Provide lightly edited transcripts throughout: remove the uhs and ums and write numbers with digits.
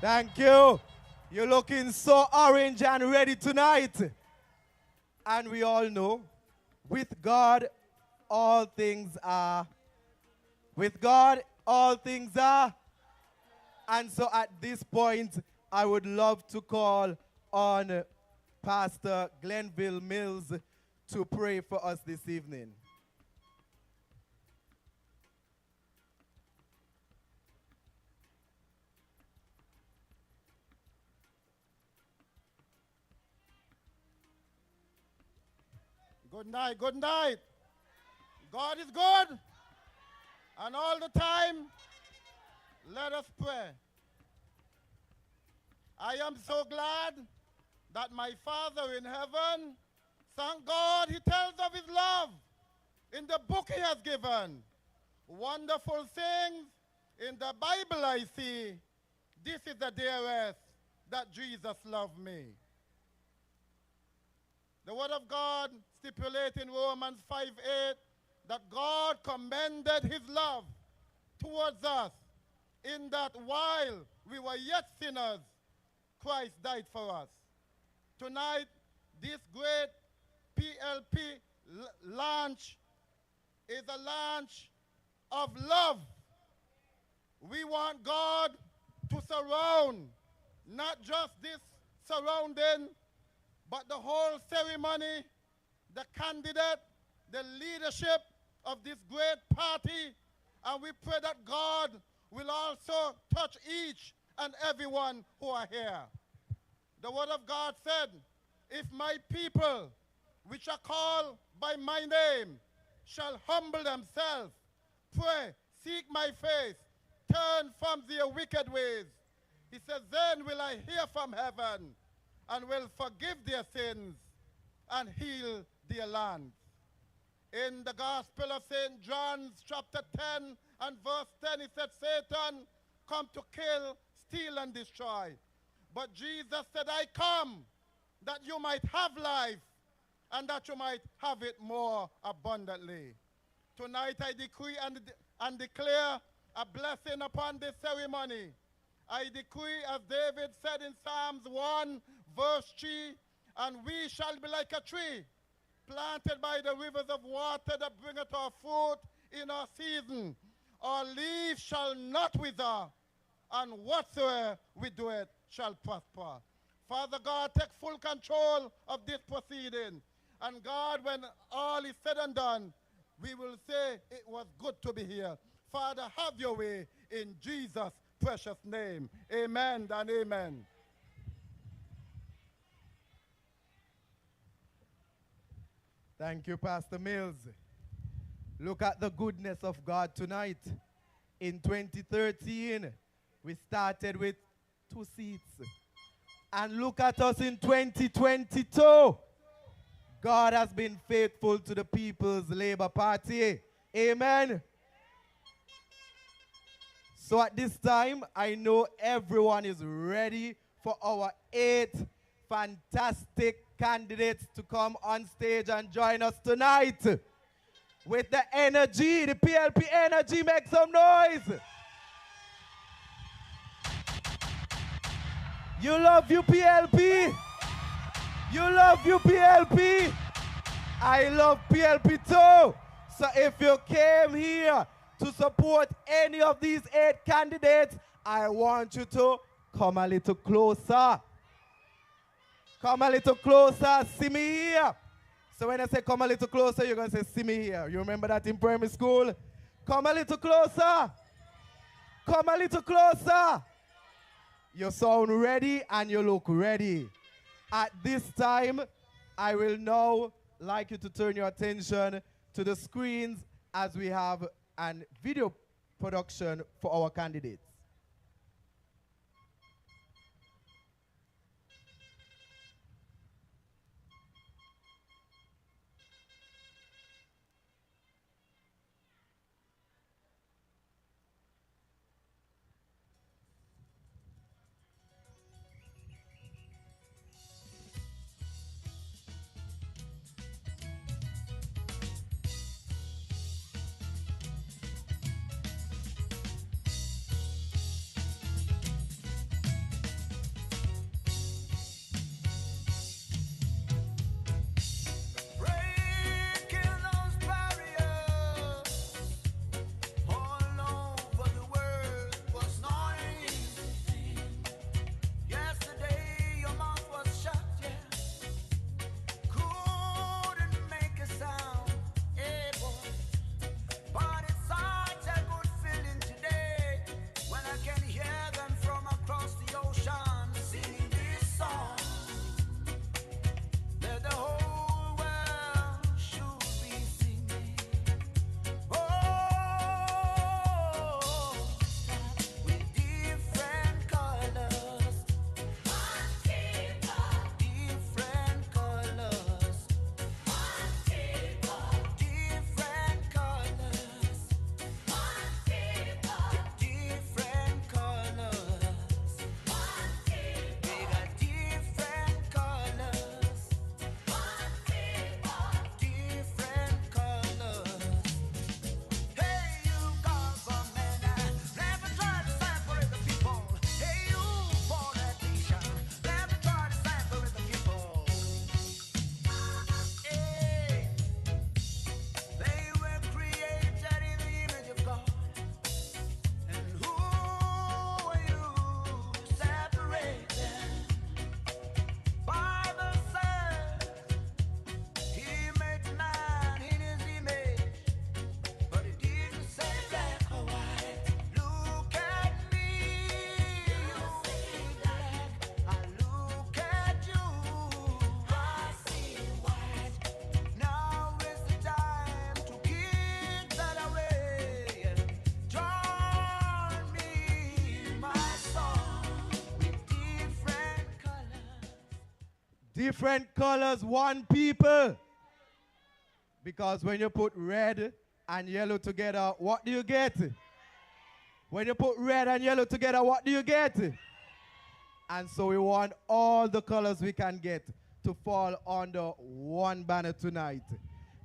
Thank you. You're looking so orange and ready tonight. And we all know, with God, all things are. With God, all things are. And so at this point, I would love to call on Pastor Glenville Mills to pray for us this evening. Good night, good night. God is good. And all the time, let us pray. I am so glad that my Father in heaven, thank God, he tells of his love in the book he has given. Wonderful things in the Bible I see. This is the dearest that Jesus loved me. The word of God stipulates in Romans 5:8 that God commended his love towards us in that while we were yet sinners, Christ died for us. Tonight, this great PLP launch is a launch of love. We want God to surround not just this surrounding, but the whole ceremony, the candidate, the leadership of this great party, and we pray that God will also touch each and everyone who are here. The word of God said, if my people, which are called by my name, shall humble themselves, pray, seek my face, turn from their wicked ways, he says, then will I hear from heaven and will forgive their sins and heal their land. In the Gospel of St. John, chapter 10 and verse 10, he said, Satan come to kill, steal, and destroy. But Jesus said, I come that you might have life and that you might have it more abundantly. Tonight I decree and declare a blessing upon this ceremony. I decree, as David said in Psalms 1, verse 3, and we shall be like a tree planted by the rivers of water that bringeth our fruit in our season. Our leaves shall not wither, and whatsoever we do it shall prosper. Father God, take full control of this proceeding. And God, when all is said and done, we will say it was good to be here. Father, have your way in Jesus' precious name. Amen and amen. Thank you, Pastor Mills. Look at the goodness of God tonight. In 2013, we started with 2 seats. And look at us in 2022. God has been faithful to the People's Labour Party. Amen. So at this time, I know everyone is ready for our 8 fantastic candidates to come on stage and join us tonight. With the energy, the PLP energy, make some noise. You love your PLP. You love your PLP. I love PLP too. So if you came here to support any of these 8 candidates, I want you to come a little closer. Come a little closer, see me here. So when I say come a little closer, you're going to say see me here. You remember that in primary school? Come a little closer. Come a little closer. You sound ready and you look ready. At this time, I will now like you to turn your attention to the screens as we have a video production for our candidates. Different colors, one people. Because when you put red and yellow together, what do you get? When you put red and yellow together, what do you get? And so we want all the colors we can get to fall under one banner tonight.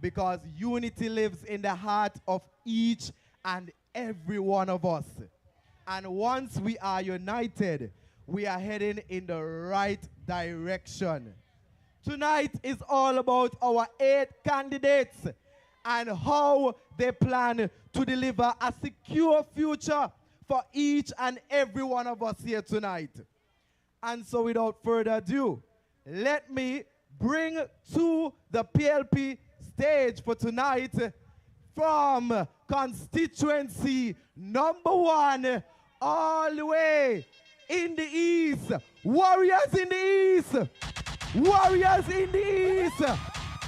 Because unity lives in the heart of each and every one of us. And once we are united, we are heading in the right direction. Tonight is all about our 8 candidates and how they plan to deliver a secure future for each and every one of us here tonight. And so without further ado, let me bring to the PLP stage for tonight from constituency number 1 all the way in the east. Warriors in the east. Warriors in the east.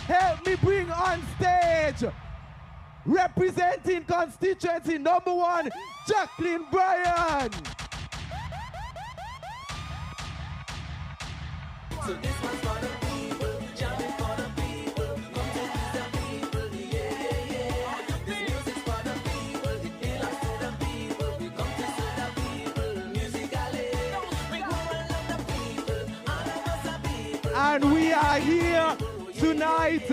Help me bring on stage, representing constituency number 1, Jacqueline Bryan. So this one's for the people, jamming for the people, come to please the people, yeah. This music's for the people, it belongs to the people, we come to serve the people, musically. We go and love the people, all of us are people. And we are here tonight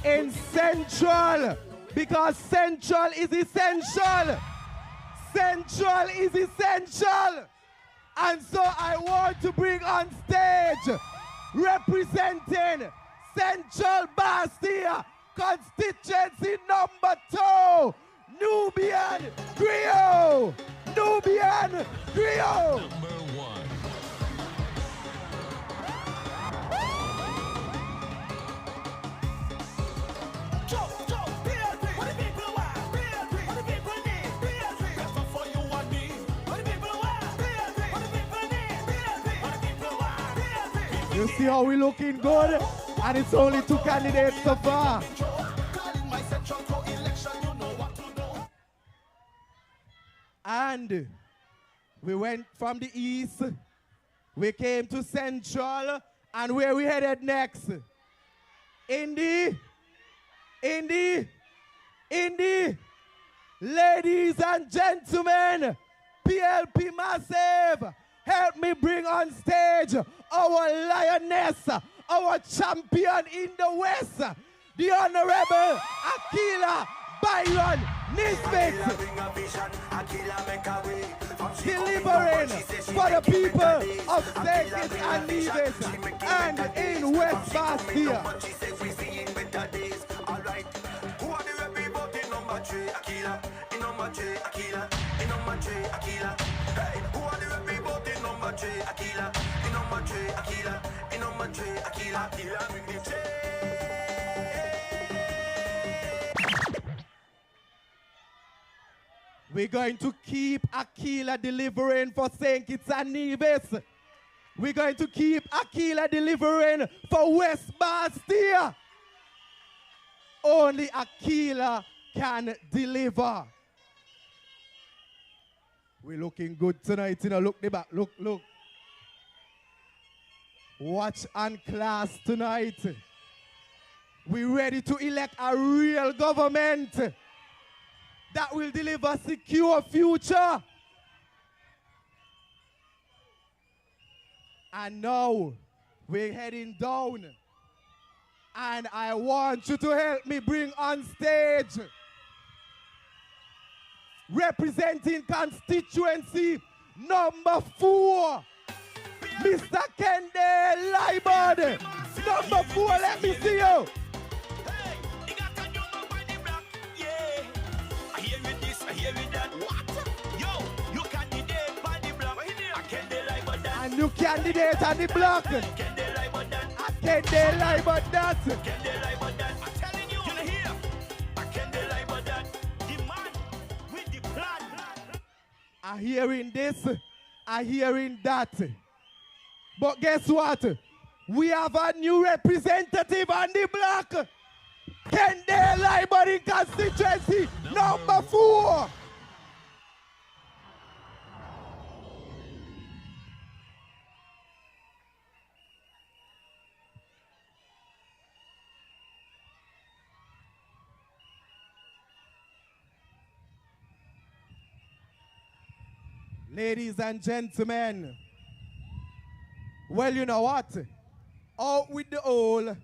in Central, because Central is essential. Central is essential. And so I want to bring on stage, representing Central Bastia, constituency number 2, Nubian Greir. Nubian Greir. Number 1. You see how we looking good? And it's only 2 candidates so far. And we went from the east, we came to Central, and where we headed next? Indy, ladies and gentlemen, PLP Massive, help me bring on stage our lioness, our champion in the West, the Honorable Akila Bryan Nisbet, delivering for the people of St. Kitts and Nevis and in West Bastia. We're going to keep Akila delivering for St. Kitts and Nevis. We're going to keep Akila delivering for West Bastia. Only Akila can deliver. We're looking good tonight, you know. Look the back, look. Watch and class tonight. We're ready to elect a real government that will deliver secure future. And now we're heading down. And I want you to help me bring on stage, representing constituency number 4, Mr. Kendall, Libert. Number 4, let me see you. A new candidate on the block. A Kendall Libert that. I'm telling you, you're here. I can't deny but that. The man with the plan. I hearing this, I hearing that. But guess what? We have a new representative on the block. Kendall Libert in constituency number 4. Ladies and gentlemen, well, you know what? Out with the old,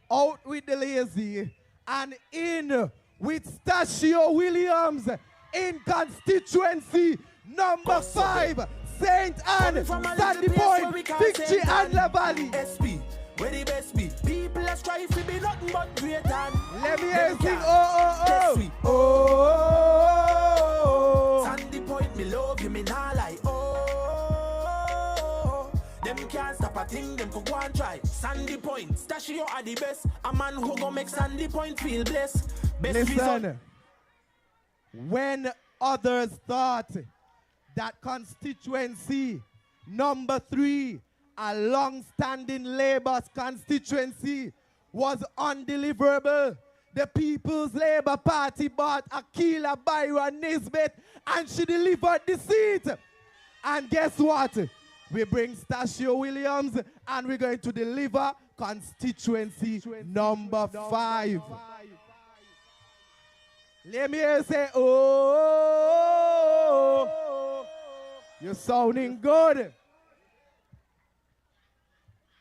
out with the lazy, and in with Stacia Williams in constituency number 5, St. Anne, Sandy Point, Victory and La Valley. SP, where the best be. People are strive to be nothing but great and let me hear you sing, oh, oh, oh. Sandy Point, me love you, me nah lie, oh. Them can't stop a thing, them could go and try. Sandy Point, Stacia are the best. A man who go make Sandy Point feel blessed. Listen, when others thought that constituency number 3, a long-standing Labour constituency, was undeliverable, the People's Labour Party bought Akila Byron Nisbet and she delivered the seat. And guess what? We bring Stacia Williams and we're going to deliver constituency number 5. Let me hear you say, oh, you're sounding good.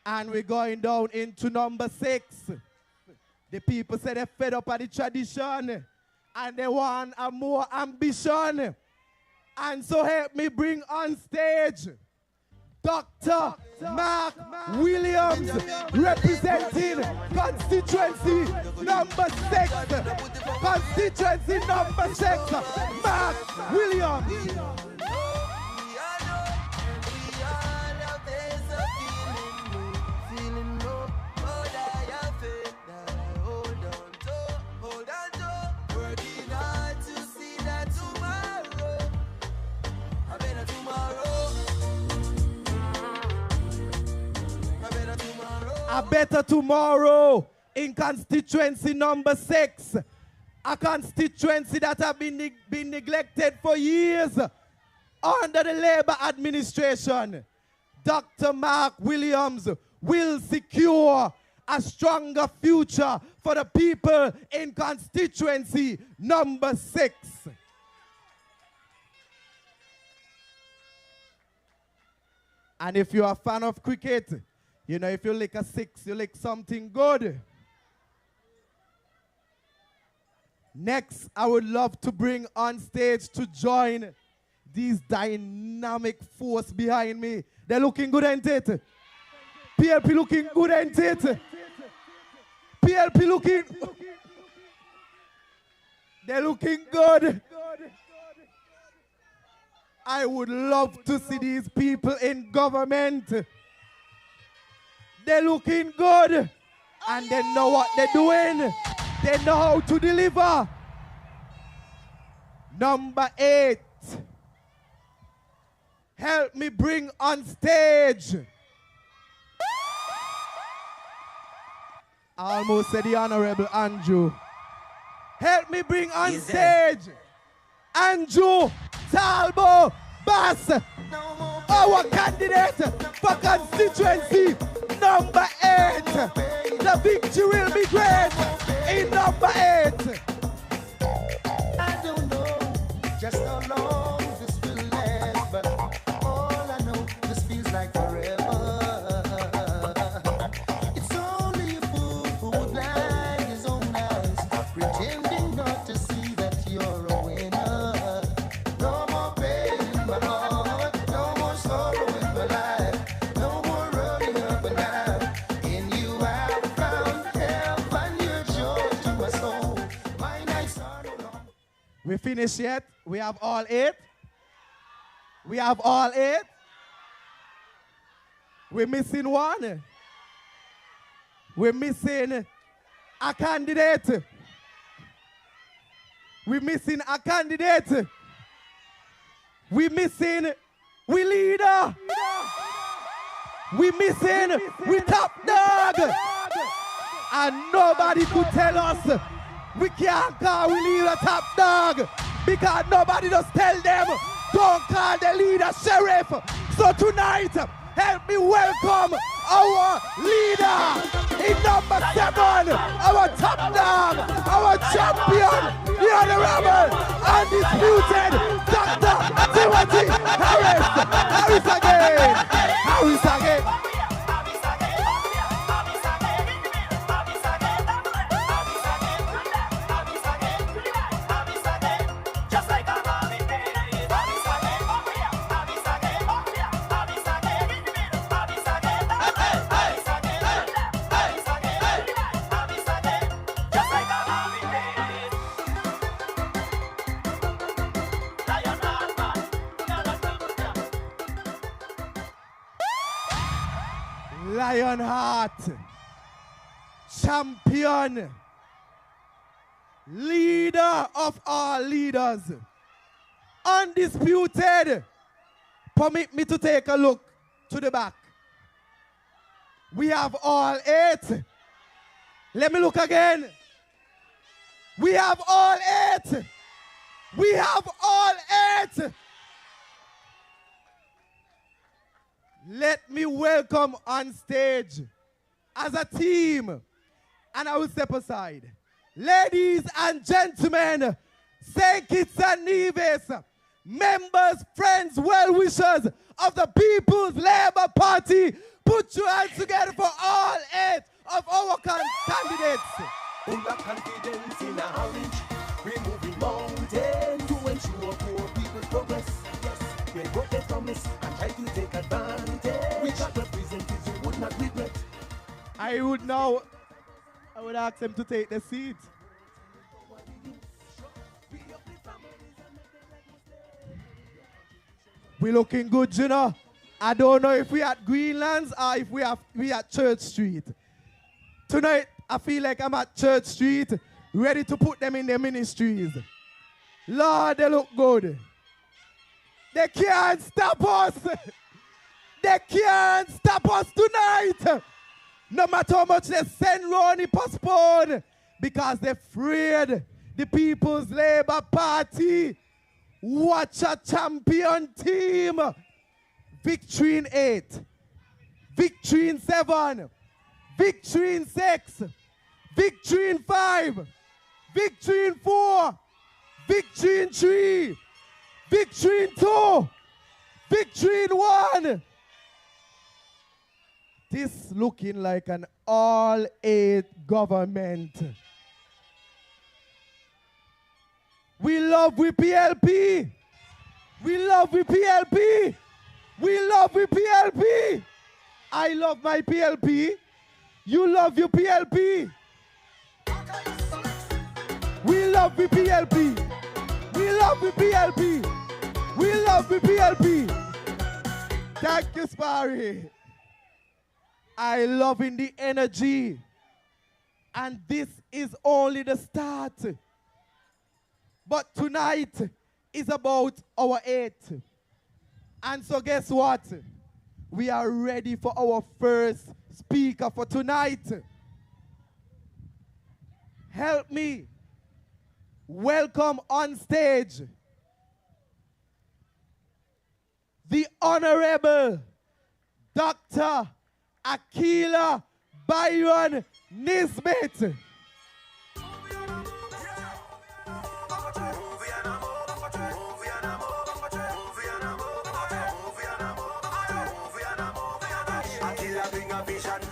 And we're going down into number 6. The people say they're fed up of the tradition and they want a more ambition. And so help me bring on stage Dr. Mark Williams, representing constituency number 6. Constituency number 6, Mark Williams. A better tomorrow in constituency number 6. A constituency that have been neglected for years under the Labour administration. Dr. Mark Williams will secure a stronger future for the people in constituency number 6. And if you're a fan of cricket, you know, if you lick a 6, you lick something good. Next, I would love to bring on stage to join these dynamic force behind me. They're looking good, ain't it? PLP looking good, ain't it? PLP looking... They're looking good. I would love to see these people in government. They're looking good, and they know what they're doing. They know how to deliver. Number 8. Help me bring on stage. I almost said the Honorable Andrew. Help me bring on stage Andrew Talbo Bass, our candidate for constituency number 8. The victory will be great in number 8. I don't know just how long this will last, but all I know, this feels like forever. It's only a fool who would blind his own eyes, pretending not to see that you're a winner. No more pain in my heart, no more sorrow in my life, no more running up and down. In you I found help and your joy to my soul. My nights are no longer. We finished yet? We have all 8? We have all 8? We're missing one. We're missing a candidate. We're missing a candidate. We're missing we leader. We're missing we top dog. And nobody could tell us we can't call we leader top dog because nobody just tell them don't call the leader sheriff. So tonight, help me welcome our leader in number 7, our top dog, our champion, the honorable, undisputed Dr. Timothy Harris. Harris again. Harris again. Lionheart, champion, leader of all leaders, undisputed. Permit me to take a look to the back. We have all 8. Let me look again. We have all 8. We have all 8. Let me welcome on stage as a team, and I will step aside. Ladies and gentlemen, St. Kitts and Nevis, members, friends, well-wishers of the People's Labour Party, put your hands together for all 8 of our candidates. Full of confidence in a orange, removing mountains to ensure poor people's progress. Yes, they broke their promise and tried to take advantage. We got representatives who would not regret. I would ask them to take the seat. We looking good, you know. I don't know if we at Greenlands or if we at Church Street. Tonight, I feel like I'm at Church Street, ready to put them in their ministries. Lord, they look good. They can't stop us. They can't stop us tonight. No matter how much they send Ronnie postpone, because they're afraid the People's Labour Party. Watch a champion team. Victory in 8. Victory in 7. Victory in 6. Victory in 5. Victory in 4. Victory in 3. Victory in 2. Victory in 1. This looking like an all-8 government. We love with PLP. We love with PLP. We love with PLP. I love my PLP. You love your PLP. We love with PLP. We love with PLP. We love with PLP. Thank you, Sparry. I love in the energy. And this is only the start. But tonight is about our 8. And so guess what? We are ready for our first speaker for tonight. Help me welcome on stage the Honorable Dr. Akila Bryan Nisbet.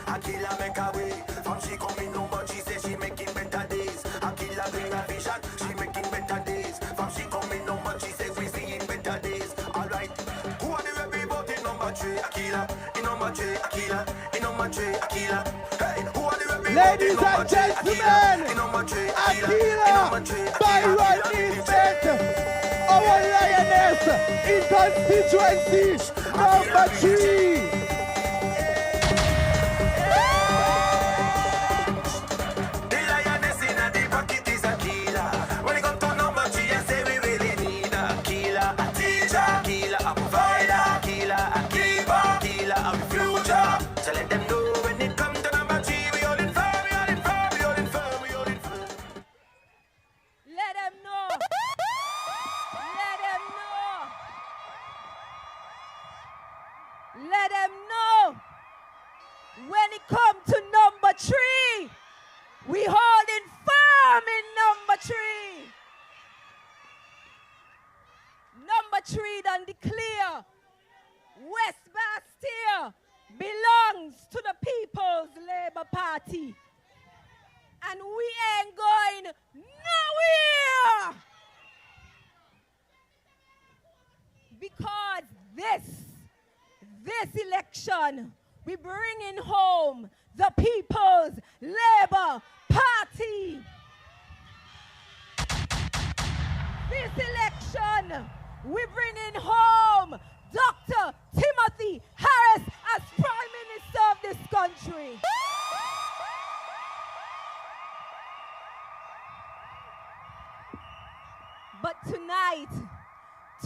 Akila make a way. From she coming home, but she say she making better days. Akila bring a vision, she making better days. From she coming home, but she say we seeing better days. Alright, who are the rebel voting number 3? Akila, in number 3, Akila, in number 3, Akila. Hey, who are the rebel Ladies voting and gentlemen, in number 3, Akila Bryan Nisbet, our lioness in constituency number 3. Let them and declare West Bastille belongs to the People's Labour Party. And we ain't going nowhere. Because this election, we bringing home the People's Labour Party. This election, we bringing home Dr. Timothy Harris as Prime Minister of this country. But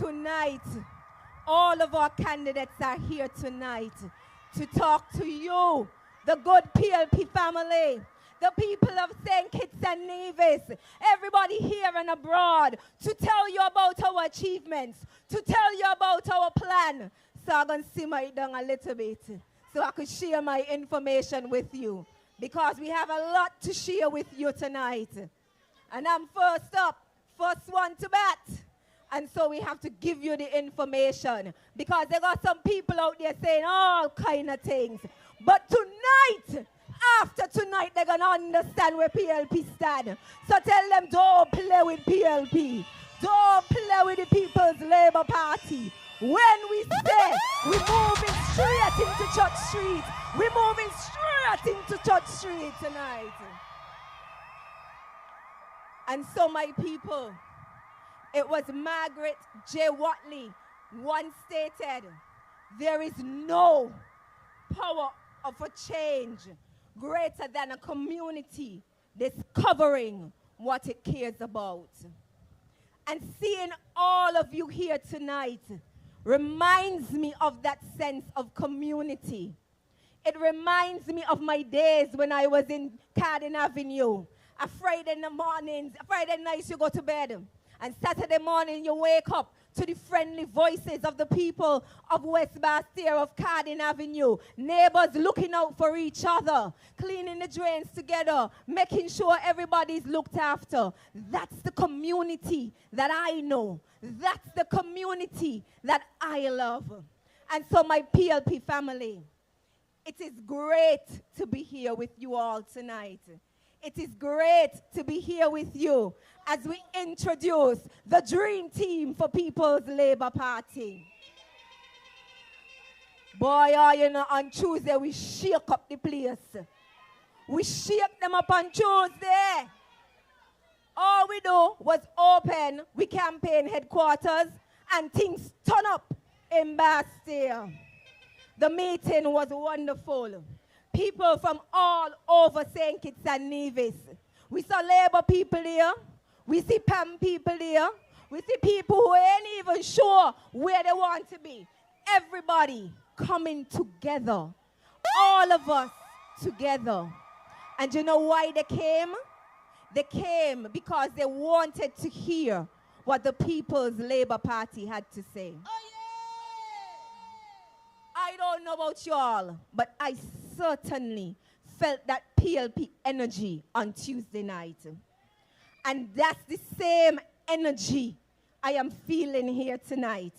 tonight, all of our candidates are here tonight to talk to you, the good PLP family, the people of St. Kitts and Nevis, everybody here and abroad, to tell you about our achievements, to tell you about our plan. So I'm going to simmer it down a little bit so I could share my information with you, because we have a lot to share with you tonight. And I'm first up, first one to bat. And so we have to give you the information, because there got some people out there saying all kind of things. But tonight, after tonight, they're going to understand where PLP stand. So tell them, don't play with PLP. Don't play with the People's Labour Party. When we say we're moving straight into Church Street, we're moving straight into Church Street tonight. And so, my people, it was Margaret J. Watley once stated, there is no power of a change greater than a community discovering what it cares about. And seeing all of you here tonight reminds me of that sense of community. It reminds me of my days when I was in Carden Avenue. A Friday in the mornings, Friday nights you go to bed. And Saturday morning you wake up to the friendly voices of the people of West Bastille, of Carden Avenue. Neighbors looking out for each other, cleaning the drains together, making sure everybody's looked after. That's the community that I know. That's the community that I love. And so, my PLP family, it is great to be here with you all tonight. It is great to be here with you as we introduce the dream team for People's Labour Party. Boy, you know, on Tuesday we shake up the place. We shake them up on Tuesday. All we do was open we campaign headquarters and things turn up in Bastille. The meeting was wonderful. People from all over St. Kitts and Nevis. We saw Labour people here. We see PAM people here. We see people who ain't even sure where they want to be. Everybody coming together. All of us together. And you know why they came? They came because they wanted to hear what the People's Labour Party had to say. Oh, yeah. I don't know about y'all, but I certainly felt that PLP energy on Tuesday night. And that's the same energy I am feeling here tonight.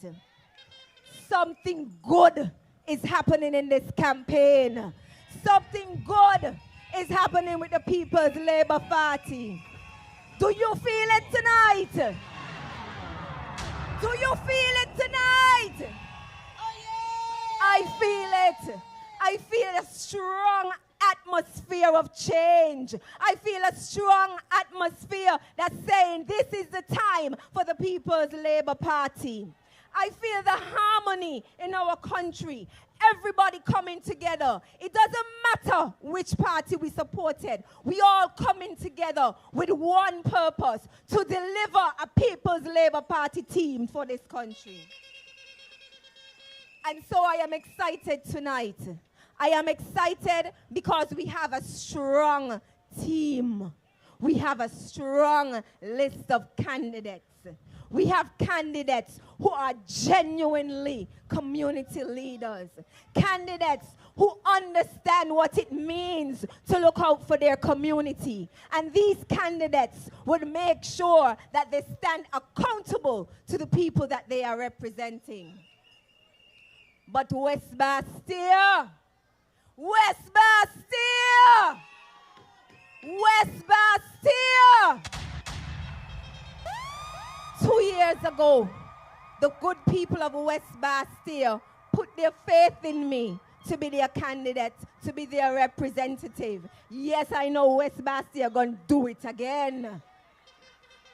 Something good is happening in this campaign. Something good is happening with the People's Labour Party. Do you feel it tonight? Do you feel it tonight? Oh, yeah. I feel it. I feel a strong atmosphere of change. I feel a strong atmosphere that's saying this is the time for the People's Labour Party. I feel the harmony in our country. Everybody coming together. It doesn't matter which party we supported. We all coming together with one purpose, to deliver a People's Labour Party team for this country. And so I am excited tonight. I am excited because we have a strong team. we have a strong list of candidates. We have candidates who are genuinely community leaders. Candidates who understand what it means to look out for their community. And these candidates would make sure that they stand accountable to the people that they are representing. But West Bastia, West Bastia, West Bastia. 2 years ago, the good people of West Bastia put their faith in me to be their candidate, to be their representative. Yes, I know West Bastia going to do it again.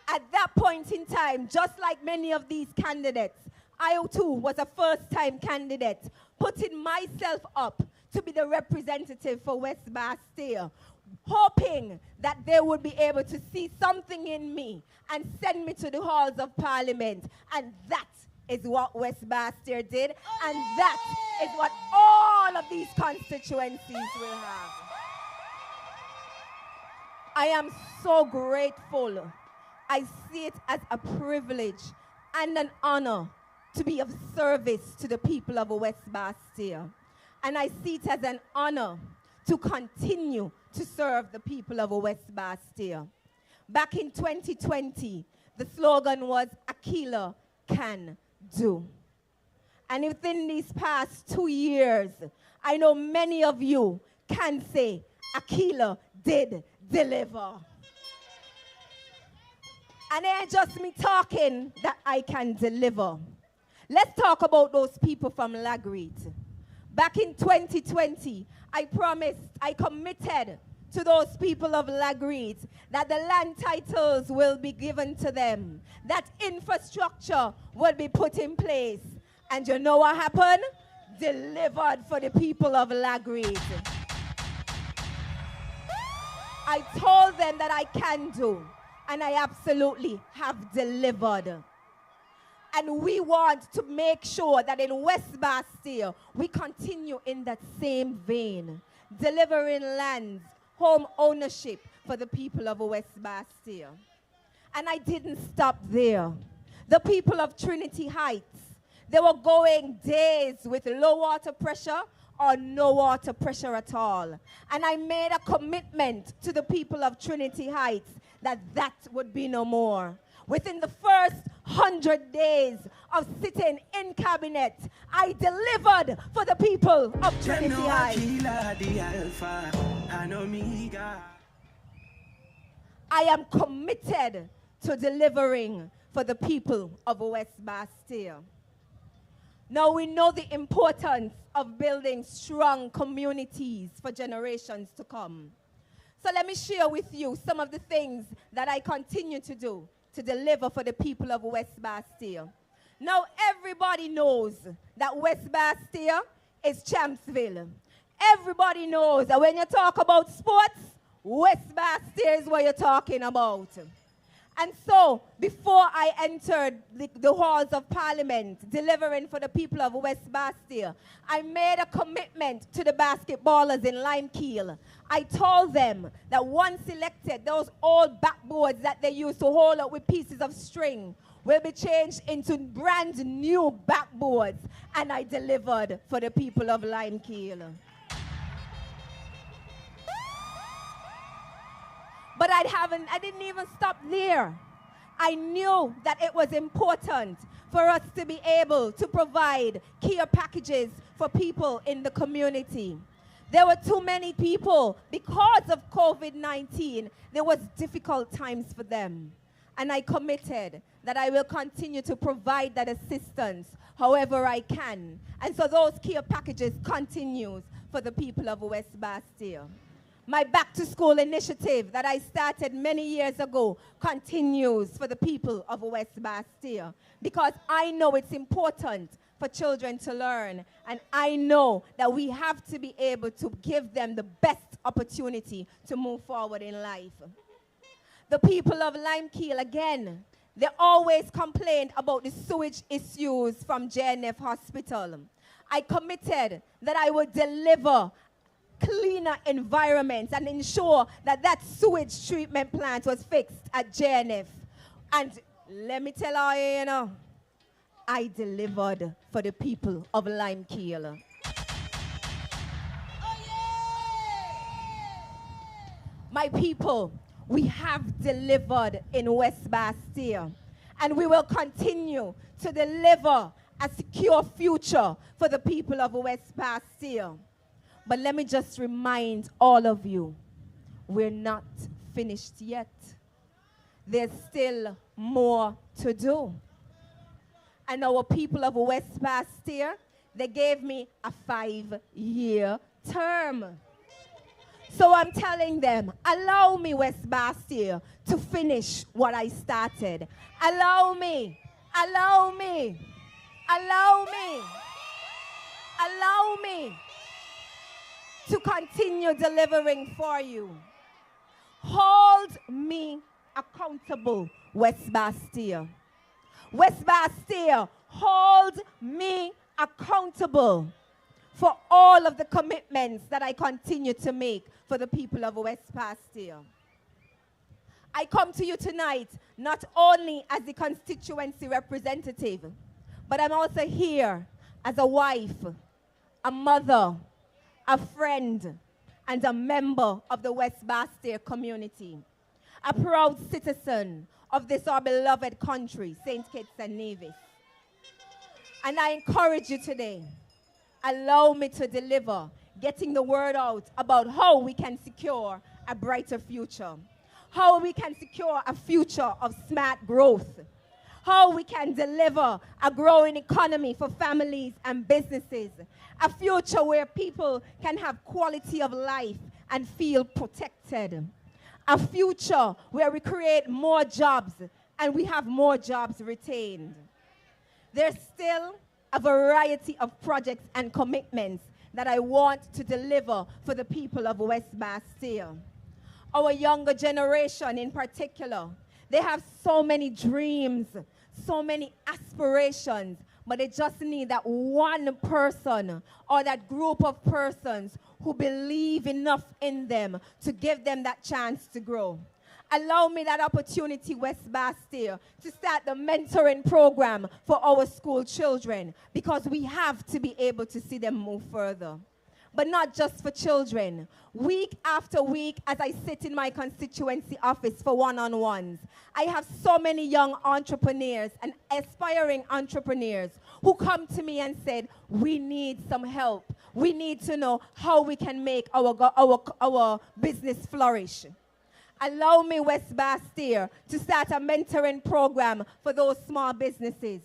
At that point in time, just like many of these candidates, I too was a first-time candidate, putting myself up to be the representative for West Bastia, hoping that they would be able to see something in me and send me to the halls of Parliament. And that is what West Bastia did, and that is what all of these constituencies will have. I am so grateful. I see it as a privilege and an honor to be of service to the people of West Bastia. And I see it as an honor to continue to serve the people of West Bastia. Back in 2020, the slogan was, Aquila can do. And within these past 2 years, I know many of you can say, Aquila did deliver. And it ain't just me talking that I can deliver. Let's talk about those people from Lagreed. Back in 2020, I promised, I committed to those people of Lagreed that the land titles will be given to them, that infrastructure will be put in place. And you know what happened? Delivered for the people of Lagreed. I told them that I can do, and I absolutely have delivered. And we want to make sure that in West Bastia, we continue in that same vein, delivering lands, home ownership for the people of West Bastia. And I didn't stop there. The people of Trinity Heights, they were going days with low water pressure or no water pressure at all. And I made a commitment to the people of Trinity Heights that that would be no more. Within the first 100 days of sitting in cabinet, I delivered for the people of Trinity Heights. I am committed to delivering for the people of West Bastia. Now we know the importance of building strong communities for generations to come. So let me share with you some of the things that I continue to do to deliver for the people of West Bastia. Now everybody knows that West Bastia is Champsville. Everybody knows that when you talk about sports, West Bastia is what you're talking about. And so, before I entered the halls of Parliament, delivering for the people of West Bastia, I made a commitment to the basketballers in Limekeel. I told them that once elected, those old backboards that they used to hold up with pieces of string will be changed into brand new backboards. And I delivered for the people of Limekeel. But I didn't even stop there. I knew that it was important for us to be able to provide care packages for people in the community. There were too many people, because of COVID-19, there was difficult times for them. And I committed that I will continue to provide that assistance however I can. And so those care packages continues for the people of West Bastia. My back-to-school initiative that I started many years ago continues for the people of West Bastia, because I know it's important for children to learn, and I know that we have to be able to give them the best opportunity to move forward in life. The people of Limekeel, again, they always complained about the sewage issues from JNF Hospital. I committed that I would deliver cleaner environments and ensure that that sewage treatment plant was fixed at JNF. And let me tell you, you know, I delivered for the people of Limekeel. My people, we have delivered in West Bastille, and we will continue to deliver a secure future for the people of West Bastille. But let me just remind all of you, we're not finished yet. There's still more to do. And our people of West Bastille, they gave me a 5-year term. So I'm telling them, allow me, West Bastille, to finish what I started. Allow me, allow me, allow me, allow me to continue delivering for you. Hold me accountable, West Bastille. West Bastille, hold me accountable for all of the commitments that I continue to make for the people of West Bastille. I come to you tonight not only as the constituency representative, but I'm also here as a wife, a mother, a friend, and a member of the West Bastille community. A proud citizen of this our beloved country, St. Kitts and Nevis. And I encourage you today, allow me to deliver, getting the word out about how we can secure a brighter future, how we can secure a future of smart growth, how we can deliver a growing economy for families and businesses, a future where people can have quality of life and feel protected, a future where we create more jobs and we have more jobs retained. There's still a variety of projects and commitments that I want to deliver for the people of West Bastille. Our younger generation in particular, they have so many dreams, so many aspirations, but they just need that one person or that group of persons who believe enough in them to give them that chance to grow. Allow me that opportunity, West Bastille, to start the mentoring program for our school children, because we have to be able to see them move further. But not just for children. Week after week, as I sit in my constituency office for one-on-ones, I have so many young entrepreneurs and aspiring entrepreneurs who come to me and said, we need some help. We need to know how we can make our business flourish. Allow me, West Bastille, to start a mentoring program for those small businesses.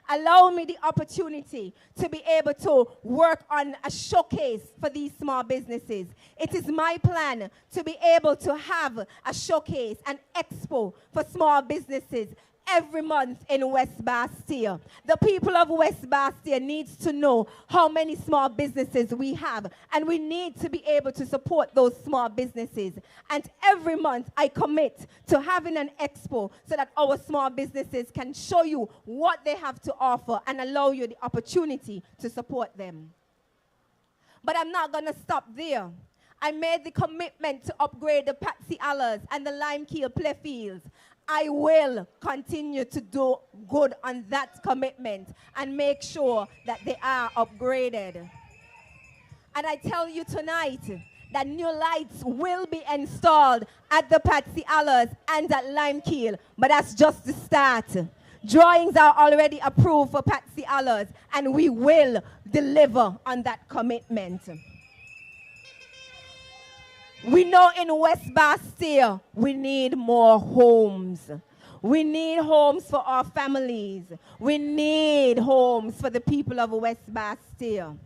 Allow me the opportunity to be able to work on a showcase for these small businesses. It is my plan to be able to have a showcase, an expo for small businesses every month in West Bastille. The people of West Bastille needs to know how many small businesses we have, and we need to be able to support those small businesses. And every month I commit to having an expo so that our small businesses can show you what they have to offer and allow you the opportunity to support them. But I'm not going to stop there. I made the commitment to upgrade the Patsy Allers and the Limekeel playfields. I will continue to do good on that commitment and make sure that they are upgraded. And I tell you tonight that new lights will be installed at the Patsy Allers and at Limekeel, but that's just the start. Drawings are already approved for Patsy Allers, and we will deliver on that commitment. We know in West Bastille, we need more homes. We need homes for our families. We need homes for the people of West Bastille.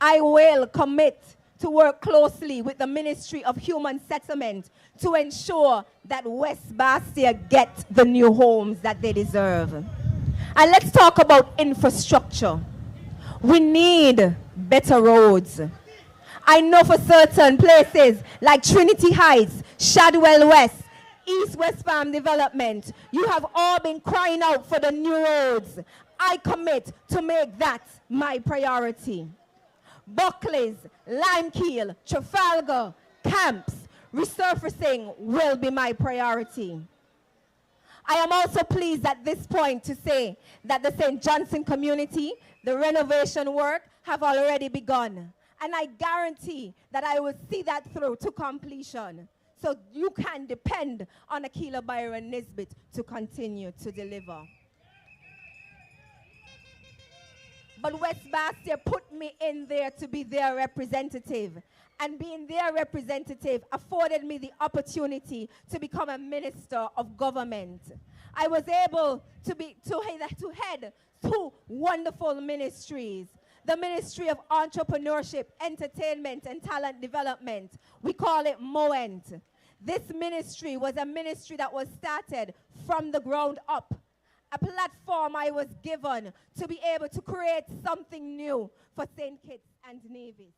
I will commit to work closely with the Ministry of Human Settlement to ensure that West Bastille get the new homes that they deserve. And let's talk about infrastructure. We need better roads. I know for certain places like Trinity Heights, Shadwell West, East West Farm Development, you have all been crying out for the new roads. I commit to make that my priority. Buckley's, Limekeel, Trafalgar, camps, resurfacing will be my priority. I am also pleased at this point to say that the St. Johnson community, the renovation work have already begun. And I guarantee that I will see that through to completion. So you can depend on Akila Byron Nisbet to continue to deliver. But West Bastia put me in there to be their representative. And being their representative afforded me the opportunity to become a minister of government. I was able to head two wonderful ministries. The Ministry of Entrepreneurship, Entertainment, and Talent Development. We call it MOENT. This ministry was a ministry that was started from the ground up. A platform I was given to be able to create something new for St. Kitts and Nevis.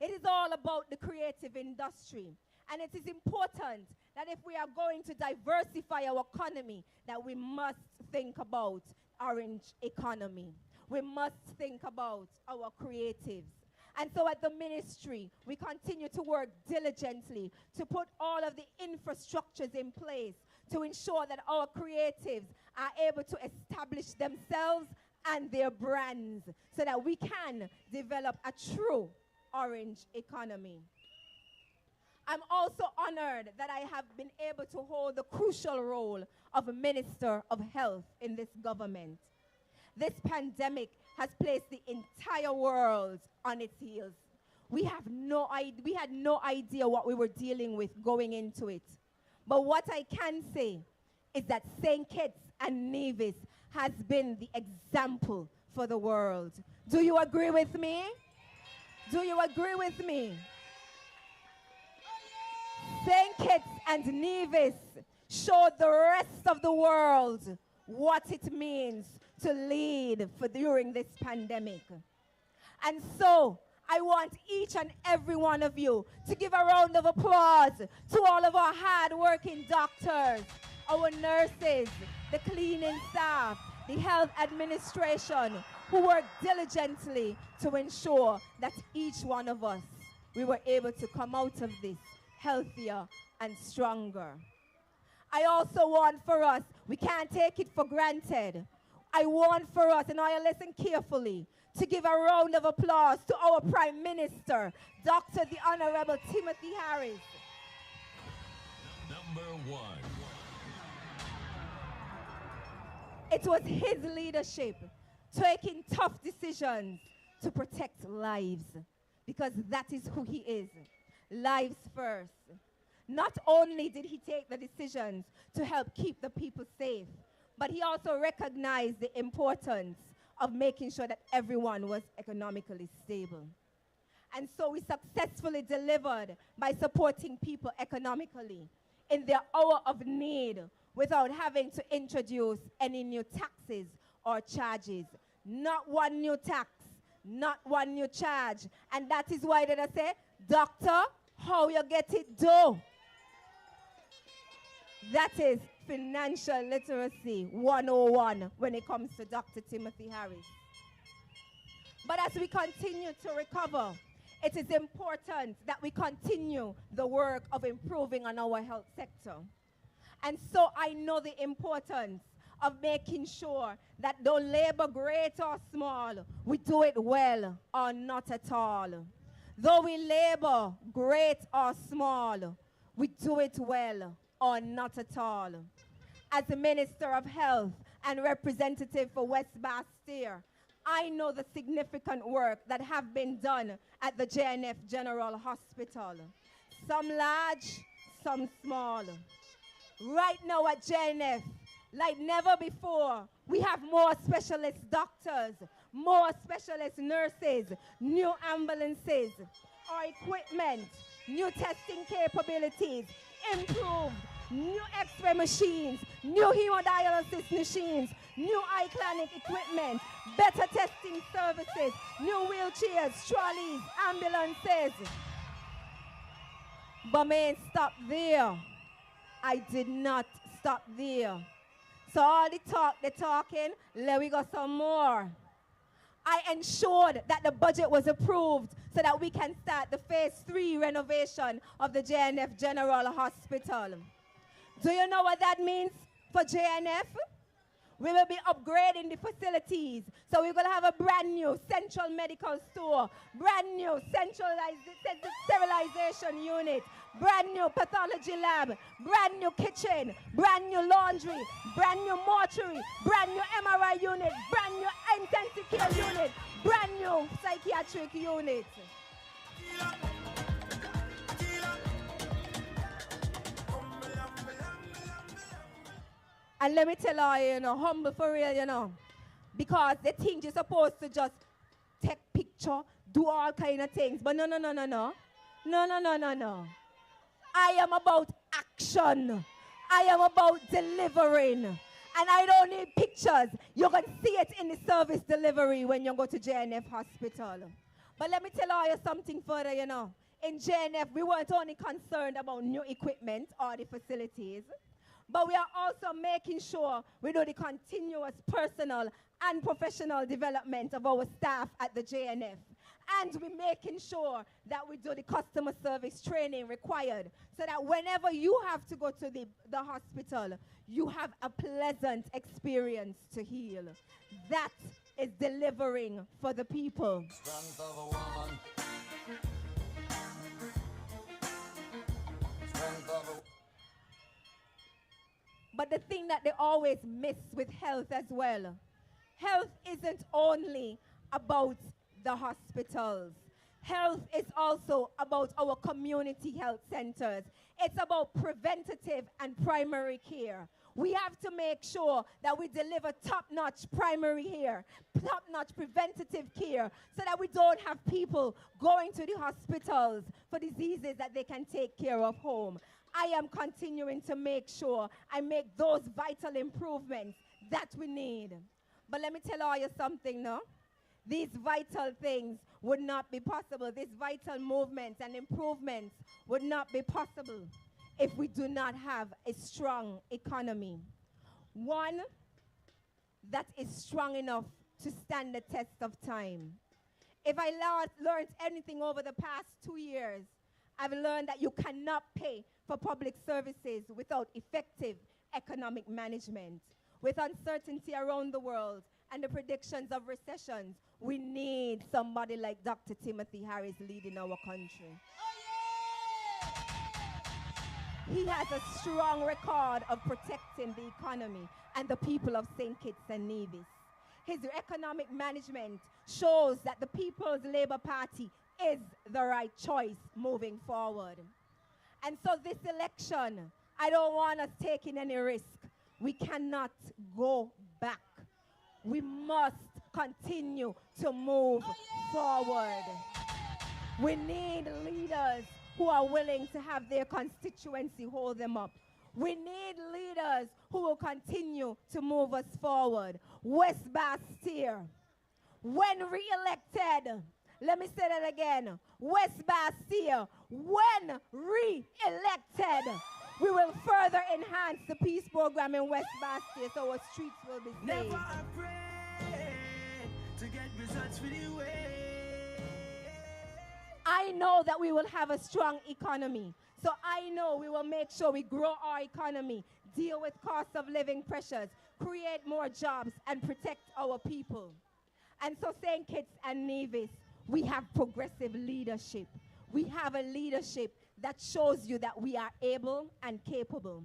It is all about the creative industry. And it is important that if we are going to diversify our economy, that we must think about orange economy. We must think about our creatives. And so at the ministry, we continue to work diligently to put all of the infrastructures in place to ensure that our creatives are able to establish themselves and their brands so that we can develop a true orange economy. I'm also honored that I have been able to hold the crucial role of a Minister of Health in this government. This pandemic has placed the entire world on its heels. We had no idea what we were dealing with going into it. But what I can say is that St. Kitts and Nevis has been the example for the world. Do you agree with me? Do you agree with me? St. Kitts and Nevis showed the rest of the world what it means to lead during this pandemic. And so I want each and every one of you to give a round of applause to all of our hard-working doctors, our nurses, the cleaning staff, the health administration, who work diligently to ensure that each one of us, we were able to come out of this healthier and stronger. I also want for us, we can't take it for granted. I want for us, and I listen carefully, to give a round of applause to our Prime Minister, Dr. the Honorable Timothy Harris. Number one. It was his leadership taking tough decisions to protect lives, because that is who he is. Lives first. Not only did he take the decisions to help keep the people safe, but he also recognized the importance of making sure that everyone was economically stable. And so we successfully delivered by supporting people economically in their hour of need without having to introduce any new taxes or charges. Not one new tax, not one new charge. And that is why did I say, doctor, how you get it do? That is financial literacy 101 when it comes to Dr. Timothy Harris. But as we continue to recover, it is important that we continue the work of improving on our health sector. And so I know the importance of making sure that though labor great or small, we do it well or not at all. Though we labor great or small, we do it well or not at all. As the Minister of Health and representative for West Bastia, I know the significant work that have been done at the JNF General Hospital. Some large, some small. Right now at JNF, like never before, we have more specialist doctors, more specialist nurses, new ambulances, our equipment, new testing capabilities, improved, new X-ray machines, new hemodialysis machines, new eye clinic equipment, better testing services, new wheelchairs, trolleys, ambulances. But may ain't stop there. I did not stop there. So all the talk, the talking, let we go some more. I ensured that the budget was approved so that we can start the phase 3 renovation of the JNF General Hospital. Do you know what that means for JNF? We will be upgrading the facilities. So we're going to have a brand new central medical store, brand new sterilization unit, brand new pathology lab, brand new kitchen, brand new laundry, brand new mortuary, brand new MRI unit, brand new intensive care unit, brand new psychiatric unit. And let me tell you, humble for real, because they think you're supposed to just take picture, do all kind of things. But no. No. I am about action. I am about delivering. And I don't need pictures. You can see it in the service delivery when you go to JNF Hospital. But let me tell you something further, In JNF, we weren't only concerned about new equipment or the facilities, but we are also making sure we do the continuous personal and professional development of our staff at the JNF. And we're making sure that we do the customer service training required so that whenever you have to go to the hospital, you have a pleasant experience to heal. That is delivering for the people. Strength of a woman. Strength of a But the thing that they always miss with health as well, health isn't only about the hospitals. Health is also about our community health centers. It's about preventative and primary care. We have to make sure that we deliver top-notch primary care, top-notch preventative care, so that we don't have people going to the hospitals for diseases that they can take care of home. I am continuing to make sure I make those vital improvements that we need. But let me tell you something, no? These vital things would not be possible. These vital movements and improvements would not be possible if we do not have a strong economy. One that is strong enough to stand the test of time. If I learned anything over the past 2 years, I've learned that you cannot pay for public services without effective economic management. With uncertainty around the world and the predictions of recessions, we need somebody like Dr. Timothy Harris leading our country. He has a strong record of protecting the economy and the people of St. Kitts and Nevis. His economic management shows that the People's Labour Party is the right choice moving forward. And so this election, I don't want us taking any risk. We cannot go back. We must continue to move forward. We need leaders who are willing to have their constituency hold them up. We need leaders who will continue to move us forward. West Bastille, when re-elected, let me say that again. West Bastille, when re-elected, we will further enhance the peace program in West Bastille so our streets will be safe. Never afraid to get results for the way. I know that we will have a strong economy. So I know we will make sure we grow our economy, deal with cost of living pressures, create more jobs, and protect our people. And so St. Kitts and Nevis, we have progressive leadership. We have a leadership that shows you that we are able and capable.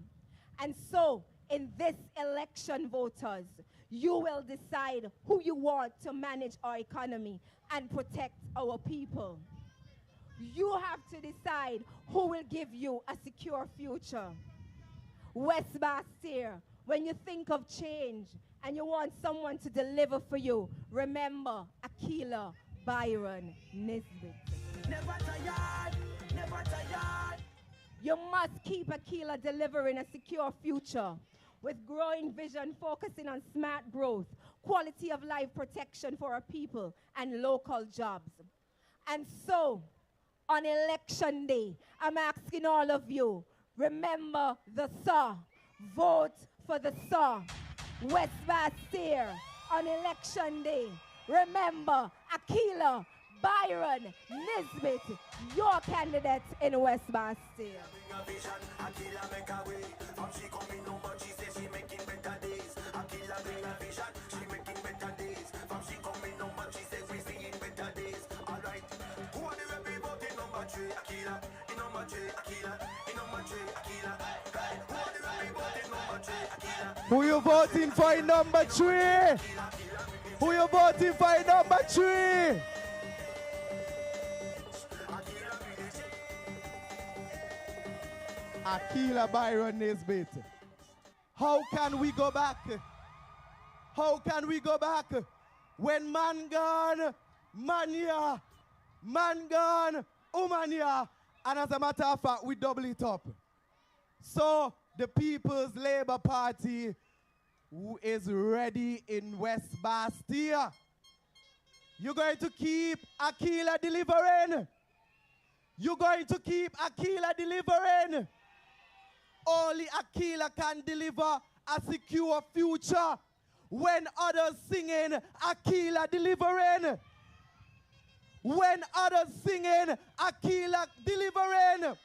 And so in this election, voters, you will decide who you want to manage our economy and protect our people. You have to decide who will give you a secure future. West Bastille, when you think of change and you want someone to deliver for you, remember Aquila Byron Nisbet. Never tired, never tired. You must keep Aquila delivering a secure future with growing vision focusing on smart growth, quality of life protection for our people, and local jobs. And so, on election day, I'm asking all of you, remember the SAW. Vote for the SAW. West Bastille, on election day, Remember, Aquila, Byron, Nisbet, your candidates in West Bastille. Bring a vision, Aquila make a way. From she coming home, but she says she making better days. Aquila bring a vision, she making better days. From she coming home, but she says we seeing better days. Alright, who are the rebel voting number 3? Aquila, in number 3, Aquila, in number 3, Aquila. Hey, who are the rebel voting number 3? Aquila. Who you voting for in number 3? Who you voting for in number 3? Aquila Byron Nisbet. How can we go back? How can we go back? When man gone, man here. Man gone, woman here. And as a matter of fact, we double it up. So the People's Labour Party who is ready in West Bastille. You're going to keep Aquila delivering. You're going to keep Aquila delivering. Only Aquila can deliver a secure future. When others singing, Aquila delivering. When others singing, Aquila delivering.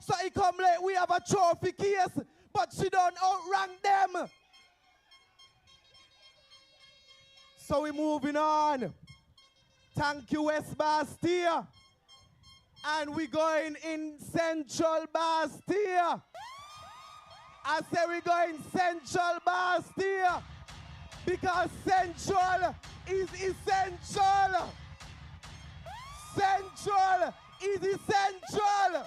So it come like we have a trophy case, but she don't outrank them. So we're moving on. Thank you, West Bastille. And we're going in Central Bastille. I say we're going Central Bastille because Central is essential. Central is essential.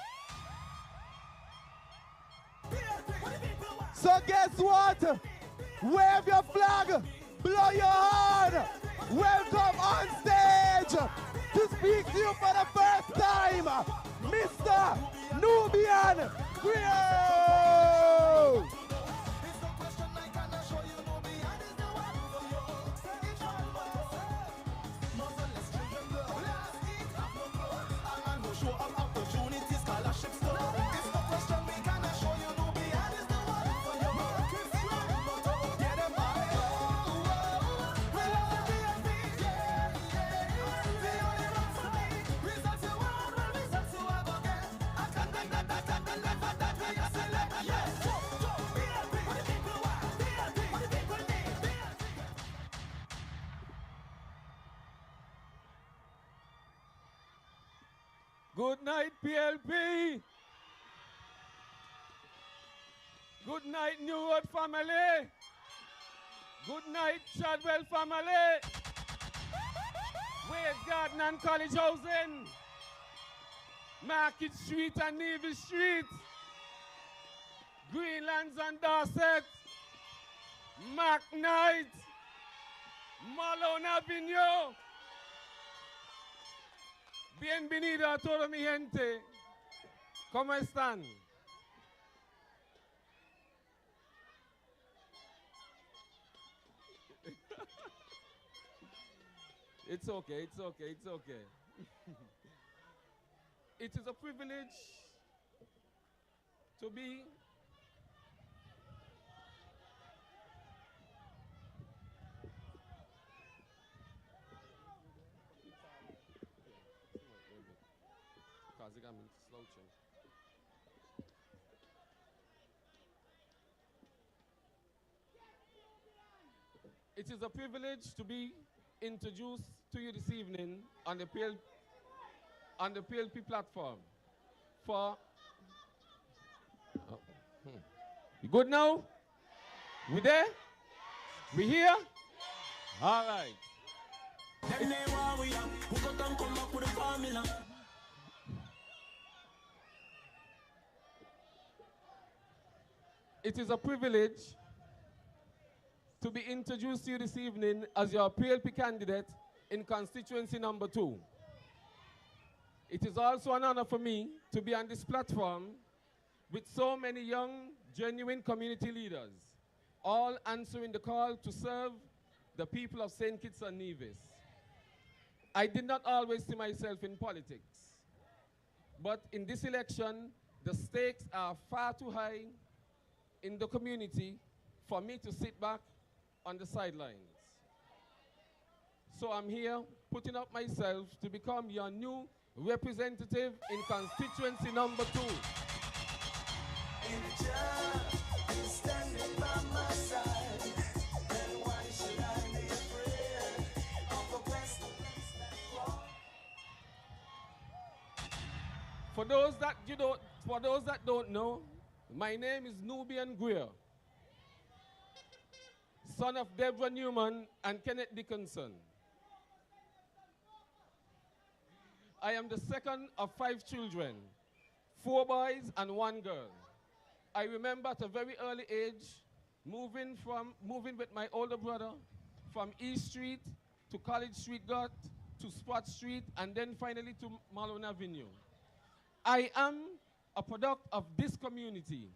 So guess what? Wave your flag, blow your horn. Welcome on stage to speak to you for the first time, Mr. Nubian Greir. Good night, PLP. Good night, New Road family. Good night, Chadwell family. Wade Garden and College Housing. Market Street and Navy Street. Greenlands and Dorset. Mac Knight. Malone Avenue. Bienvenido a toda mi gente. ¿Cómo están? It's okay, it's okay, it's okay. It is a privilege to be It is a privilege to be introduced to you this evening on the PLP platform for... You good now? We there? We here? All right. It is a privilege to be introduced to you this evening as your PLP candidate in constituency number 2. It is also an honor for me to be on this platform with so many young, genuine community leaders, all answering the call to serve the people of St. Kitts and Nevis. I did not always see myself in politics, but in this election, the stakes are far too high in the community for me to sit back on the sidelines. So I'm here putting up myself to become your new representative in constituency number 2. If Jah is standing by my side, then why should I be afraid of a pestilence that walks? For those that don't know, my name is Nubian Greir, son of Deborah Newman and Kenneth Dickinson. I am the second of 5 children, 4 boys and 1 girl. I remember at a very early age moving with my older brother from East Street to College Street Gut to Spot Street and then finally to Malone Avenue. I am a product of this community.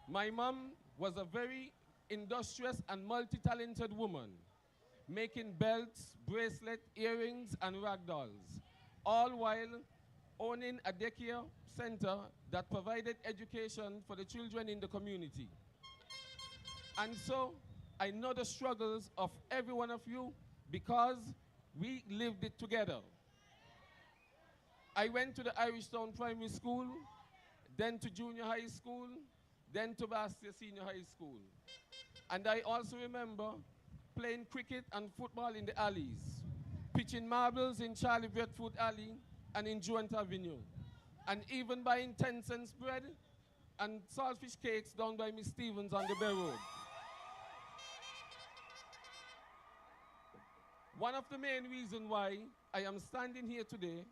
My mom was a very industrious and multi-talented woman, making belts, bracelets, earrings, and rag dolls, all while owning a daycare center that provided education for the children in the community. And so I know the struggles of every one of you because we lived it together. I went to the Irish Town Primary School, then to junior high school, then to Bastia Senior High School. And I also remember playing cricket and football in the alleys, pitching marbles in Charlie Breadfruit Alley and in Joint Avenue, and even buying 10-cent bread and saltfish cakes down by Miss Stevens on the Bay Road. One of the main reasons why I am standing here today,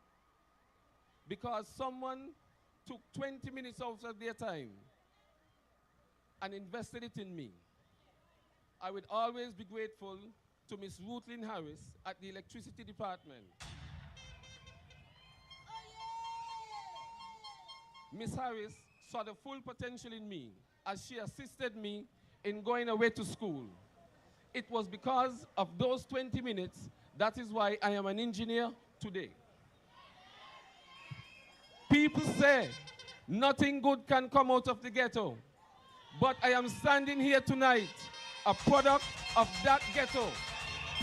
because someone took 20 minutes out of their time and invested it in me. I would always be grateful to Miss Ruthlyn Harris at the Electricity Department. Miss Harris saw the full potential in me as she assisted me in going away to school. It was because of those 20 minutes, that is why I am an engineer today. People say nothing good can come out of the ghetto, but I am standing here tonight, a product of that ghetto.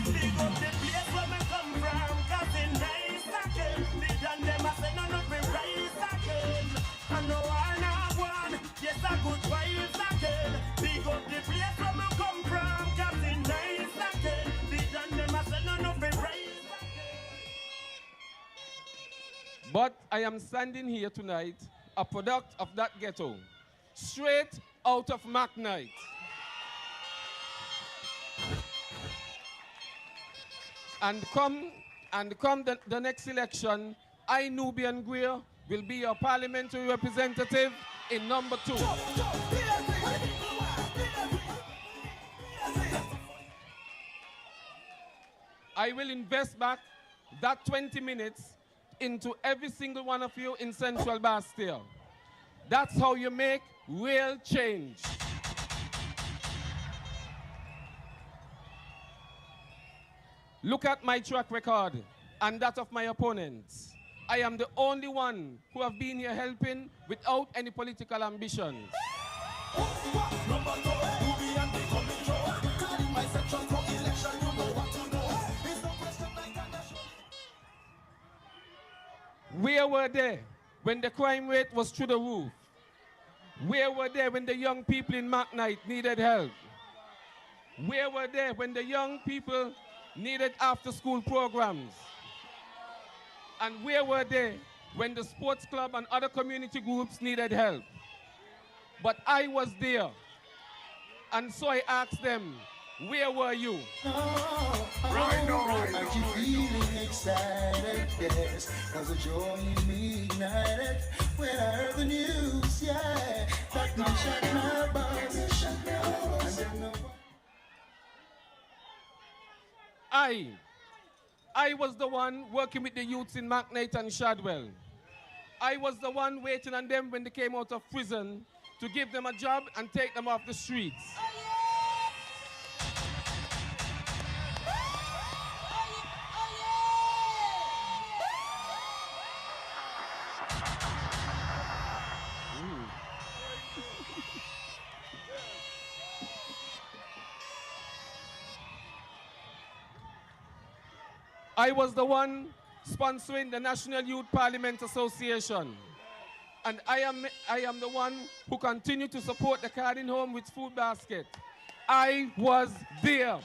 Big up the place where me come from, 'cause in nice again. Me and them a say none of me rise again. I know I know one, yes a good vibes again. Big up the place where me come from, 'cause in nice again. Me and them a say none of me rise again. But I am standing here tonight, a product of that ghetto, straight out of McKnight. And come the next election, I, Nubian Greir, will be your parliamentary representative in number 2. I will invest back that 20 minutes into every single one of you in Central Bastia. That's how you make real change. Look at my track record and that of my opponents. I am the only one who have been here helping without any political ambitions. Where were they when the crime rate was through the roof? Where were they when the young people in McKnight needed help? Where were they when the young people needed after-school programs? And where were they when the sports club and other community groups needed help? But I was there, and so I asked them, where were you? Right now. I keep feeling excited, yes, 'cause the joy in me ignited when I heard the news, yeah, that me shut my bones. I was the one working with the youths in McKnight and Shadwell. I was the one waiting on them when they came out of prison to give them a job and take them off the streets. I was the one sponsoring the National Youth Parliament Association. And I am the one who continue to support the Carding Home with Food Basket. I was there.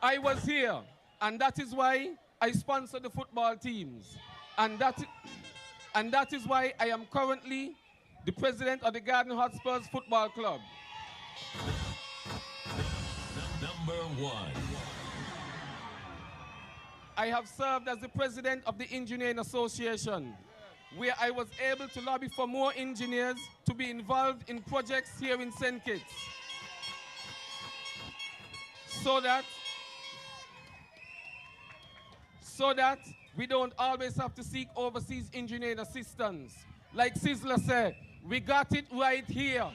I was here, and that is why I sponsor the football teams. And that is why I am currently the president of the Garden Hotspurs Football Club. Number 1. I have served as the president of the Engineering Association, where I was able to lobby for more engineers to be involved in projects here in St. Kitts, so that we don't always have to seek overseas engineering assistance. Like Sizzler said, we got it right here.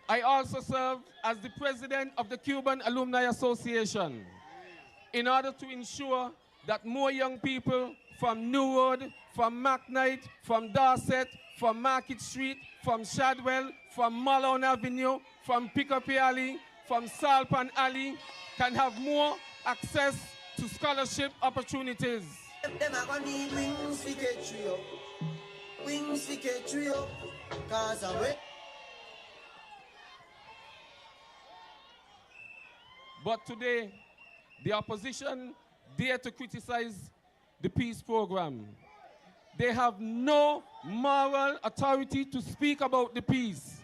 I also serve as the president of the Cuban Alumni Association in order to ensure that more young people from New Road, from McKnight, from Dorset, from Market Street, from Shadwell, from Malone Avenue, from Pickup Alley, from Salpan Alley can have more access to scholarship opportunities. Them are gonna need wings to get you. Wings to get you. Cause away. But today, the opposition dare to criticize the peace program. They have no moral authority to speak about the peace.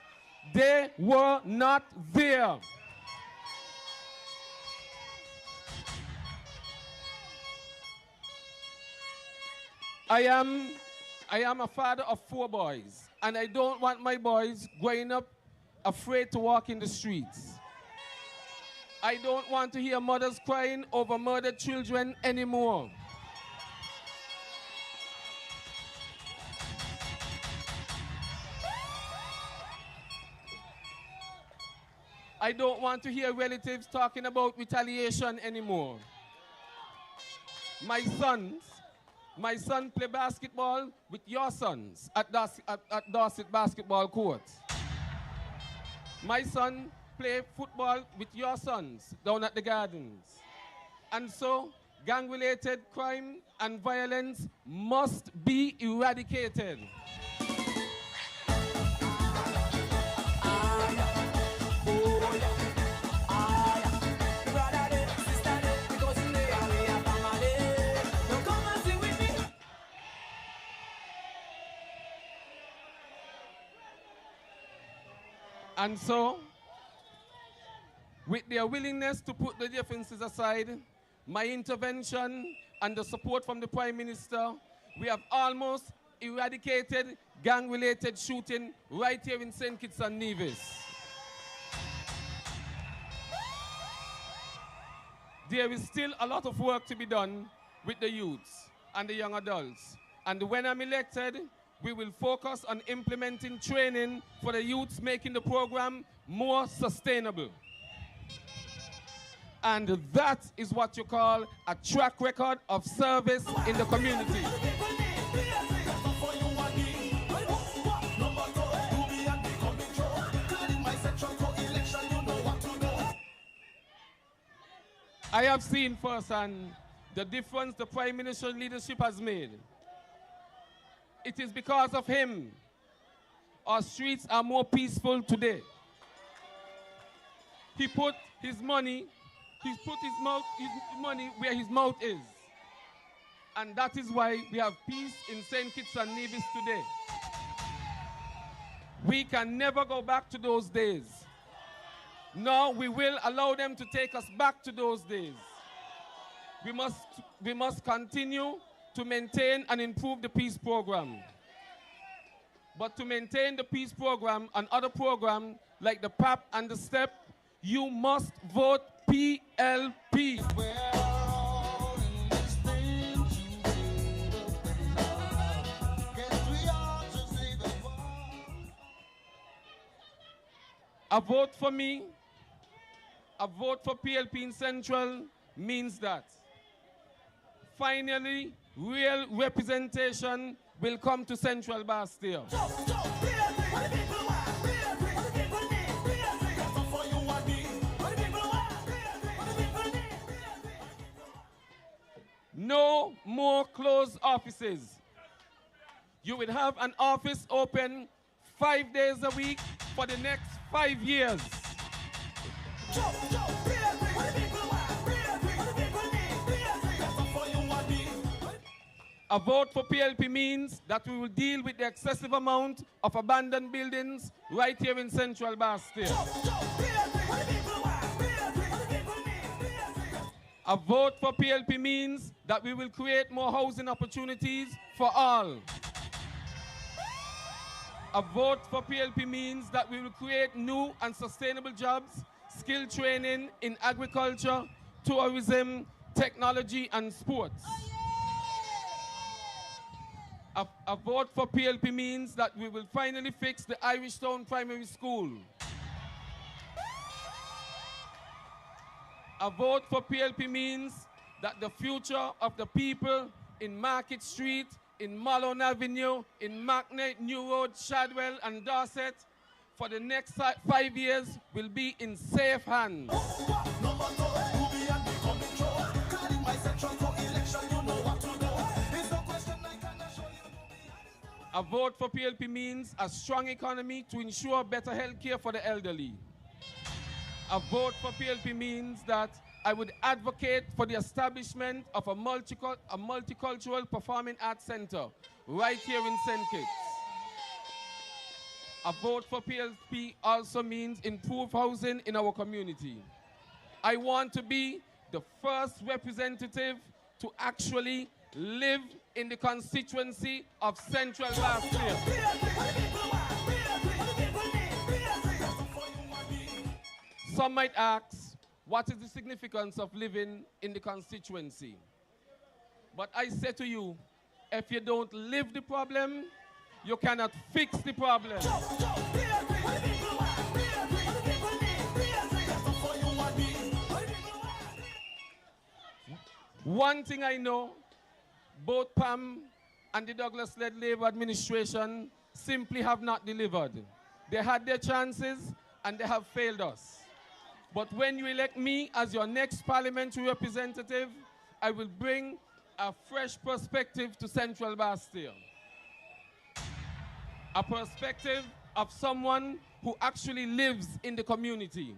They were not there. I am a father of 4 boys, and I don't want my boys growing up afraid to walk in the streets. I don't want to hear mothers crying over murdered children anymore. I don't want to hear relatives talking about retaliation anymore. My son play basketball with your sons at Dorset Basketball Court. My son play football with your sons down at the Gardens. And so, gang-related crime and violence must be eradicated. And so, with their willingness to put the differences aside, my intervention and the support from the Prime Minister, we have almost eradicated gang-related shooting right here in St. Kitts and Nevis. There is still a lot of work to be done with the youths and the young adults. And when I'm elected, we will focus on implementing training for the youths, making the program more sustainable. And that is what you call a track record of service in the community. I have seen firsthand the difference the Prime Minister's leadership has made. It is because of him our streets are more peaceful today. He put his money where his mouth is. And that is why we have peace in St. Kitts and Nevis today. We can never go back to those days. No, we will allow them to take us back to those days. We must continue to maintain and improve the peace program. But to maintain the peace program and other programs like the PAP and the STEP, you must vote PLP. A vote for me, a vote for PLP in Central means that finally real representation will come to Central Bastille. No more closed offices. You will have an office open 5 days a week for the next 5 years. A vote for PLP means that we will deal with the excessive amount of abandoned buildings right here in Central Bastille. A vote for PLP means that we will create more housing opportunities for all. A vote for PLP means that we will create new and sustainable jobs, skill training in agriculture, tourism, technology, and sports. A vote for PLP means that we will finally fix the Irish Town Primary School. A vote for PLP means that the future of the people in Market Street, in Malone Avenue, in Mackney, New Road, Shadwell, and Dorset for the next 5 years will be in safe hands. A vote for PLP means a strong economy to ensure better health care for the elderly. A vote for PLP means that I would advocate for the establishment of a multicultural performing arts center right here in St. Kitts. A vote for PLP also means improved housing in our community. I want to be the first representative to actually live in the constituency of Central Bastille. Some might ask, what is the significance of living in the constituency? But I say to you, if you don't live the problem, you cannot fix the problem. One thing I know, both PAM and the Douglas-led Labour administration simply have not delivered. They had their chances and they have failed us. But when you elect me as your next parliamentary representative, I will bring a fresh perspective to Central Bastille. A perspective of someone who actually lives in the community.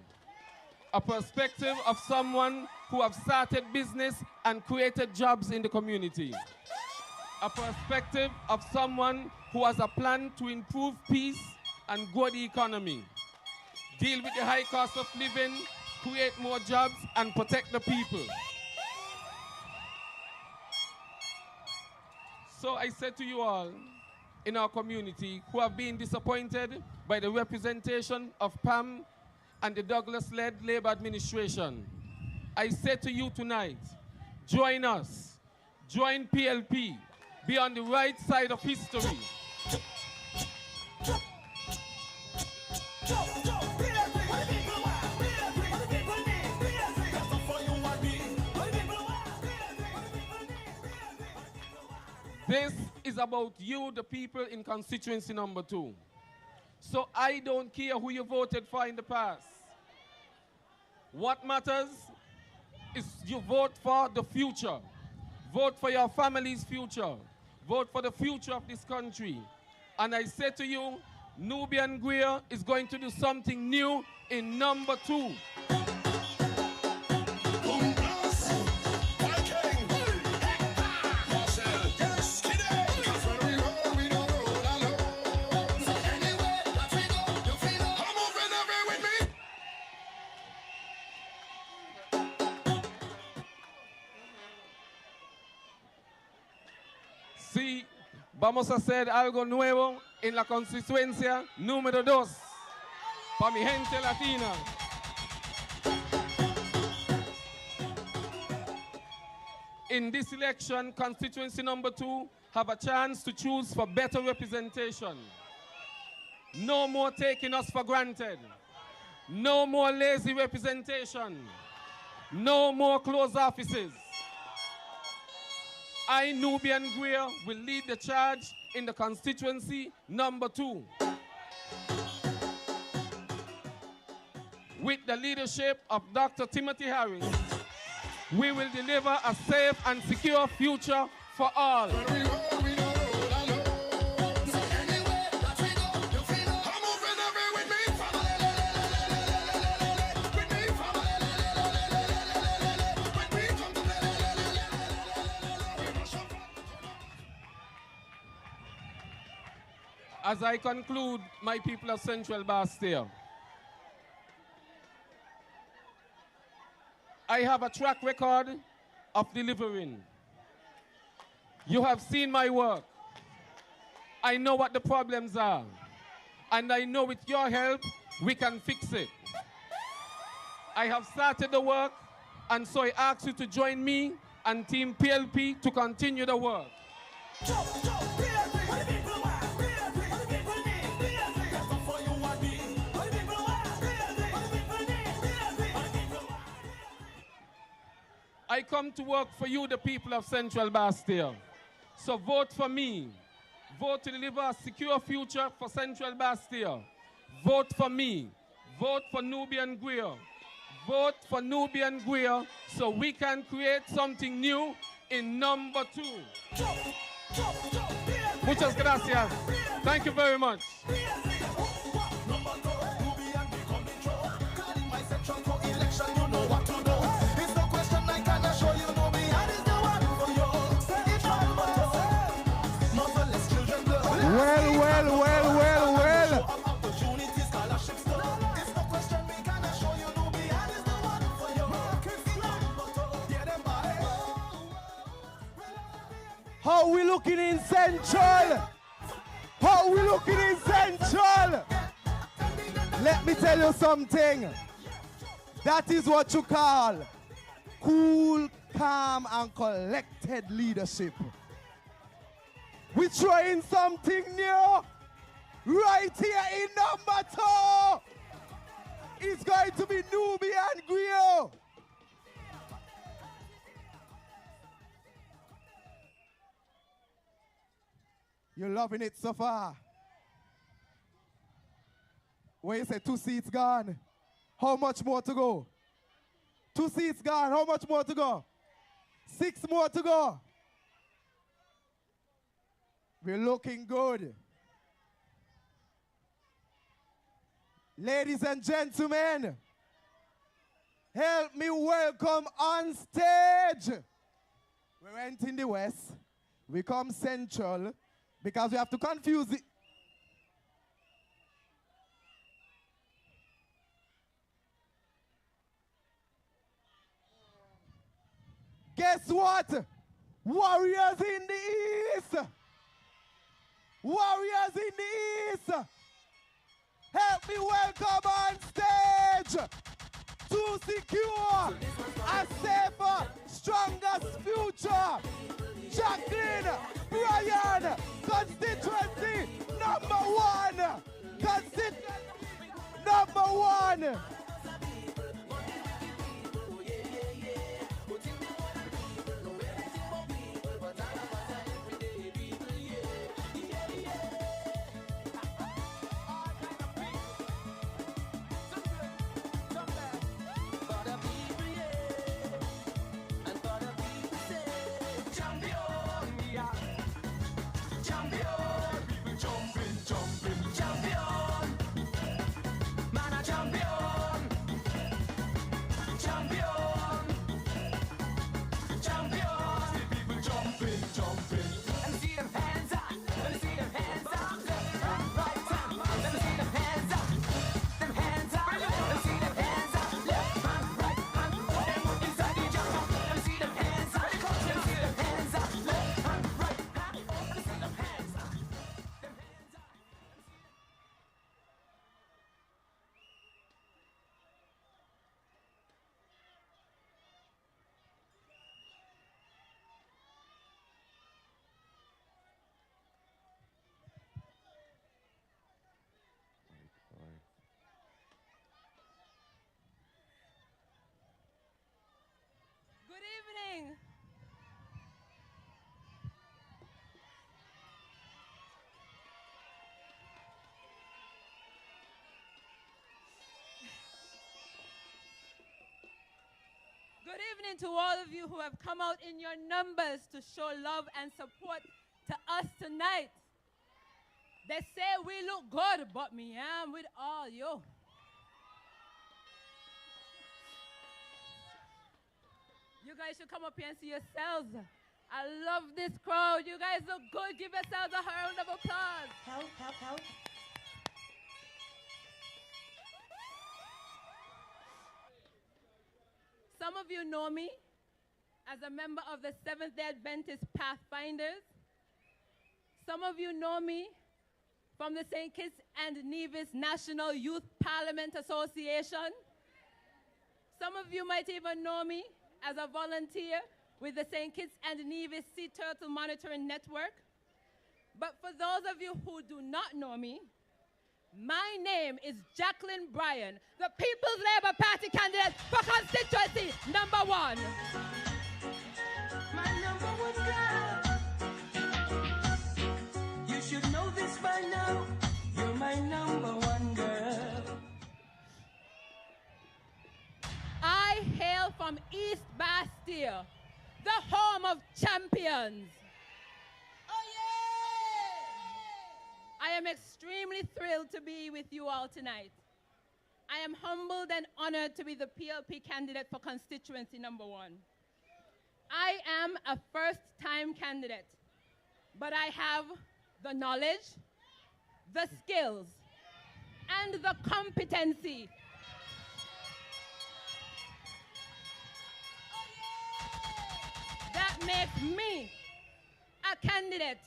A perspective of someone who have started business and created jobs in the community. A perspective of someone who has a plan to improve peace and grow the economy. Deal with the high cost of living, create more jobs, and protect the people. So I said to you all in our community who have been disappointed by the representation of PAM and the Douglas-led Labour administration, I said to you tonight, join us, join PLP, be on the right side of history. This is about you, the people in constituency number 2. So I don't care who you voted for in the past. What matters is you vote for the future. Vote for your family's future. Vote for the future of this country. And I say to you, Nubian Greir is going to do something new in number 2. Sí, vamos a hacer algo nuevo en la constituencia número 2 para mi gente latina. In this election, constituency number 2 have a chance to choose for better representation. No more taking us for granted. No more lazy representation. No more closed offices. I, Nubian Greir, will lead the charge in the constituency number 2. With the leadership of Dr. Timothy Harris, we will deliver a safe and secure future for all. As I conclude, my people of Central Bastille, I have a track record of delivering. You have seen my work. I know what the problems are. And I know with your help, we can fix it. I have started the work, and so I ask you to join me and Team PLP to continue the work. I come to work for you, the people of Central Bastille. So vote for me. Vote to deliver a secure future for Central Bastille. Vote for me. Vote for Nubian Greir. Vote for Nubian Greir so we can create something new in number 2. Muchas gracias. Thank you very much. Well. How we looking in Central? How we looking in Central? Let me tell you something. That is what you call cool, calm, and collected leadership. We're trying something new right here in number 2. It's going to be Nubian Greir. You're loving it so far. Where you say 2 seats gone? How much more to go? 2 seats gone. How much more to go? 6 more to go. We're looking good. Ladies and gentlemen, help me welcome on stage. We went in the west. We come central because we have to confuse it. Guess what? Warriors in the east. Warriors in the east. Help me welcome on stage to secure a safer, stronger future. Jacqueline, Bryan, constituency number 1. Constituency number 1. Good evening to all of you who have come out in your numbers to show love and support to us tonight. They say we look good, but me am with all you. You guys should come up here and see yourselves. I love this crowd. You guys look good. Give yourselves a round of applause. Help, help, help. Some of you know me as a member of the Seventh-day Adventist Pathfinders. Some of you know me from the St. Kitts and Nevis National Youth Parliament Association. Some of you might even know me as a volunteer with the St. Kitts and Nevis Sea Turtle Monitoring Network. But for those of you who do not know me, my name is Jacqueline Bryan, the People's Labour Party candidate for constituency number 1. My number one girl. You should know this by now. You're my number one girl. I hail from East Bastille, the home of champions. I am extremely thrilled to be with you all tonight. I am humbled and honored to be the PLP candidate for constituency number 1. I am a first-time candidate, but I have the knowledge, the skills, and the competency that makes me a candidate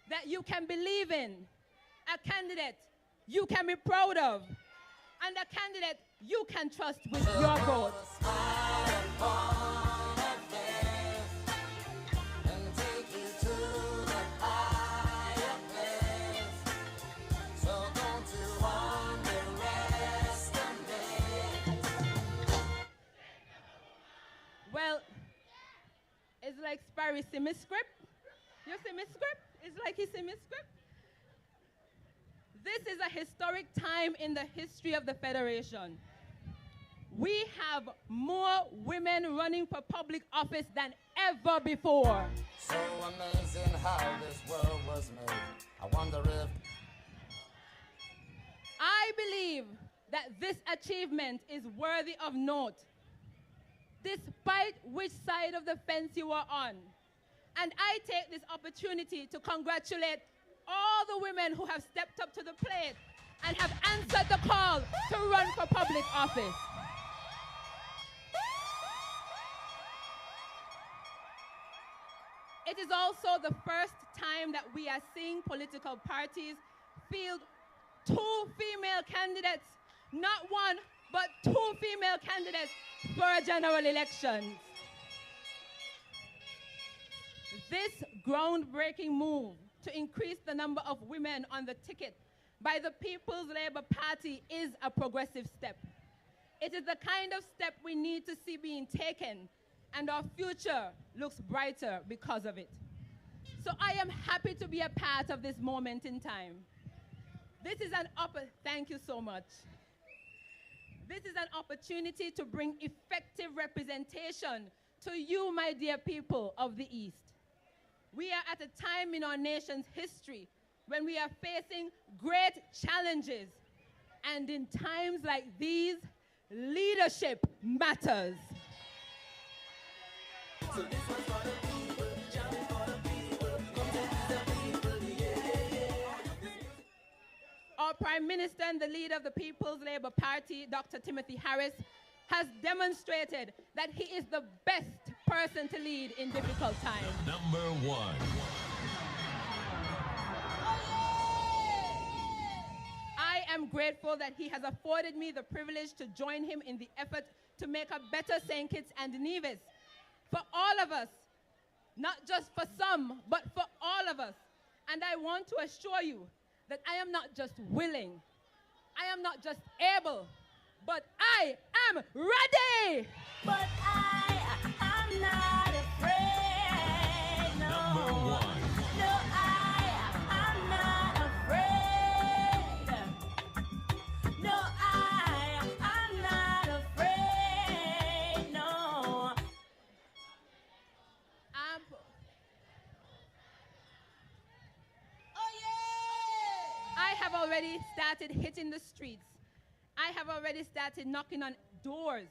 that you can believe in, a candidate you can be proud of, and a candidate you can trust with your vote. Well, it's like Sparry see me script. You see me script? It's like he see me script. This is a historic time in the history of the Federation. We have more women running for public office than ever before. So amazing how this world was made. I wonder if... I believe that this achievement is worthy of note, despite which side of the fence you are on. And I take this opportunity to congratulate all the women who have stepped up to the plate and have answered the call to run for public office. It is also the first time that we are seeing political parties field 2 female candidates, not 1, but 2 female candidates for a general election. This groundbreaking move to increase the number of women on the ticket by the People's Labour Party is a progressive step. It is the kind of step we need to see being taken, and our future looks brighter because of it. So I am happy to be a part of this moment in time. This is thank you so much. This is an opportunity to bring effective representation to you, my dear people of the East. We are at a time in our nation's history when we are facing great challenges. And in times like these, leadership matters. So this one's for the people, jump for the people, come to the people, yeah. Our Prime Minister and the leader of the People's Labour Party, Dr. Timothy Harris, has demonstrated that he is the best person to lead in difficult times. Number 1. I am grateful that he has afforded me the privilege to join him in the effort to make a better St. Kitts and Nevis for all of us, not just for some, but for all of us. And I want to assure you that I am not just willing, I am not just able, but I am ready. But I'm not afraid, no. Number 1. No, I'm not afraid. No, I'm not afraid, no. already started hitting the streets. I have already started knocking on doors.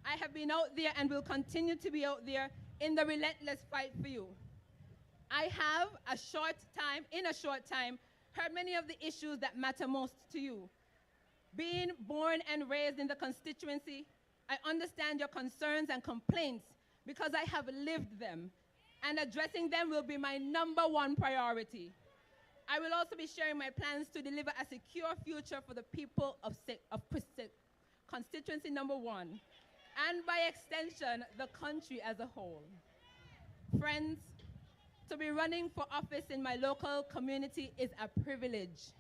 I have been out there and will continue to be out there in the relentless fight for you. I have in a short time, heard many of the issues that matter most to you. Being born and raised in the constituency, I understand your concerns and complaints because I have lived them, and addressing them will be my #1 priority. I will also be sharing my plans to deliver a secure future for the people of constituency #1, and by extension, the country as a whole. Friends, to be running for office in my local community is a privilege.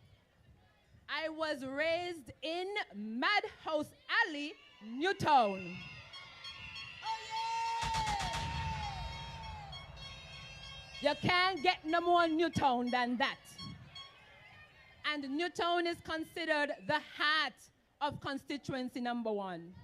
I was raised in Madhouse Alley, Newtown. You can't get no more Newtown than that. And Newtown is considered the heart of constituency #1.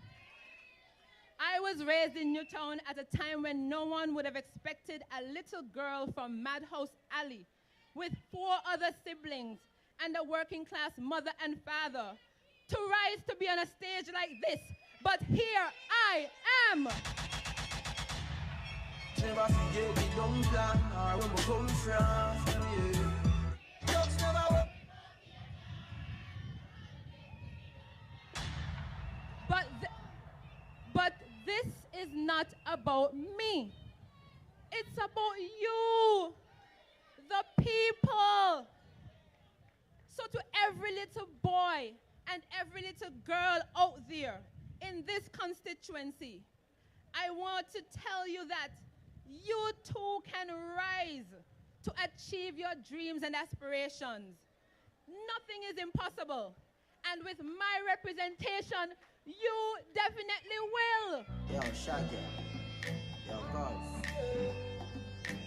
I was raised in Newtown at a time when no one would have expected a little girl from Madhouse Alley with 4 other siblings and a working class mother and father to rise to be on a stage like this. But here I am. Never forget the dumb plan or where we come from. Just never. But this is not about me. It's about you, the people. So to every little boy and every little girl out there in this constituency, I want to tell you that you too can rise to achieve your dreams and aspirations. Nothing is impossible. And with my representation, you definitely will. Yo, Shaggy. Yo, guys.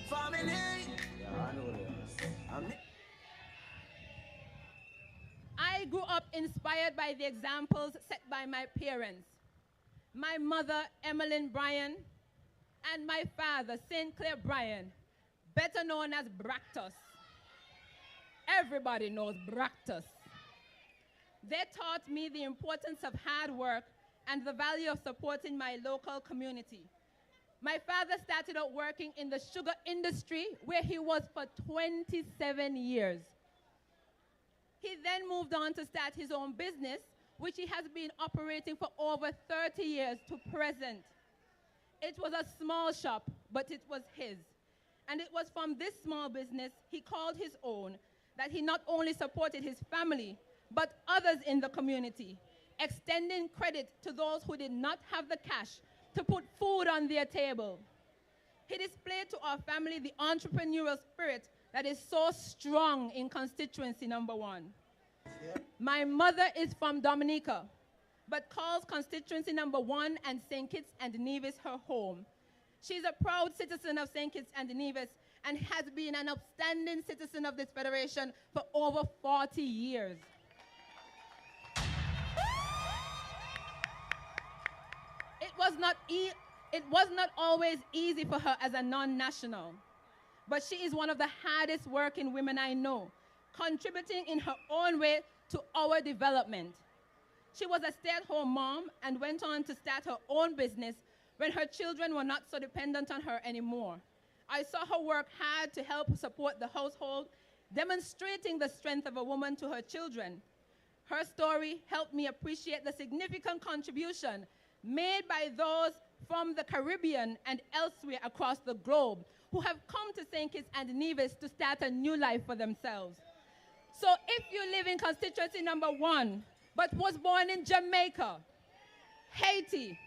Family. Yeah, I know this. I grew up inspired by the examples set by my parents. My mother, Emmeline Bryan, and my father, St. Clair Bryan, better known as Bractus. Everybody knows Bractus. They taught me the importance of hard work and the value of supporting my local community. My father started out working in the sugar industry where he was for 27 years. He then moved on to start his own business, which he has been operating for over 30 years to present. It was a small shop, but it was his. And it was from this small business he called his own that he not only supported his family, but others in the community, extending credit to those who did not have the cash to put food on their table. He displayed to our family the entrepreneurial spirit that is so strong in constituency #1. My mother is from Dominica, but calls constituency #1 and St. Kitts and Nevis her home. She's a proud citizen of St. Kitts and Nevis and has been an upstanding citizen of this federation for over 40 years. It was not always easy for her as a non-national, but she is one of the hardest working women I know, contributing in her own way to our development. She was a stay-at-home mom and went on to start her own business when her children were not so dependent on her anymore. I saw her work hard to help support the household, demonstrating the strength of a woman to her children. Her story helped me appreciate the significant contribution made by those from the Caribbean and elsewhere across the globe who have come to St. Kitts and Nevis to start a new life for themselves. So if you live in constituency #1, but was born in Jamaica, Haiti,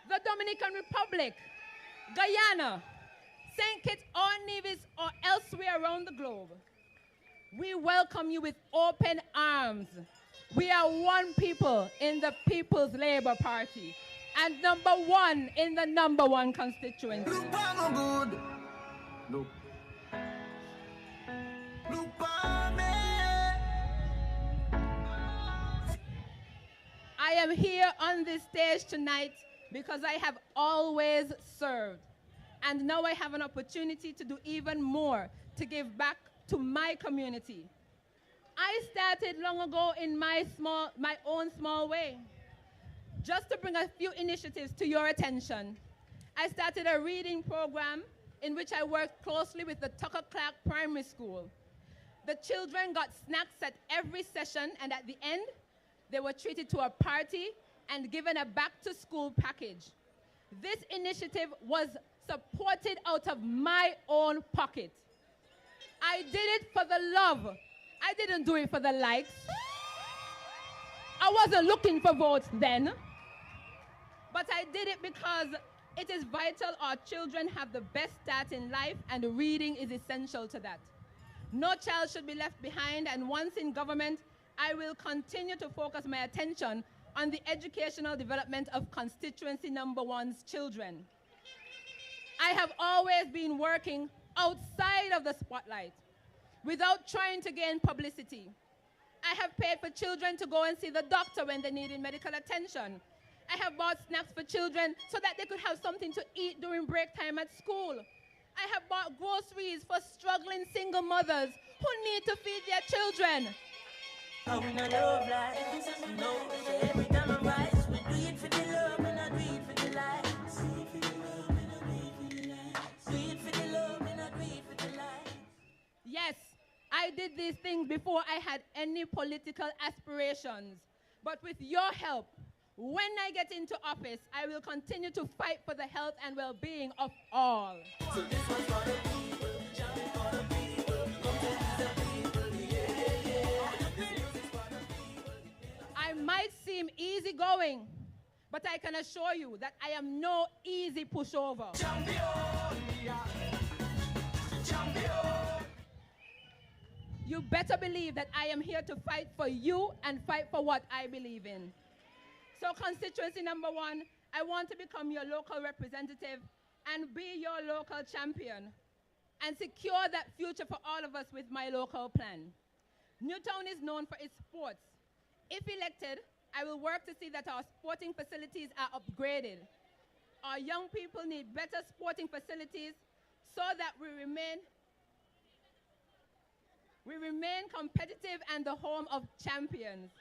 the Dominican Republic, Guyana, St. Kitts or Nevis, or elsewhere around the globe, we welcome you with open arms. We are one people in the People's Labour Party, and #1 in the #1 constituency. Look. I am here on this stage tonight because I have always served. And now I have an opportunity to do even more to give back to my community. I started long ago in my own small way. Just to bring a few initiatives to your attention, I started a reading program in which I worked closely with the Tucker Clark Primary School. The children got snacks at every session, and at the end, they were treated to a party and given a back-to-school package. This initiative was supported out of my own pocket. I did it for the love. I didn't do it for the likes. I wasn't looking for votes then. But I did it because it is vital our children have the best start in life, and reading is essential to that. No child should be left behind, and once in government, I will continue to focus my attention on the educational development of constituency number 1's children. I have always been working outside of the spotlight without trying to gain publicity. I have paid for children to go and see the doctor when they needed medical attention. I have bought snacks for children so that they could have something to eat during break time at school. I have bought groceries for struggling single mothers who need to feed their children. Oh, we not love lies, no. Every time I rise, we do it for the love, we not do it for the lies. Do it for the love, we not do it for the lies. Do it for the love, we not do it for the lies. Yes, I did these things before I had any political aspirations. But with your help, when I get into office, I will continue to fight for the health and well-being of all. So this one's for the people, jump for the people, come to the people, yeah, yeah. This music's for the people. I might seem easygoing, but I can assure you that I am no easy pushover. Champion, yeah. Champion. You better believe that I am here to fight for you and fight for what I believe in. So constituency number 1, I want to become your local representative and be your local champion and secure that future for all of us with my local plan. Newtown is known for its sports. If elected, I will work to see that our sporting facilities are upgraded. Our young people need better sporting facilities so that we remain competitive and the home of champions.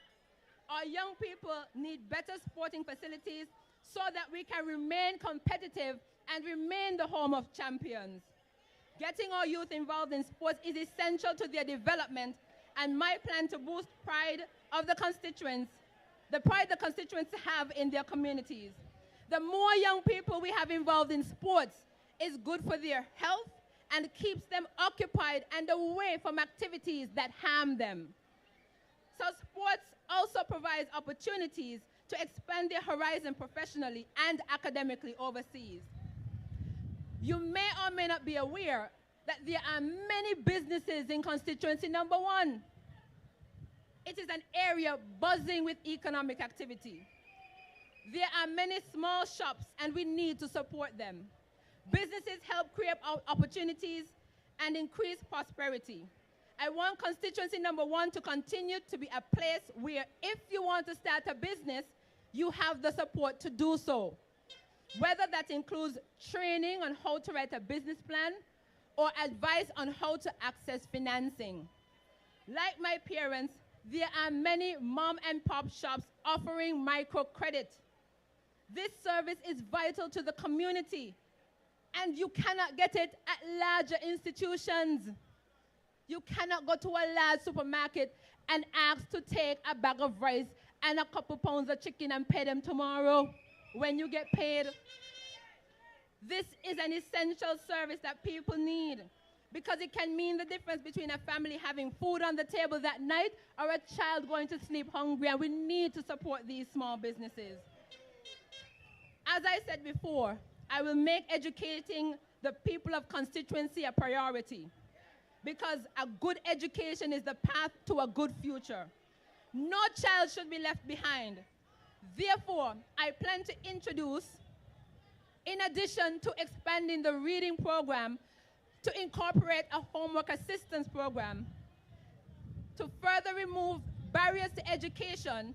Our young people need better sporting facilities so that we can remain competitive and remain the home of champions. Getting our youth involved in sports is essential to their development, and my plan to boost pride of the constituents, the pride the constituents have in their communities. The more young people we have involved in sports is good for their health and keeps them occupied and away from activities that harm them. So sports also provides opportunities to expand their horizon professionally and academically overseas. You may or may not be aware that there are many businesses in constituency number 1. It is an area buzzing with economic activity. There are many small shops, and we need to support them. Businesses help create opportunities and increase prosperity. I want constituency number 1 to continue to be a place where if you want to start a business, you have the support to do so. Whether that includes training on how to write a business plan or advice on how to access financing. Like my parents, there are many mom and pop shops offering microcredit. This service is vital to the community, and you cannot get it at larger institutions. You cannot go to a large supermarket and ask to take a bag of rice and a couple pounds of chicken and pay them tomorrow when you get paid. This is an essential service that people need because it can mean the difference between a family having food on the table that night or a child going to sleep hungry, and we need to support these small businesses. As I said before, I will make educating the people of constituency a priority, because a good education is the path to a good future. No child should be left behind. Therefore, I plan to introduce, in addition to expanding the reading program, to incorporate a homework assistance program, to further remove barriers to education,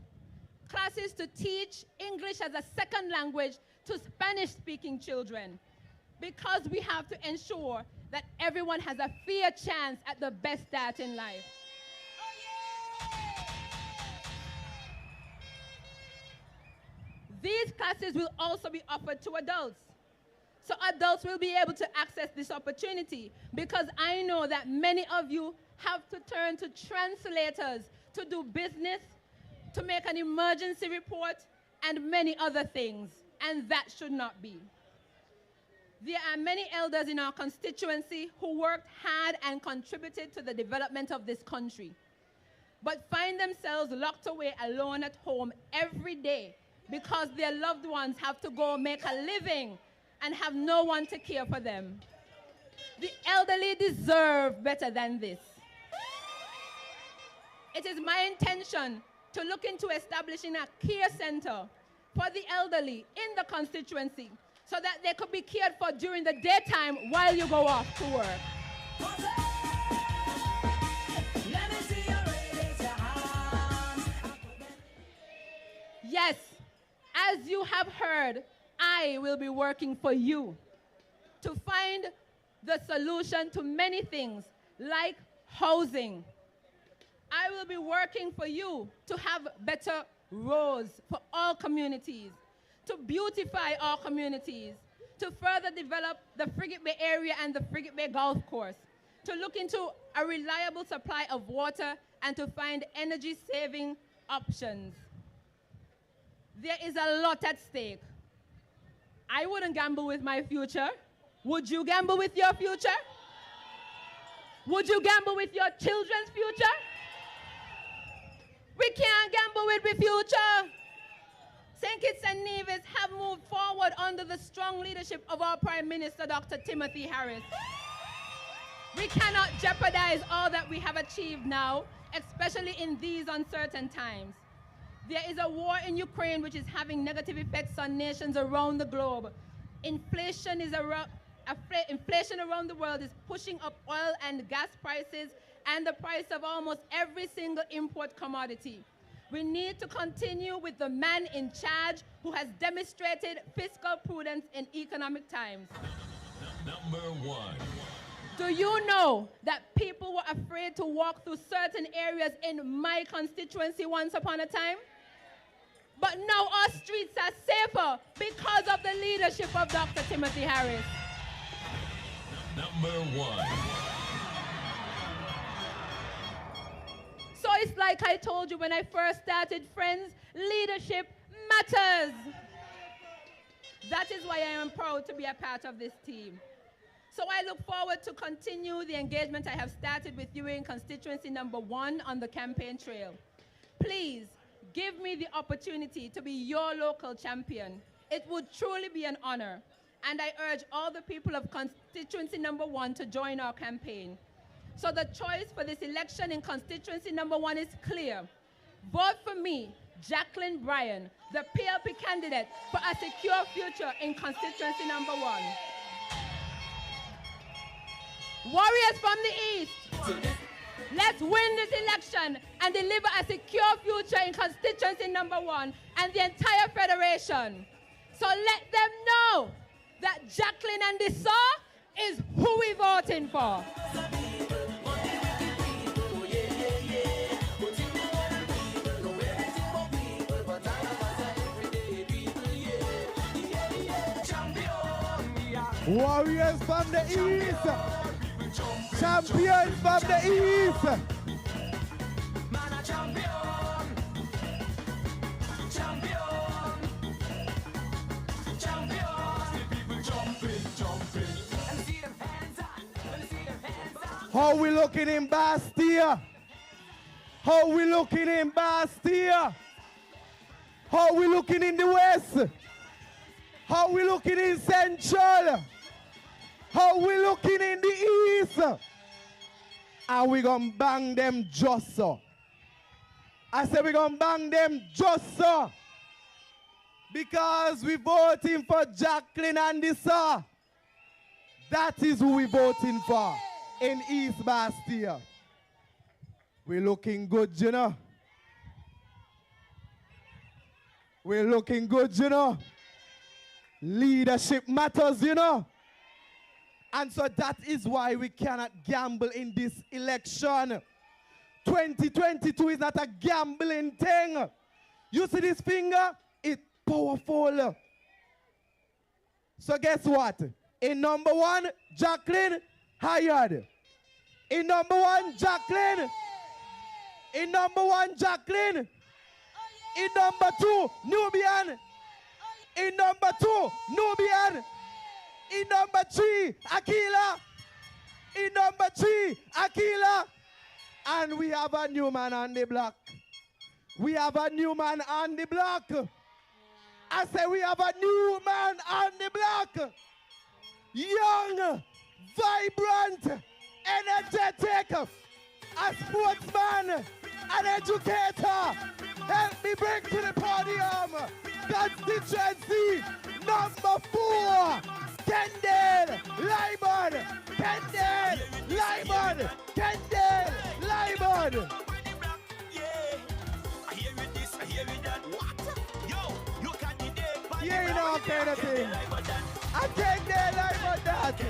classes to teach English as a second language to Spanish-speaking children, because we have to ensure that everyone has a fair chance at the best start in life. These classes will also be offered to adults. So adults will be able to access this opportunity because I know that many of you have to turn to translators to do business, to make an emergency report, and many other things, and that should not be. There are many elders in our constituency who worked hard and contributed to the development of this country, but find themselves locked away alone at home every day because their loved ones have to go make a living and have no one to care for them. The elderly deserve better than this. It is my intention to look into establishing a care center for the elderly in the constituency so that they could be cared for during the daytime while you go off to work. Yes, as you have heard, I will be working for you to find the solution to many things like housing. I will be working for you to have better roads for all communities, to beautify our communities, to further develop the Frigate Bay area and the Frigate Bay Golf Course, to look into a reliable supply of water and to find energy-saving options. There is a lot at stake. I wouldn't gamble with my future. Would you gamble with your future? Would you gamble with your children's future? We can't gamble with the future. St. Kitts and Nevis have moved forward under the strong leadership of our Prime Minister, Dr. Timothy Harris. We cannot jeopardize all that we have achieved now, especially in these uncertain times. There is a war in Ukraine which is having negative effects on nations around the globe. Inflation around the world is pushing up oil and gas prices and the price of almost every single import commodity. We need to continue with the man in charge who has demonstrated fiscal prudence in economic times. Number 1. Do you know that people were afraid to walk through certain areas in my constituency once upon a time? But now our streets are safer because of the leadership of Dr. Timothy Harris. Number 1. So it's like I told you when I first started, friends, leadership matters. That is why I am proud to be a part of this team. So I look forward to continue the engagement I have started with you in constituency number 1 on the campaign trail. Please give me the opportunity to be your local champion. It would truly be an honor. And I urge all the people of constituency number 1 to join our campaign. So the choice for this election in constituency number 1 is clear. Vote for me, Jacqueline Bryan, the PLP candidate for a secure future in constituency number 1. Warriors from the East, let's win this election and deliver a secure future in constituency number 1 and the entire federation. So let them know that Jacqueline and the Saw is who we're voting for. Warriors from the East, champions from the East. How we looking in Bastia? How we looking in Bastia? How we looking in the West? How we looking in Central? How we looking in the East? And we gonna bang them just so. I said we gonna bang them just so. Because we voting for Jacqueline and the Saw. That is who we voting for in East Bastia. We're looking good, you know. We're looking good, you know. Leadership matters, you know. And so that is why we cannot gamble in this election. 2022 is not a gambling thing. You see this finger? It powerful. So guess what? In number 1, Jacqueline hired. In number 1, Jacqueline. In number 1, Jacqueline. In number 2, Nubian. In number 2, Nubian. In number 3, Aquila. In number 3, Aquila. And we have a new man on the block. We have a new man on the block. I say we have a new man on the block. Young, vibrant, energetic, a sportsman, an educator. Help me bring to the podium Constituency number 4, Kendall, Libert, Kendall, Libert, Kendall, Libert. Yeah, you know kind of thing. I take that Libert that.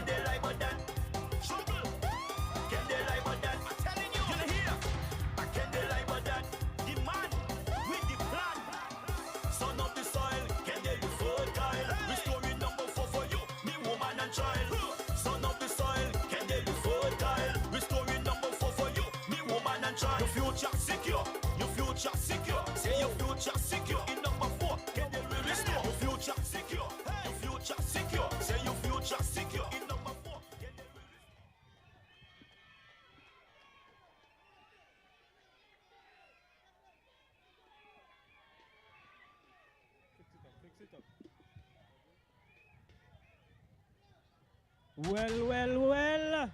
Your future secure, your future secure. Say your future secure. In number 4, can they really restore? Your future secure, your future secure. Say your future secure. In number 4, can they really Well.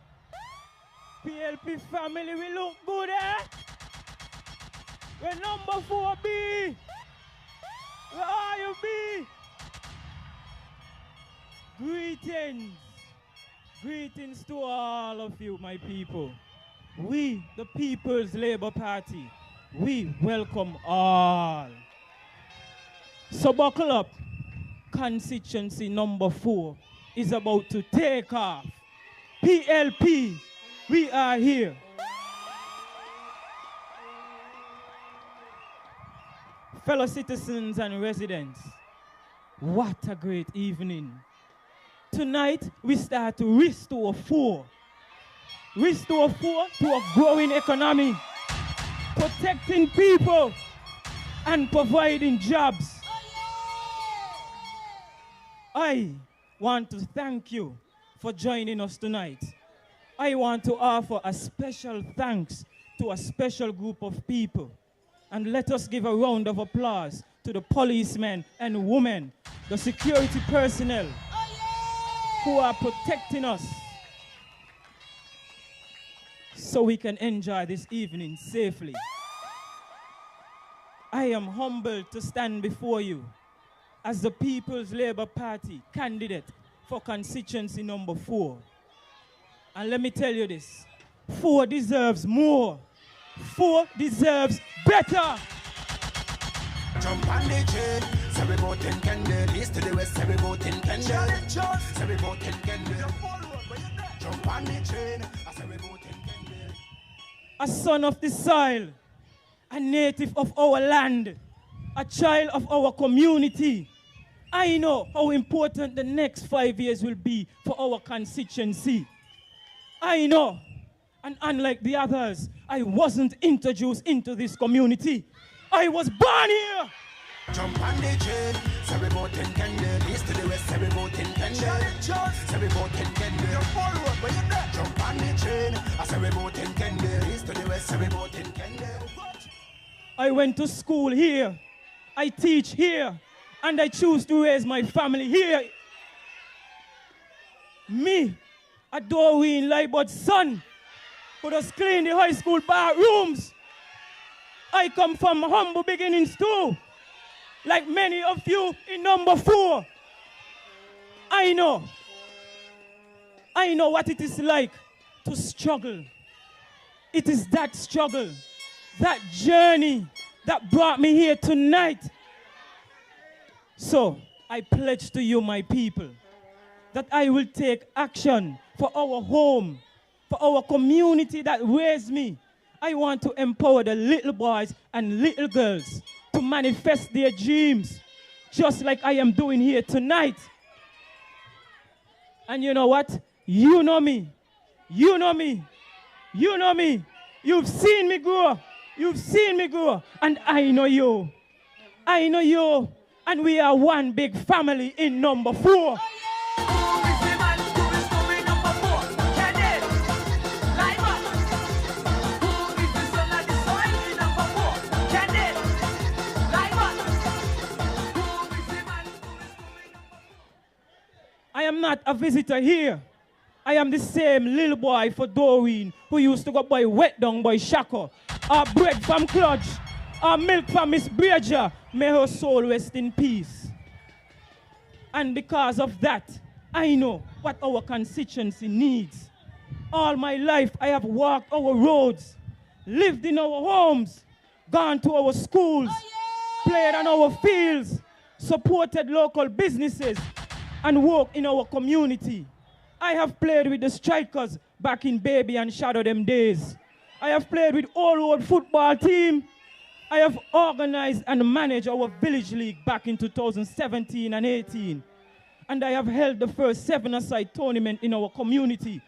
PLP family, we look good, eh? We're number 4B. Where are you, B? Greetings. Greetings to all of you, my people. We, the People's Labour Party, we welcome all. So buckle up. Constituency number 4 is about to take off. PLP, we are here. Fellow citizens and residents, what a great evening. Tonight, we start to restore 4. Restore 4 to a growing economy, protecting people, and providing jobs. I want to thank you for joining us tonight. I want to offer a special thanks to a special group of people. And let us give a round of applause to the policemen and women, the security personnel who are protecting us so we can enjoy this evening safely. I am humbled to stand before you as the People's Labour Party candidate for constituency number 4. And let me tell you this, 4 deserves more. 4 deserves better. Jump on the train, say we vote in Kendall. East to the west, say we vote in Kendall. Say we vote in Kendall. Jump on the train, I say we vote in Kendall. A son of the soil, a native of our land, a child of our community. I know how important the next 5 years will be for our constituency. I know, and unlike the others, I wasn't introduced into this community. I was born here. Jump on the train, say we vote in Kendall. East to the west, say we vote in Kendall. Say we vote in Kendall. Jump on the train, I say we vote in Kendall. East to the west, say we vote in Kendall. I went to school here. I teach here. And I choose to raise my family here. Me, a Doreen Libert's son, who does clean the high school bathrooms. I come from humble beginnings too, like many of you in number 4. I know what it is like to struggle. It is that struggle, that journey that brought me here tonight. So, I pledge to you, my people, that I will take action for our home, for our community that raised me. I want to empower the little boys and little girls to manifest their dreams, just like I am doing here tonight. And you know what? You know me. You know me. You know me. You've seen me grow. You've seen me grow. And I know you. I know you. And we are one big family in number 4. I am not a visitor here. I am the same little boy for Doreen who used to go buy wet down by Shako, or bread from Clutch, or milk from Miss Bridger. May her soul rest in peace. And because of that, I know what our constituency needs. All my life, I have walked our roads, lived in our homes, gone to our schools, played on our fields, supported local businesses, and worked in our community. I have played with the strikers back in Baby and Shadow them days. I have played with all football team. I have organized and managed our village league back in 2017 and 18. And I have held the first 7-a-side tournament in our community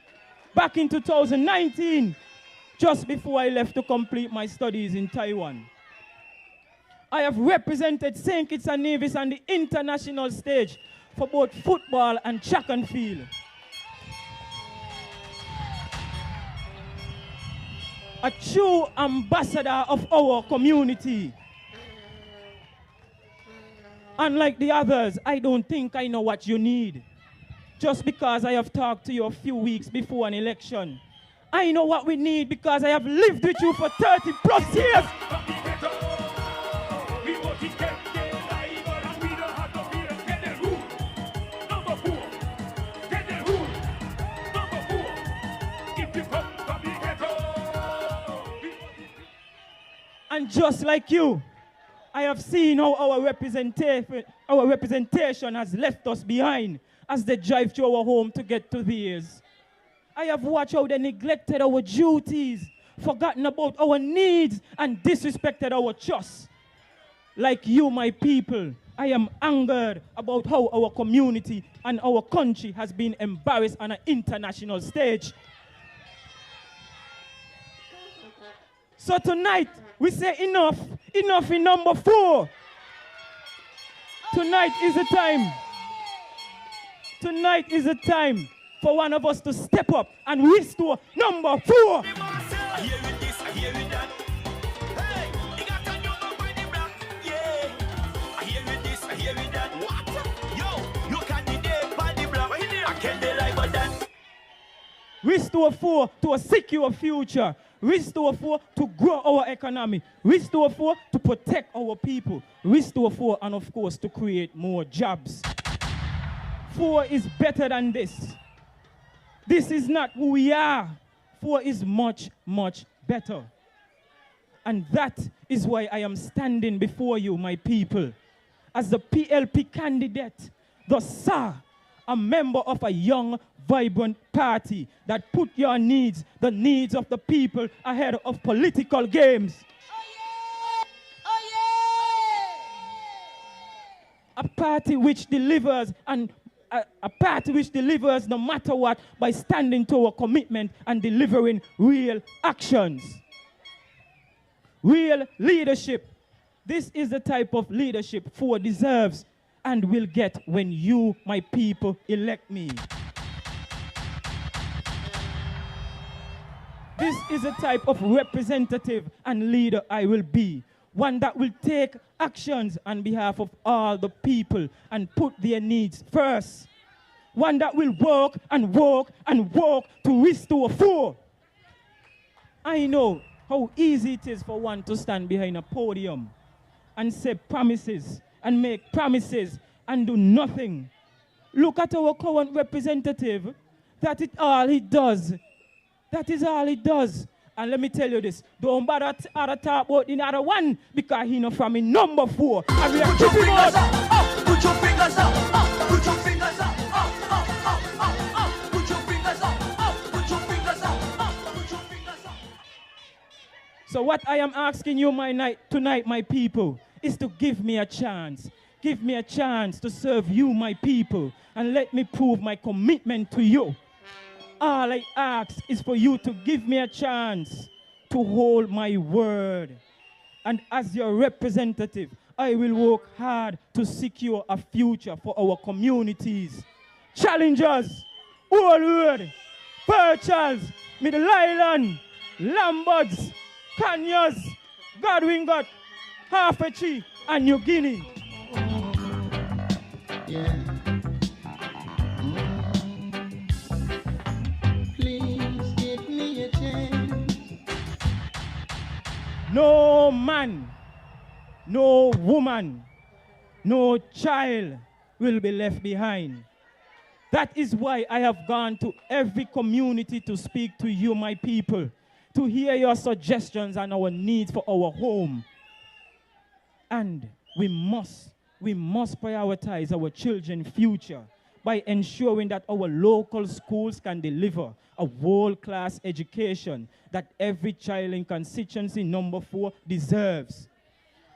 back in 2019, just before I left to complete my studies in Taiwan. I have represented St. Kitts and Nevis on the international stage for both football and track and field. A true ambassador of our community. Unlike the others, I don't think I know what you need. Just because I have talked to you a few weeks before an election. I know what we need because I have lived with you for 30 plus years. And just like you, I have seen how our representation has left us behind as they drive to our home to get to theirs. I have watched how they neglected our duties, forgotten about our needs, and disrespected our trust. Like you, my people, I am angered about how our community and our country has been embarrassed on an international stage. So tonight, we say enough in number 4. Tonight is the time. Tonight is the time for one of us to step up and restore number 4. I hear it this, I hear it that. Hey, you got a number by the block, yeah. I hear it this, I hear it that. What? Yo, you candidate by the block. I can't deny but that. Restore 4 to a secure future. Restore 4 to grow our economy. Restore 4 to protect our people. Restore 4 and of course to create more jobs. 4 is better than this. This is not who we are. 4 is much, much better. And that is why I am standing before you, my people, as the PLP candidate, the SAR, a member of a young, vibrant party that put your needs, the needs of the people, ahead of political games. A party which delivers, and a party which delivers no matter what by standing to our commitment and delivering real actions. Real leadership. This is the type of leadership 4 deserves and will get when you, my people, elect me. This is the type of representative and leader I will be. One that will take actions on behalf of all the people and put their needs first. One that will work and work and work to restore 4. I know how easy it is for one to stand behind a podium and say promises and make promises and do nothing. Look at our current representative. That is all he does. That is all he does. And let me tell you this, don't bother talk about the other one because he not from in number 4. And we are Put your fingers up, put your fingers up, put your fingers up, put your fingers up, put your fingers up, put your fingers up. So what I am asking you tonight, my people, is to give me a chance. Give me a chance to serve you, my people, and let me prove my commitment to you. All I ask is for you to give me a chance to hold my word. And as your representative, I will work hard to secure a future for our communities. Challengers, Woolwood, Birchalls, Middle Island, Lamberts, Canyas, Godwin Got, Halfway and New Guinea. Yeah. Please give me a chance. No man, no woman, no child will be left behind. That is why I have gone to every community to speak to you, my people, to hear your suggestions and our needs for our home. And we must prioritize our children's future by ensuring that our local schools can deliver a world-class education that every child in constituency number 4 deserves.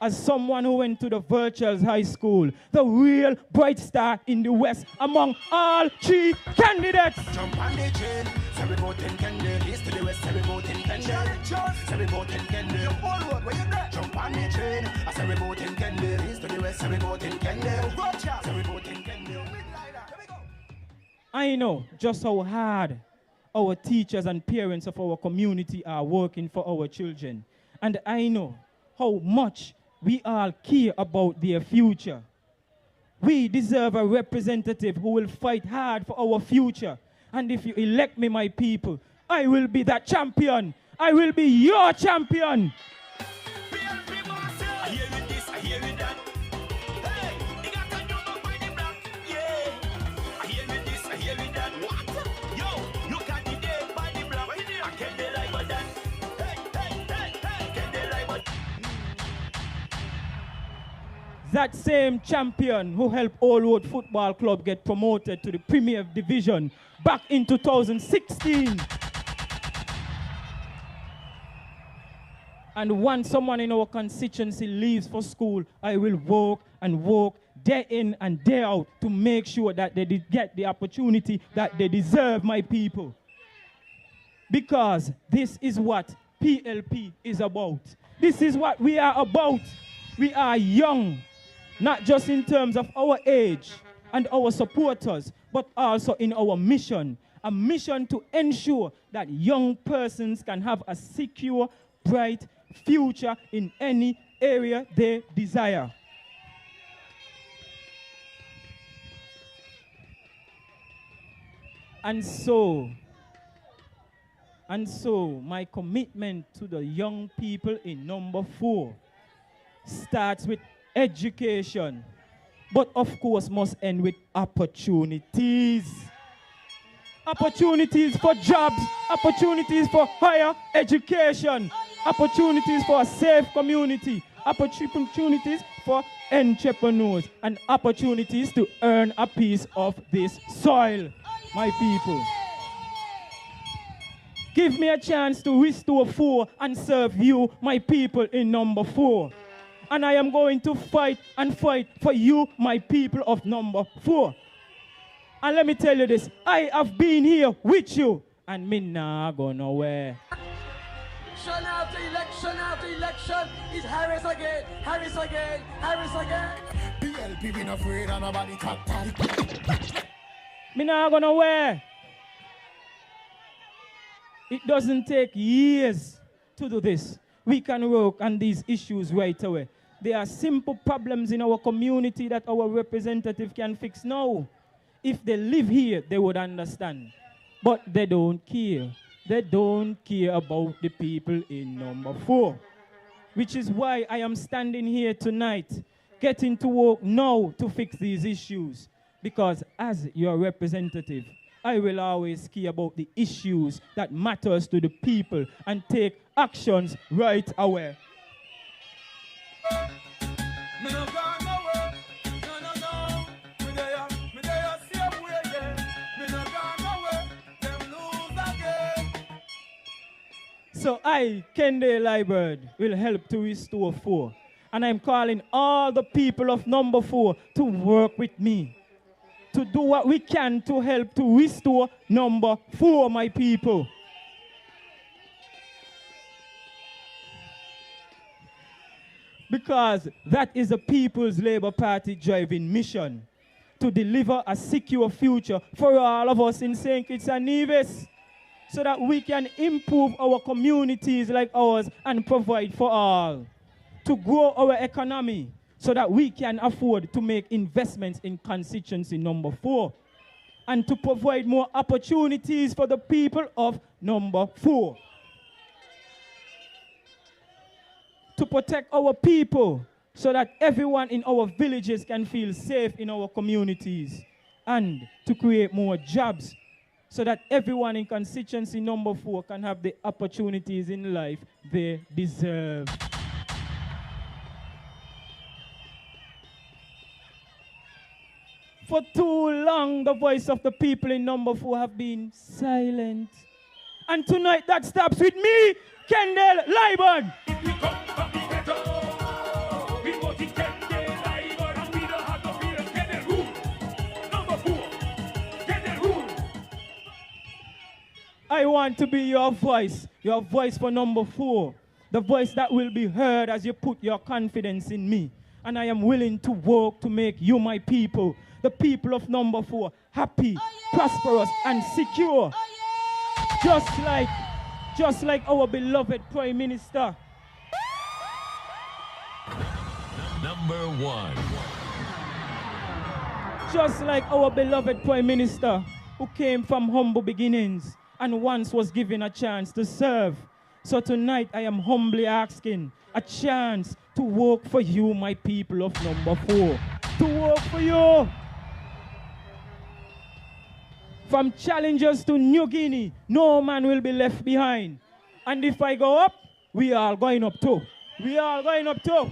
As someone who went to the Virtuals High School, the real bright star in the West among all 3 candidates. Jump on the train, say we vote in Kendall. East to the west, say we vote in Kendall. Say we vote in Kendall. Forward, where you there? Jump on the train, I say we vote in Kendall. East to the west, say we vote in Kendall. Say we vote in Kendall. I know just how hard our teachers and parents of our community are working for our children. And I know how much we all care about their future. We deserve a representative who will fight hard for our future. And if you elect me, my people, I will be that champion. I will be your champion. I hear it this, I hear it that. Hey, you got to do my body black. Yeah. I hear it this, I hear it that. What? Yo, look at the dead body black. I can't be like that. Hey, can't be like that. That same champion who helped Allwood Football Club get promoted to the Premier Division back in 2016. And once someone in our constituency leaves for school, I will work and work day in and day out to make sure that they get the opportunity that they deserve, my people. Because this is what PLP is about. This is what we are about. We are young, not just in terms of our age and our supporters, but also in our mission. A mission to ensure that young persons can have a secure, bright future in any area they desire. And so, my commitment to the young people in number 4 starts with education, but of course must end with opportunities. Opportunities for jobs, opportunities for higher education, opportunities for a safe community, opportunities for entrepreneurs, and opportunities to earn a piece of this soil, my people. Give me a chance to restore 4 and serve you, my people, in number 4. And I am going to fight and fight for you, my people of number 4. And let me tell you this, I have been here with you, and me nah go nowhere. Election after election, it's Harris again, Harris again, Harris again. PLP been afraid of nobody talk. Me nah go nowhere. It doesn't take years to do this. We can work on these issues right away. There are simple problems in our community that our representative can fix now. If they live here, they would understand. But they don't care. They don't care about the people in number 4. Which is why I am standing here tonight, getting to work now to fix these issues. Because as your representative, I will always care about the issues that matters to the people and take actions right away. Me no gone nowhere. No. Me there same way again. Me no gone nowhere. Them lose again. So I, Kendall Libert, will help to restore 4. And I'm calling all the people of number 4 to work with me, to do what we can to help to restore number 4, my people. Because that is the People's Labour Party driving mission, to deliver a secure future for all of us in St. Kitts and Nevis, so that we can improve our communities like ours and provide for all, to grow our economy so that we can afford to make investments in constituency number 4, and to provide more opportunities for the people of number 4. To protect our people so that everyone in our villages can feel safe in our communities, and to create more jobs so that everyone in constituency number 4 can have the opportunities in life they deserve. For too long, the voice of the people in number 4 have been silent. And tonight that stops with me, Kendall, Libert. I want to be your voice for number 4, the voice that will be heard as you put your confidence in me. And I am willing to work to make you, my people, the people of number 4, happy, prosperous, and secure. Just like our beloved Prime Minister. Number 1. Just like our beloved Prime Minister, who came from humble beginnings and once was given a chance to serve. So tonight I am humbly asking a chance to work for you, my people of number 4. To work for you. From Challengers to New Guinea, no man will be left behind. And if I go up, we are going up too. We are going up too.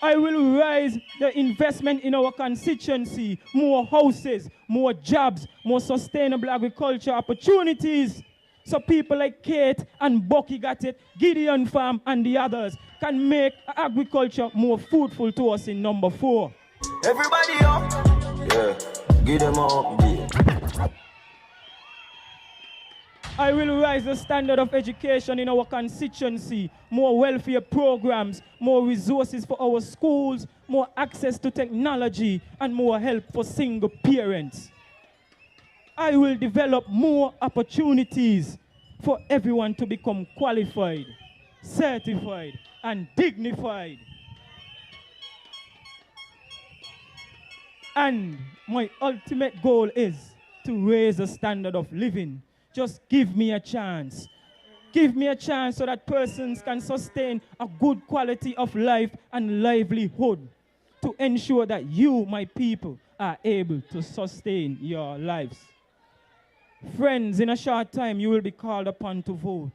I will raise the investment in our constituency, more houses, more jobs, more sustainable agriculture opportunities. So people like Kate and Bucky got it, Gideon Farm and the others can make agriculture more fruitful to us in number 4. Everybody up. Yeah, give them up. I will raise the standard of education in our constituency, more welfare programs, more resources for our schools, more access to technology, and more help for single parents. I will develop more opportunities for everyone to become qualified, certified, and dignified. And my ultimate goal is to raise the standard of living. Just give me a chance. Give me a chance so that persons can sustain a good quality of life and livelihood, to ensure that you, my people, are able to sustain your lives. Friends, in a short time, you will be called upon to vote,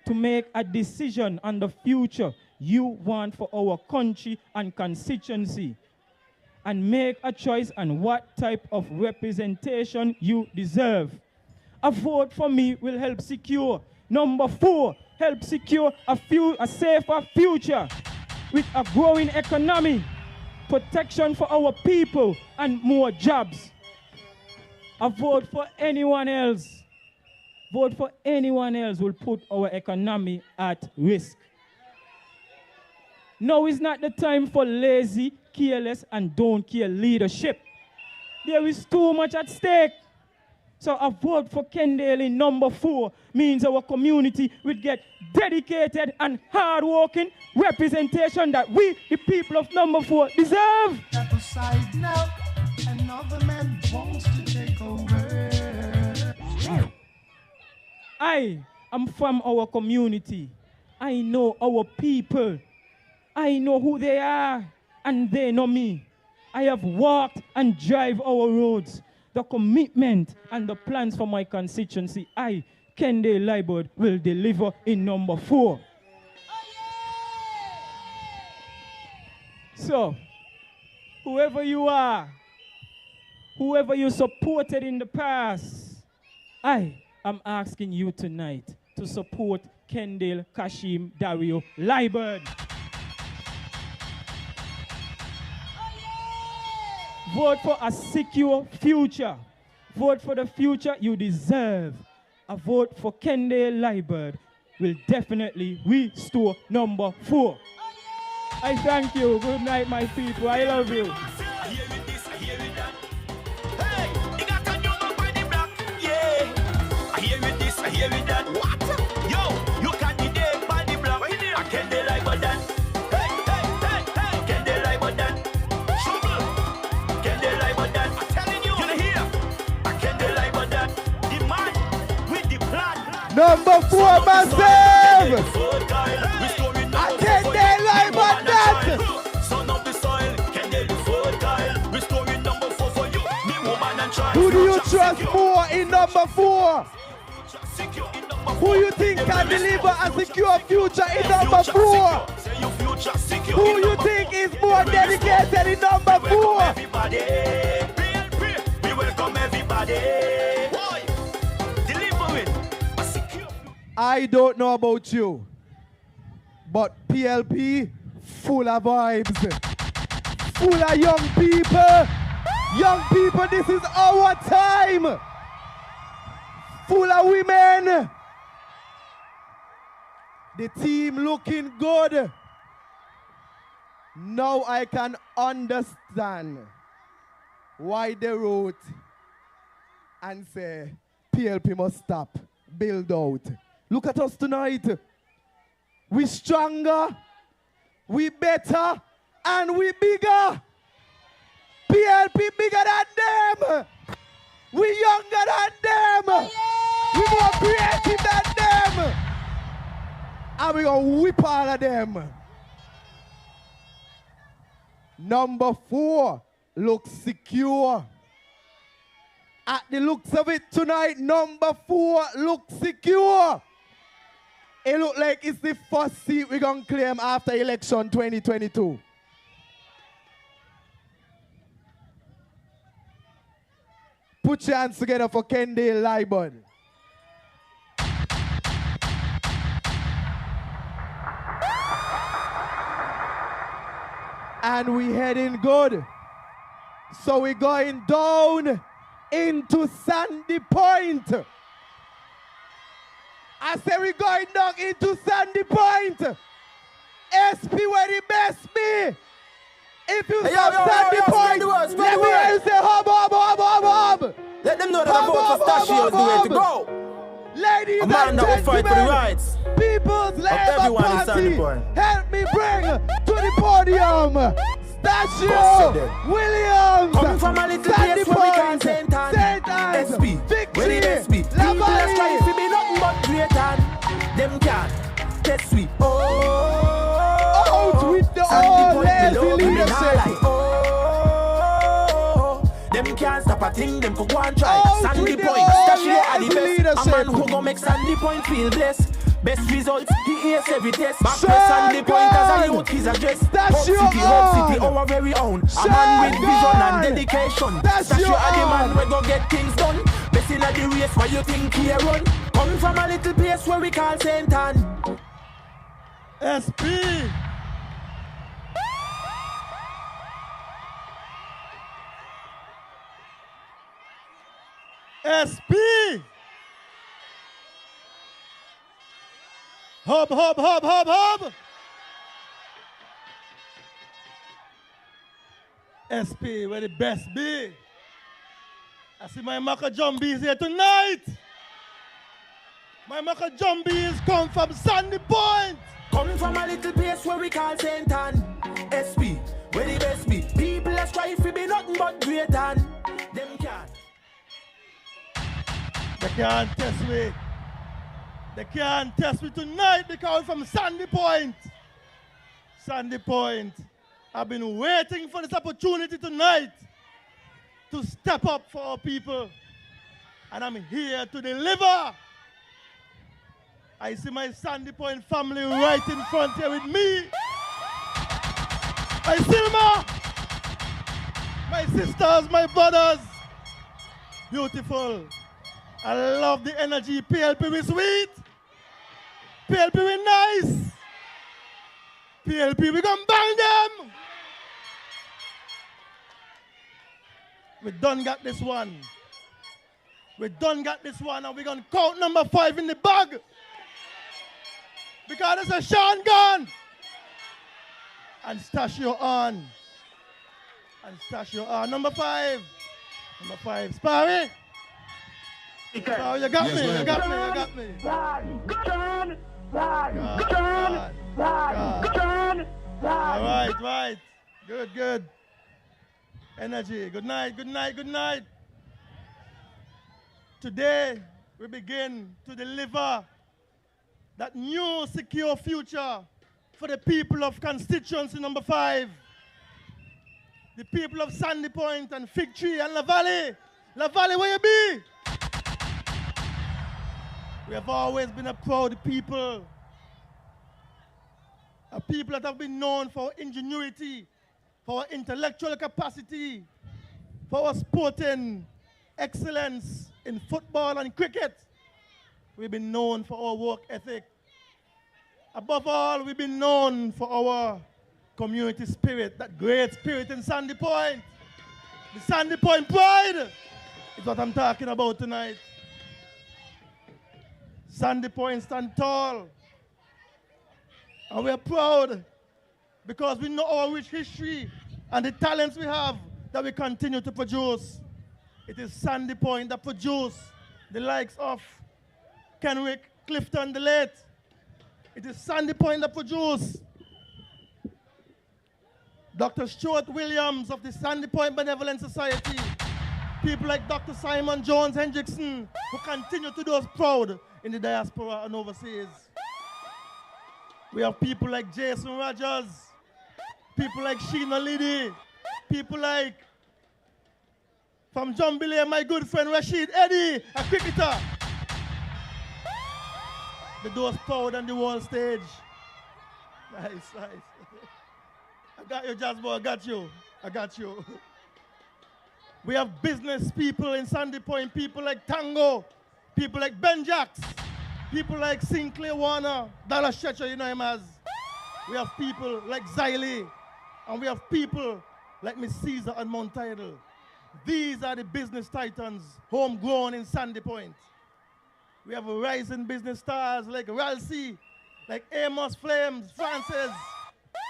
to make a decision on the future you want for our country and constituency, and make a choice on what type of representation you deserve. A vote for me will help secure number 4, help secure a safer future with a growing economy, protection for our people, and more jobs. A vote for anyone else. Vote for anyone else will put our economy at risk. Now is not the time for lazy, careless, and don't care leadership. There is too much at stake. So a vote for Kendall in number 4 means our community will get dedicated and hard-working representation that we, the people of number 4, deserve. Step aside now, another man wants to take over. I am from our community. I know our people. I know who they are, and they know me. I have walked and drive our roads. The commitment and the plans for my constituency, I, Kendall Libert, will deliver in number 4. So, whoever you are, whoever you supported in the past, I am asking you tonight to support Kendall Kashim Dario Libert. Vote for a secure future. Vote for the future you deserve. A vote for Kendall Libert will definitely restore number 4. I thank you. Good night, my people. I love you. I hear it this, I hear it that. Hey, you got a new man by the block. Yeah. I hear it this, I hear it that. What? Yo, you candidate by the block. I can't lie about that. Hey, hey, hey, hey. Can't lie about that. Trouble. Can't lie about that. I'm telling you. You hear? I can't lie about that. The man with the plan. Number 4, massive. I can't lie about that. Son of the soil, can they do fertile? Restoring number 4 for you, me woman and child. Who do you trust more in number 4? Who you think can deliver a secure future in number 4? Who you think is more dedicated in number 4? Everybody, PLP, we welcome everybody. Boy, delivering a secure. I don't know about you, but PLP full of vibes, full of young people. Young people, this is our time. Full of women. The team looking good. Now I can understand why they wrote and say PLP must stop, build out. Look at us tonight. We stronger, we better, and we bigger. PLP bigger than them. We younger than them. We more creative than them. And we gonna whip all of them. Number 4 looks secure. At the looks of it tonight, number 4 looks secure. It look like it's the first seat we're gonna claim after election 2022. Put your hands together for Kendall Libert. And we heading good. So we're going down into Sandy Point. I say we're going down into Sandy Point. SP where the best be. If you stop Sandy Point, let me hear you say hub, hub, hub, hub, hub. Let them know that the vote for Stacia is the way to go. Ladies a man and that will fight for the gentlemen, rights People's Labour Party, help me bring to the podium Stacia, Williams, coming from a little Sandy place where we Point, can't St. Anne's, SP, where the best be. People are trying to be nothing but great and them can't test we. Out with the old lazy leadership. Them can't stop a thing, them could go and try. Sandy Point, Stacia are the best. A man who gon' make Sandy Point feel blessed. Best results, he ace every test. Back to Sandy Point as a youth, he's addressed. Hope City, our very own. A man with vision and dedication. Stacia are the man we go get things done. Best in the race, why you think he run? Coming from a little place where we call St. Anne. SP. SP. Hub, hub, hub, hub, hub. SP, where the best be. I see my Maka Jumbies here tonight. My Maka Jumbies come from Sandy Point. Coming from a little place where we call St. Anne. SP, where the best be. People are strive to be nothing but great and them can't. They can't test me. They can't test me tonight because I'm from Sandy Point. Sandy Point. I've been waiting for this opportunity tonight to step up for our people. And I'm here to deliver. I see my Sandy Point family right in front here with me. My Silma, my sisters, my brothers. Beautiful. I love the energy. PLP we sweet. PLP we nice. PLP we gonna bang them. We done got this one. We done got this one, and we're going to count number 5 in the bag. Because it's a Sean gone. And Stacia on. And Stacia on. Number 5. Number 5. Sparry. Sparry, you got me. You got me. You got me. God. All right, right. Good, good. Energy. Good night, good night, good night. Today, we begin to deliver that new secure future for the people of constituency number 5. The people of Sandy Point and Fig Tree and La Valley. La Valley, where you be? We have always been a proud people. A people that have been known for ingenuity, for our intellectual capacity, for our sporting excellence in football and cricket. We've been known for our work ethic. Above all, we've been known for our community spirit, that great spirit in Sandy Point. The Sandy Point pride is what I'm talking about tonight. Sandy Point stand tall. And we are proud because we know our rich history and the talents we have that we continue to produce. It is Sandy Point that produce the likes of Kenrick, Clifton the late. It is Sandy Point that produce Dr. Stuart Williams of the Sandy Point Benevolent Society. People like Dr. Simon Jones Hendrickson, who continue to do us proud in the diaspora and overseas. We have people like Jason Rogers, people like Sheena Liddy, people like, from Jumbile, my good friend Rashid Eddy, a cricketer. They do us proud on the world stage. Nice, nice. I got you, Jasbo, I got you. I got you. We have business people in Sandy Point, people like Tango, people like Ben Jacks, people like Sinclair Warner, Dallas Stretcher, you know him as. We have people like Ziley, and we have people like Miss Caesar and Mount Tidal. These are the business titans, homegrown in Sandy Point. We have rising business stars like Ralsei, like Amos Flames, Francis,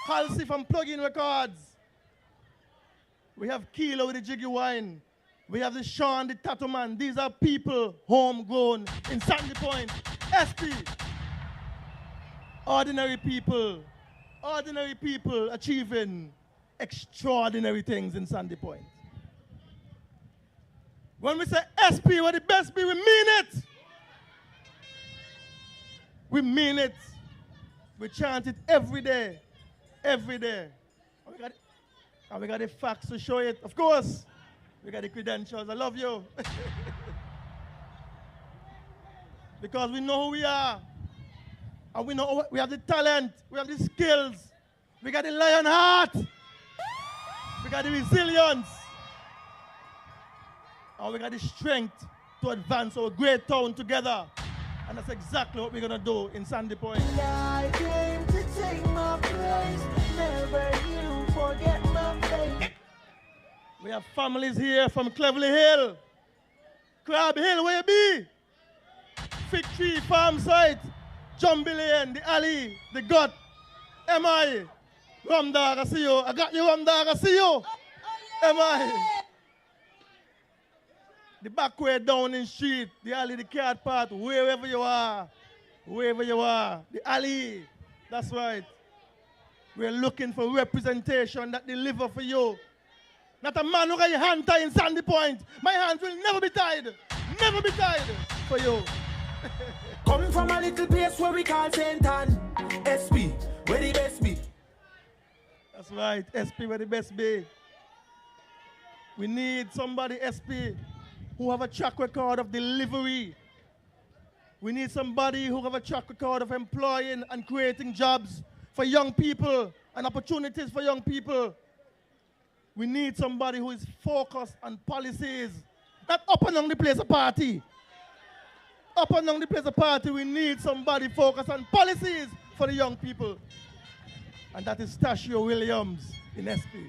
Halsey from Plug-In Records. We have Kilo with the Jiggy Wine. We have the Sean, the Tattoo Man. These are people homegrown in Sandy Point. SP. Ordinary people achieving extraordinary things in Sandy Point. When we say SP, we're the best be, we mean it. We mean it. We chant it every day. Every day. And we got the facts to show it. Of course, we got the credentials. I love you. Because we know who we are. And we know we have the talent. We have the skills. We got the lion heart. We got the resilience. And we got the strength to advance our great town together. And that's exactly what we're going to do in Sandy Point. I came to take my place. Never you forget my face. We have families here from Cleverly Hill, Crab Hill, where you be? Fig Tree, Farm Site, Jumbile, the Alley, the Gut, MI, Rum Dog, I see you. I got you, Rum Dog, I see you. MI. The back way down in the street, the alley, the cat path, wherever you are, the alley, that's right. We're looking for representation that deliver for you. Not a man who got your hand tied in Sandy Point. My hands will never be tied for you. Coming from a little place where we call St. Ann, SP, where the best be. That's right, SP, where the best be. We need somebody, SP, who have a track record of delivery. We need somebody who have a track record of employing and creating jobs for young people and opportunities for young people. We need somebody who is focused on policies, not up and down the place of party. Up and down the place of party, we need somebody focused on policies for the young people. And that is Stacia Williams in SP.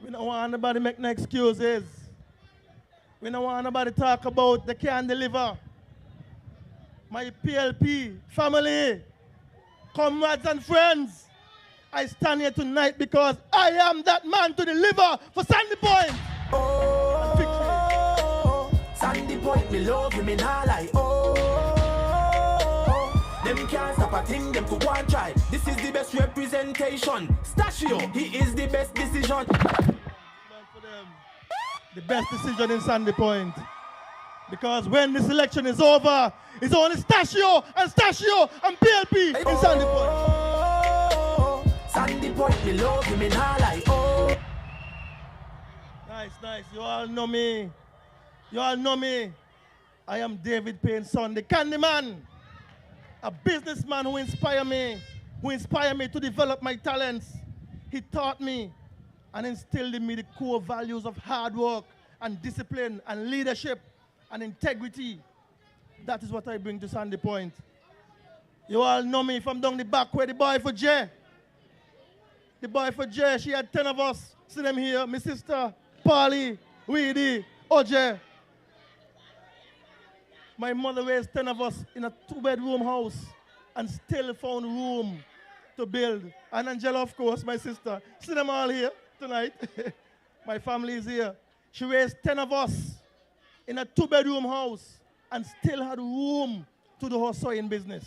We don't want nobody make no excuses. We don't want nobody talk about they can't deliver. My PLP family, comrades and friends, I stand here tonight because I am that man to deliver for Sandy Point. Oh, Sandy Point, me love you, me nah lie. Oh, them can't stop a thing, them could go and try. This is the best representation. Stacia, he is the best decision. The best decision in Sandy Point. Because when this election is over, it's only Stacia and PLP in Sandy Point. Sandy Point, me love you, me nah lie. Oh. Nice. You all know me. I am David Payne's son, the Candyman. A businessman who inspired me to develop my talents. He taught me and instilled in me the core values of hard work and discipline and leadership and integrity. That is what I bring to Sandy Point. You all know me from down the back where the boy for Jay. She had 10 of us. See them here. My sister, Polly, Weedy, OJ. My mother raised 10 of us in a 2-bedroom house and still found room to build. And Angela, of course, my sister. See them all here tonight. My family is here. She raised 10 of us in a 2-bedroom house and still had room to do her sewing business.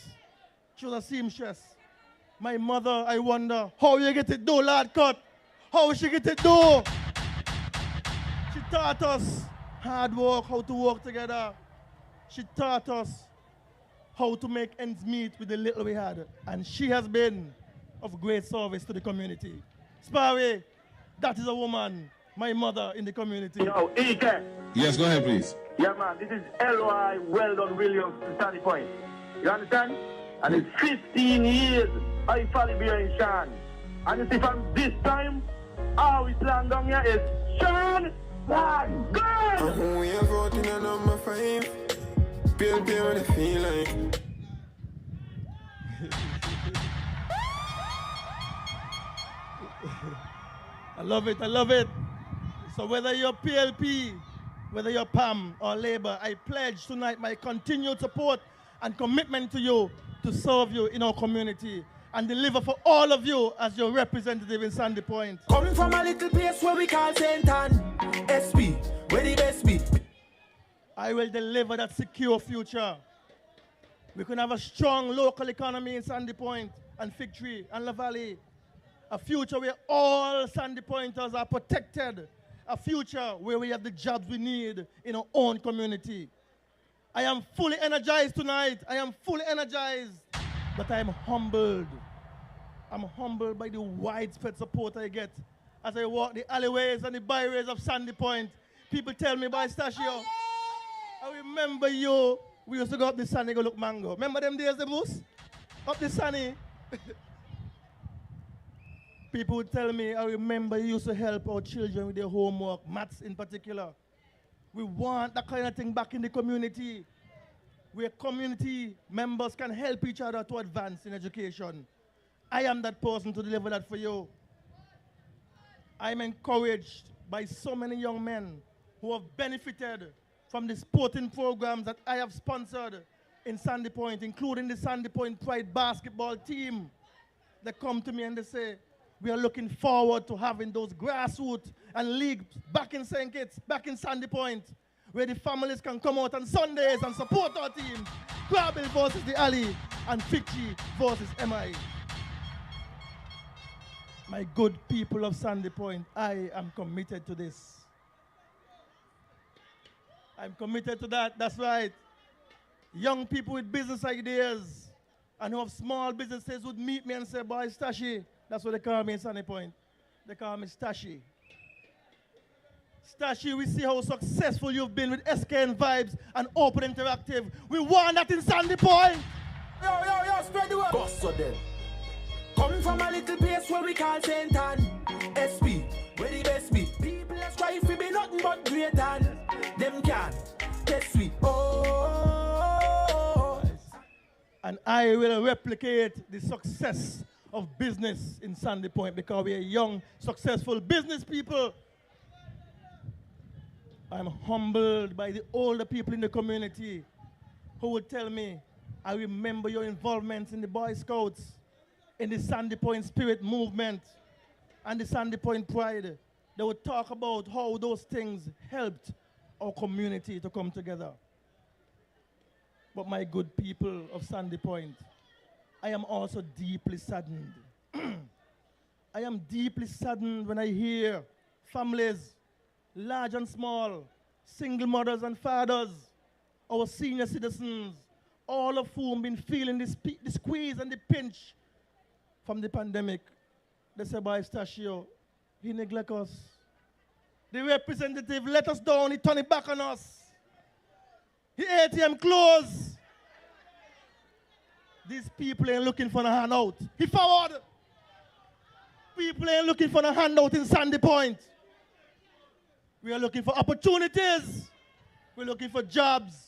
She was a seamstress. My mother, I wonder, how you get it do, lad cut? How she get it do? She taught us hard work, how to work together. She taught us how to make ends meet with the little we had. And she has been of great service to the community. Sparry, that is a woman, my mother in the community. Yo, Ike. Yes, go ahead, please. Yeah, man, this is L.Y. Weldon Williams to Sandy Point. You understand? And it's 15 years I follow behind Sean. And you see from this time, how we stand down here is Sean Van Good! We are voting on number 5. PLP what I feel like. I love it. So whether you're PLP, whether you're PAM or Labour, I pledge tonight my continued support and commitment to you to serve you in our community and deliver for all of you as your representative in Sandy Point. Coming from a little place where we call St. Ann, SP, where the best be. I will deliver that secure future. We can have a strong local economy in Sandy Point and Fig Tree and La Valley. A future where all Sandy Pointers are protected. A future where we have the jobs we need in our own community. I am fully energized tonight. But I am humbled. I'm humbled by the widespread support I get as I walk the alleyways and the byways of Sandy Point. People tell me, by Stacia, I remember you. We used to go up the sunny, go look mango. Remember them days, the boost? Up the sunny. People would tell me, I remember you used to help our children with their homework, maths in particular. We want that kind of thing back in the community, where community members can help each other to advance in education. I am that person to deliver that for you. I'm encouraged by so many young men who have benefited from the sporting programs that I have sponsored in Sandy Point, including the Sandy Point Pride basketball team. They come to me and they say, we are looking forward to having those grassroots and leagues back in St. Kitts, back in Sandy Point, where the families can come out on Sundays and support our teams. Crabble versus the Alley and Fitchy versus MI. My good people of Sandy Point, I am committed to this. I'm committed to that, that's right. Young people with business ideas and who have small businesses would meet me and say, boy, Stacia. That's what they call me in Sandy Point. They call me Stacia. Stacia, we see how successful you've been with SKN Vibes and Open Interactive. We want that in Sandy Point. Yo, spread the word. Boss of them. Coming from a little place where we call St. Ann, SP, where the best be. People that strive to be nothing but great and them can test me. Oh. And I will replicate the success of business in Sandy Point because we are young, successful business people I'm humbled by the older people in the community who would tell me, I remember your involvement in the Boy Scouts, in the Sandy Point Spirit movement, and the Sandy Point Pride. They would talk about how those things helped our community to come together. But my good people of Sandy Point, I am also deeply saddened. I am deeply saddened when I hear families, large and small, single mothers and fathers, our senior citizens, all of whom been feeling the squeeze and the pinch from the pandemic. They say, by Stacia, he neglect us. The representative let us down, he turn it back on us. The ATM closed. These people ain't looking for a handout. He forward. People ain't looking for a handout in Sandy Point. We are looking for opportunities. We're looking for jobs.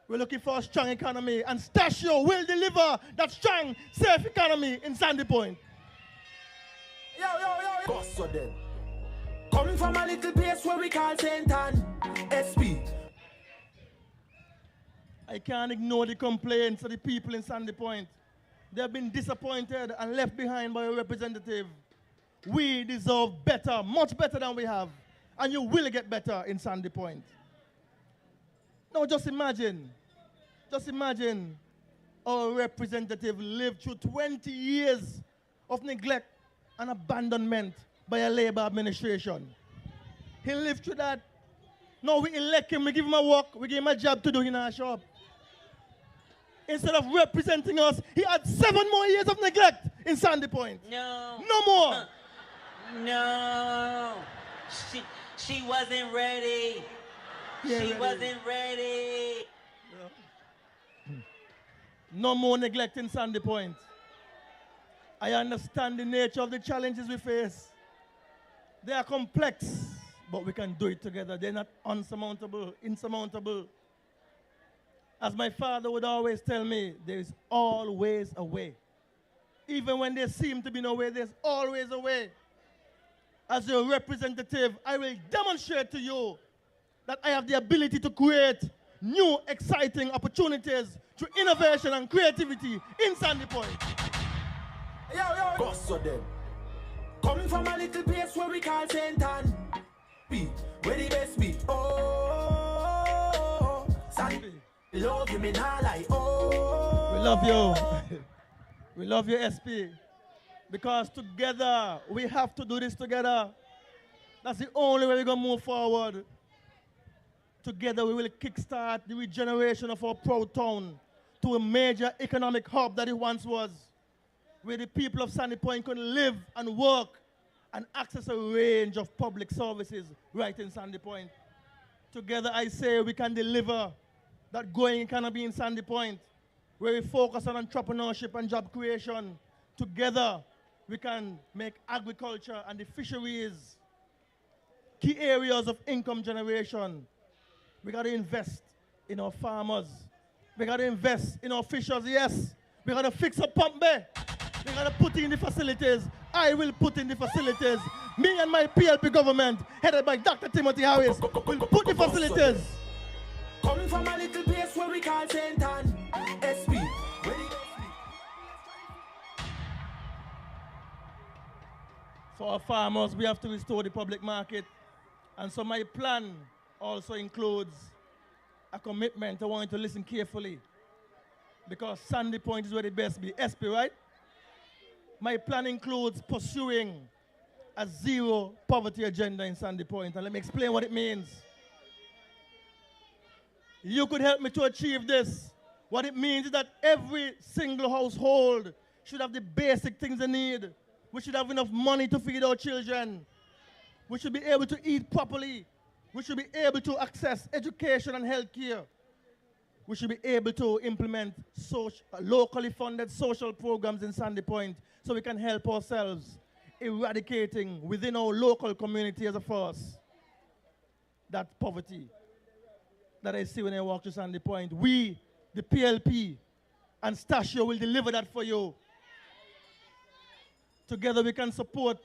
We're looking for a strong economy. And Stacia will deliver that strong, safe economy in Sandy Point. Boss so dead. Coming from a little place where we call St. Anne, SP. I can't ignore the complaints of the people in Sandy Point. They have been disappointed and left behind by a representative. We deserve better, much better than we have. And you will get better in Sandy Point. Now just imagine our representative lived through 20 years of neglect and abandonment by a Labour administration. He lived through that. Now we elect him, we give him a work, we give him a job to do in our shop. Instead of representing us, he had 7 more years of neglect in Sandy Point. No. No more. No. She wasn't ready. She wasn't ready. No more neglect in Sandy Point. I understand the nature of the challenges we face. They are complex, but we can do it together. They're not insurmountable. As my father would always tell me, there is always a way. Even when there seems to be no way, there's always a way. As your representative, I will demonstrate to you that I have the ability to create new, exciting opportunities through innovation and creativity in Sandy Point. Boss so dead. Coming from a little place where we call St. Anne, where the best be. Oh, Sandy. Love you, me nah lie. Oh, we love you. We love you, SP. Because together, we have to do this together. That's the only way we're going to move forward. Together, we will kickstart the regeneration of our proud town to a major economic hub that it once was, where the people of Sandy Point can live and work and access a range of public services right in Sandy Point. Together, I say we can deliver that growing economy in Sandy Point, where we focus on entrepreneurship and job creation. Together, we can make agriculture and the fisheries key areas of income generation. We got to invest in our farmers. We got to invest in our fishers, yes. We got to fix a pump there. We got to put in the facilities. I will put in the facilities. Me and my PLP government, headed by Dr. Timothy Harris, will put the facilities. Coming from a little place where we call St. Anne, SP. For our farmers, we have to restore the public market. And so my plan also includes a commitment. I want you to listen carefully, because Sandy Point is where the best be. SP, right? My plan includes pursuing a zero poverty agenda in Sandy Point. And let me explain what it means. You could help me to achieve this. What it means is that every single household should have the basic things they need. We should have enough money to feed our children. We should be able to eat properly. We should be able to access education and health care. We should be able to implement locally funded social programs in Sandy Point so we can help ourselves eradicating within our local community as a force that poverty that I see when I walk to Sandy Point. We, the PLP, and Stacia will deliver that for you. Together we can support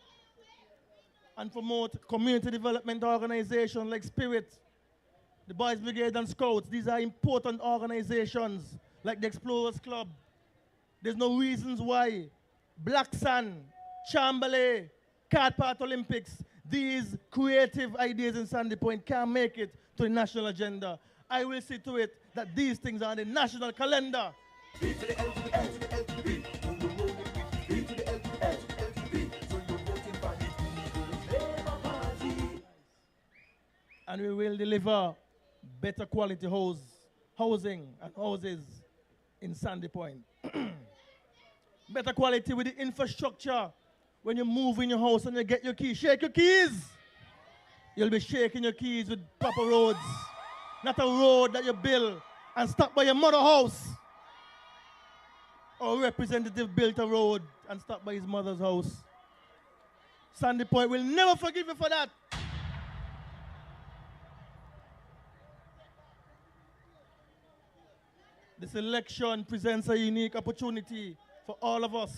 and promote community development organizations like Spirit, the Boys Brigade and Scouts. These are important organizations like the Explorers Club. There's no reasons why Black Sun, Chamberlain, Card Part Olympics, these creative ideas in Sandy Point can't make it to the national agenda. I will see to it that these things are on the national calendar. And we will deliver better quality housing and houses in Sandy Point. Better quality with the infrastructure. When you move in your house and you get your keys, shake your keys. You'll be shaking your keys with proper roads. Not a road that you build and stop by your mother's house. Or a representative built a road and stopped by his mother's house. Sandy Point will never forgive you for that. This election presents a unique opportunity for all of us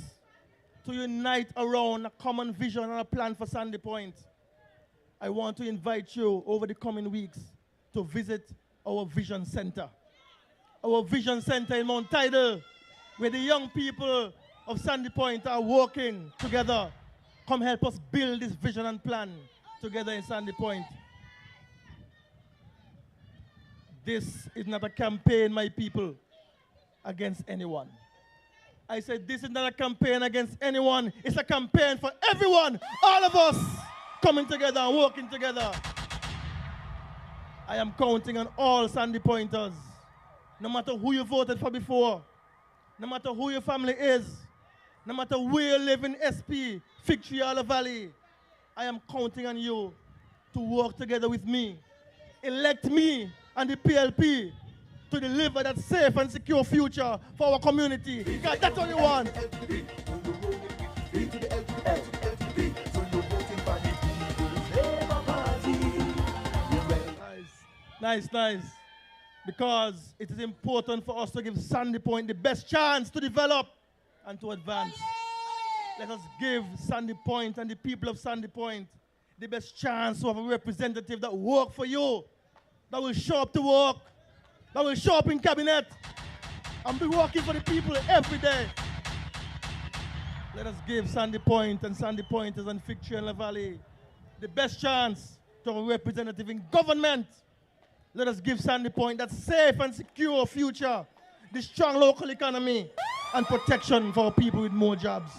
to unite around a common vision and a plan for Sandy Point. I want to invite you over the coming weeks to visit our Vision Center. Our Vision Center in Mount Tidal, where the young people of Sandy Point are working together. Come help us build this vision and plan together in Sandy Point. This is not a campaign, my people, against anyone. I said this is not a campaign against anyone. It's a campaign for everyone, all of us coming together and working together. I am counting on all Sandy Pointers, no matter who you voted for before, no matter who your family is, no matter where you live in SP, Fig Tree, or the Valley. I am counting on you to work together with me. Elect me and the PLP to deliver that safe and secure future for our community. Because that's what we want. Nice. Because it is important for us to give Sandy Point the best chance to develop and to advance. Let us give Sandy Point and the people of Sandy Point the best chance to have a representative that will work for you, that will show up to work, that will show up in cabinet and be working for the people every day. Let us give Sandy Point and Sandy Pointers and Fig Tree and La Valley the best chance to have a representative in government. Let us give Sandy Point that safe and secure future, the strong local economy, and protection for our people with more jobs.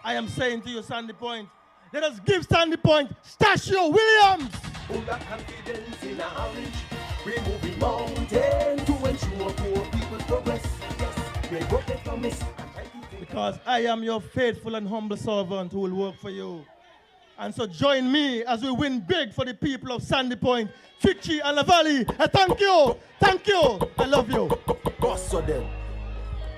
I am saying to you, Sandy Point, let us give Sandy Point Stacia Williams. Full of confidence in our reach. We're moving mountains to ensure poor people's progress. Yes, we broke the promise. Because I am your faithful and humble servant who will work for you. And so join me as we win big for the people of Sandy Point, Fig Tree and La Valley. Thank you. I love you. Boss of them.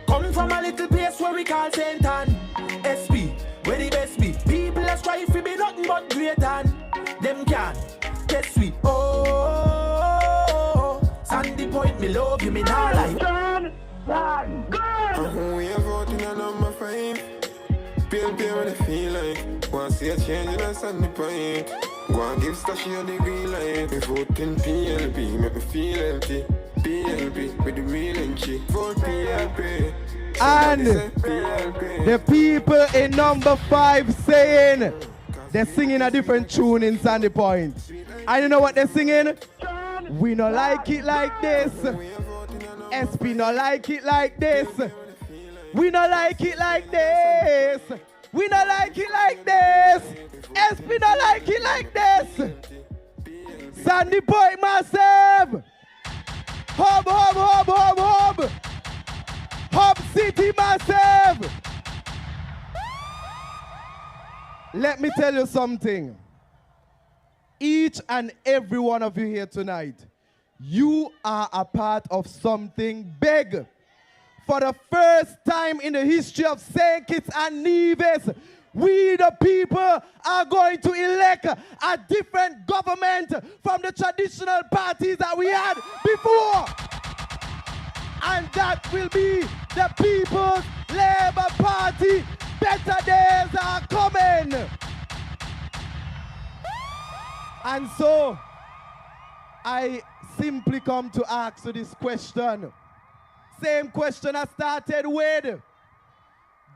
Coming from a little place where we call St. Ann, SP, where the best be. People are strive to be nothing but great and them can test we. Oh, Sandy Point, me love you, me not like. We are voting on number 5. PLP what I feel like. Want to see a change in a Sandy Point. Go and give Stacia the green light. Me voting PLP, make me feel empty. PLP with the real entry. Vote PLP. And the people in number 5 saying they're singing a different tune in Sandy Point. And you know what they're singing? We not like it like this. SP not like it like this. We not like it like this. We not like it like this. SP not like it like this. Sandy Point massive. Hub. Hub City massive. Let me tell you something. Each and every one of you here tonight, you are a part of something big. For the first time in the history of St. Kitts and Nevis, we the people are going to elect a different government from the traditional parties that we had before. And that will be the People's Labour Party. Better days are coming. And so, I simply come to ask you this question. Same question I started with.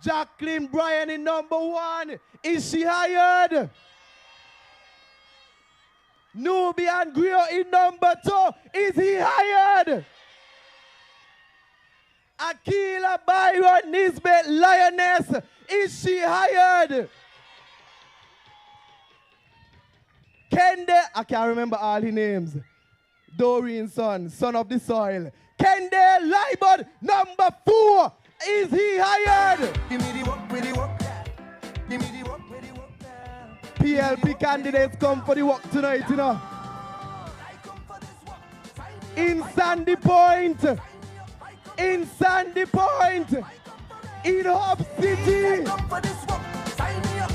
Jacqueline Bryan in number 1. Is she hired? Nubian Greir in number 2. Is he hired? Akila Byron Nisbet Lioness. Is she hired? Kendall, I can't remember all his names. Doreen's son of the soil. Kendall Libert, number 4. Is he hired? Give me the work, really work. Give me the work, really work. PLP candidates come for the work tonight, you know. In Sandy Point. In Sandy Point. In Hub City.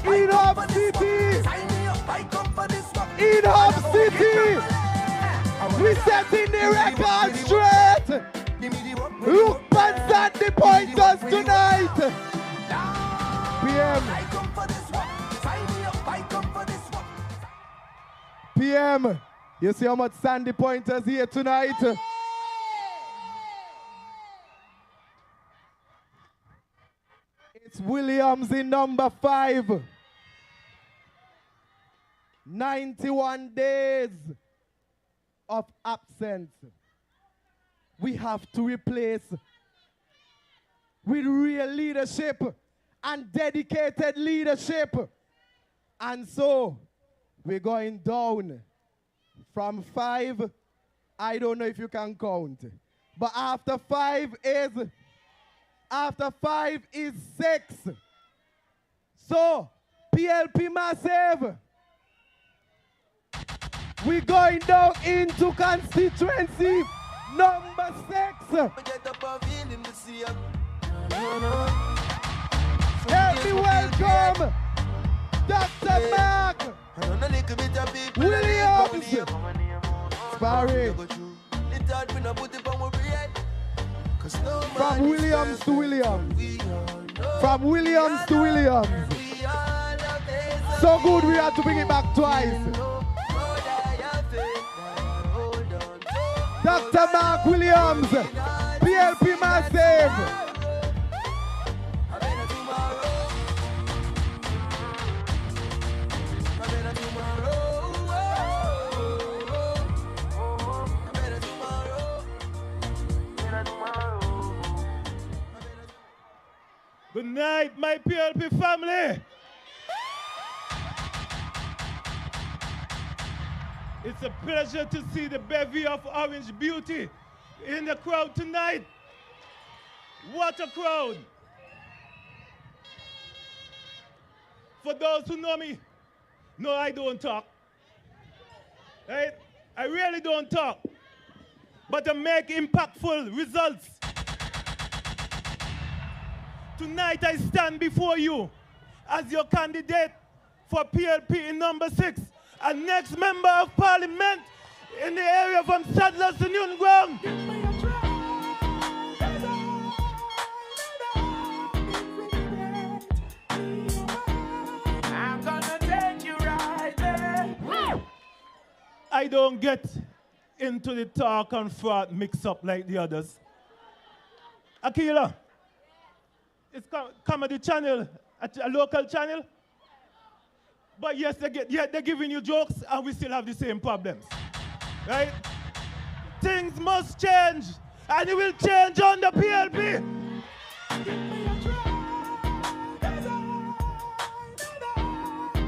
In Hub City. In Hub City. We setting the record straight. Look at Sandy Pointers tonight. PM, you see how much Sandy Pointers here tonight? It's Williams in number 5. 91 days of absence. We have to replace with real leadership and dedicated leadership. And so, we're going down from 5. I don't know if you can count. But after 5 is 6. So, PLP Massive, we're going down into constituency number 6. Help me welcome Dr. Mark Williams. Sparring. From Williams to Williams. From Williams to Williams. So good we had to bring it back twice. Dr. Mark Williams, PLP Massive. Good night, my PLP family. It's a pleasure to see the bevy of Orange Beauty in the crowd tonight. What a crowd. For those who know me, no, I don't talk. Right? I really don't talk. But I make impactful results. Tonight I stand before you as your candidate for PLP in number 6 and next member of parliament in the area from Sadlers to Newton Ground. I'm gonna take you right there. I don't get into the talk and fraud mix up like the others. Akila. It's comedy channel, a local channel. But yes, they're giving you jokes and we still have the same problems. Right? Things must change and it will change on the PLP.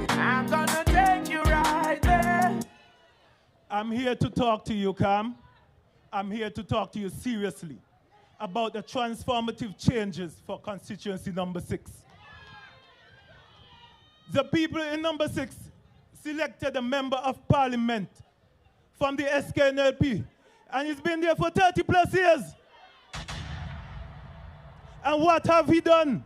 I'm gonna take you right there. I'm here to talk to you, Cam. I'm here to talk to you seriously about the transformative changes for constituency number 6. The people in number 6 selected a member of parliament from the SKNLP, and he's been there for 30 plus years. And what have he done?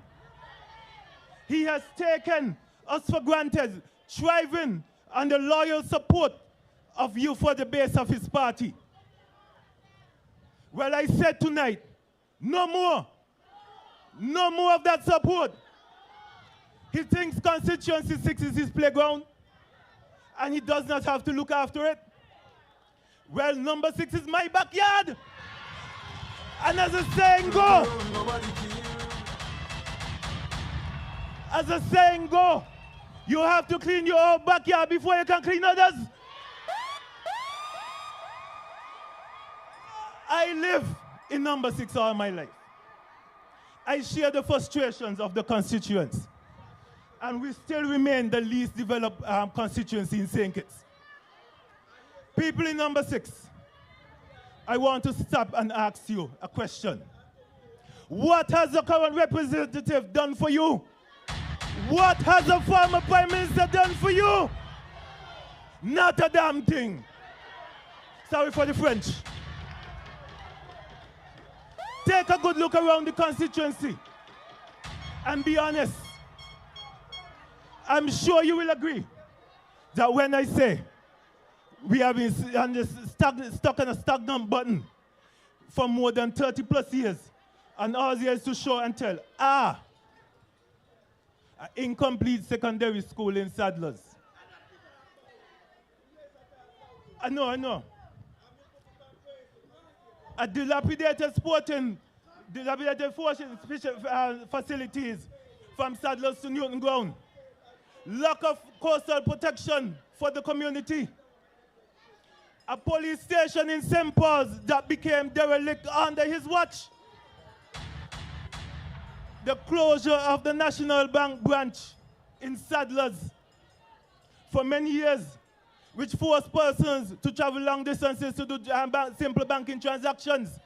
He has taken us for granted, thriving on the loyal support of you for the base of his party. Well, I said tonight, no more. No more of that support. He thinks constituency 6 is his playground. and he does not have to look after it? Well, number 6 is my backyard. And as the saying go, you have to clean your own backyard before you can clean others. I live in number 6 all my life. I share the frustrations of the constituents, and we still remain the least developed constituency in St. Kitts. People in number 6, I want to stop and ask you a question. What has the current representative done for you? What has the former Prime Minister done for you? Not a damn thing. Sorry for the French. Take a good look around the constituency and be honest. I'm sure you will agree that when I say we have been stuck on a stagnant button for more than 30 plus years, and all there is to show and tell, an incomplete secondary school in Sadlers. I know. A dilapidated facilities from Sadlers to Newton Ground. Lack of coastal protection for the community. A police station in St. Paul's that became derelict under his watch. The closure of the National Bank branch in Sadlers for many years, which forced persons to travel long distances to do simple banking transactions.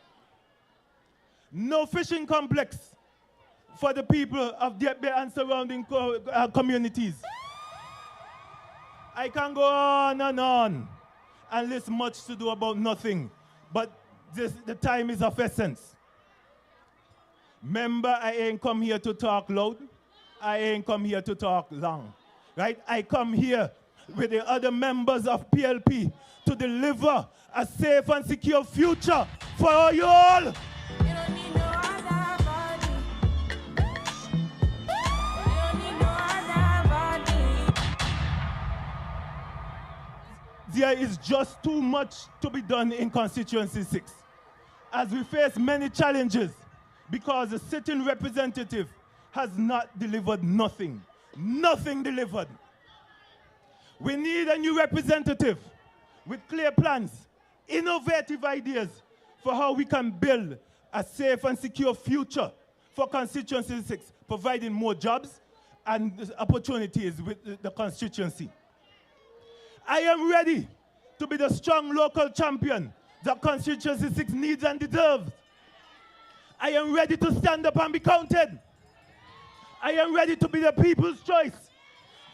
No fishing complex for the people of Dieppe and surrounding communities. I can go on and list much to do about nothing, but the time is of essence. Remember, I ain't come here to talk loud. I ain't come here to talk long, right? I come here with the other members of PLP to deliver a safe and secure future for you all. There is just too much to be done in Constituency 6, as we face many challenges because the sitting representative has not delivered nothing. Nothing delivered. We need a new representative with clear plans, innovative ideas for how we can build a safe and secure future for Constituency 6, providing more jobs and opportunities with the constituency. I am ready to be the strong local champion that Constituency 6 needs and deserves. I am ready to stand up and be counted. I am ready to be the people's choice.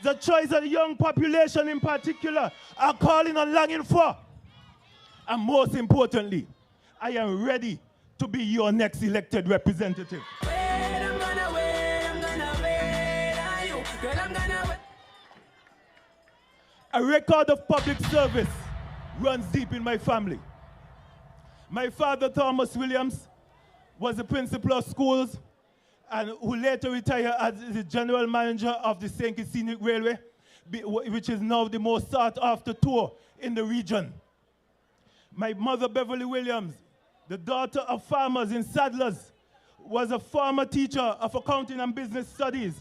The choice of the young population in particular are calling and longing for. And most importantly, I am ready to be your next elected representative. A record of public service runs deep in my family. My father, Thomas Williams, was the principal of schools and who later retired as the general manager of the St. Kitts Scenic Railway, which is now the most sought-after tour in the region. My mother, Beverly Williams, the daughter of farmers in Sadlers, was a former teacher of accounting and business studies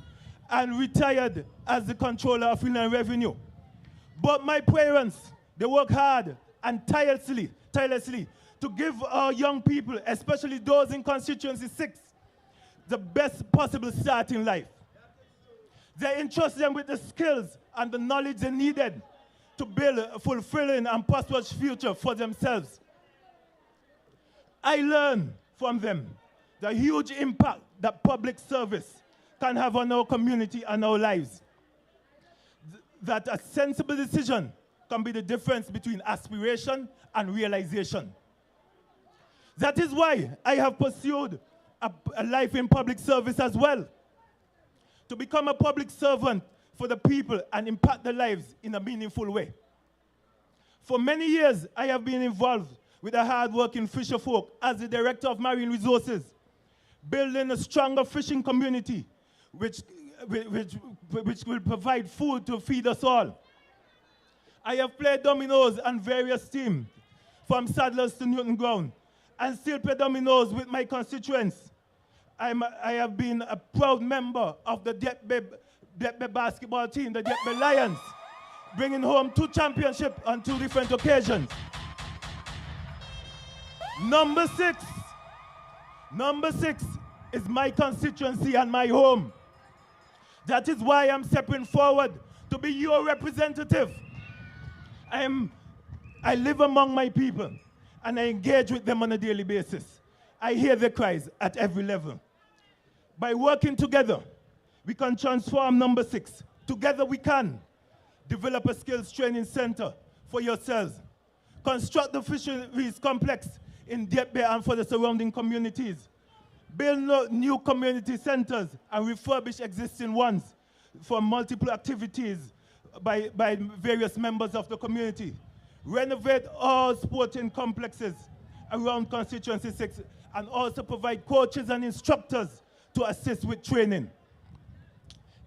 and retired as the controller of Inland Revenue. But my parents, they work hard and tirelessly to give our young people, especially those in Constituency 6, the best possible start in life. They entrust them with the skills and the knowledge they needed to build a fulfilling and prosperous future for themselves. I learned from them the huge impact that public service can have on our community and our lives. That a sensible decision can be the difference between aspiration and realization. That is why I have pursued a life in public service as well. To become a public servant for the people and impact their lives in a meaningful way. For many years, I have been involved with a hard-working fisher folk as the Director of Marine Resources, building a stronger fishing community which will provide food to feed us all. I have played dominoes on various teams, from Saddlers to Newton Ground, and still play dominoes with my constituents. I have been a proud member of the Diepbe basketball team, the Diepbe Lions, bringing home 2 championships on 2 different occasions. Number 6 is my constituency and my home. That is why I'm stepping forward to be your representative. I live among my people, and I engage with them on a daily basis. I hear their cries at every level. By working together, we can transform number 6. Together we can develop a skills training center for yourselves, construct the fisheries complex in Diepbe and for the surrounding communities, build new community centers and refurbish existing ones for multiple activities by various members of the community, renovate all sporting complexes around Constituency 6, and also provide coaches and instructors to assist with training.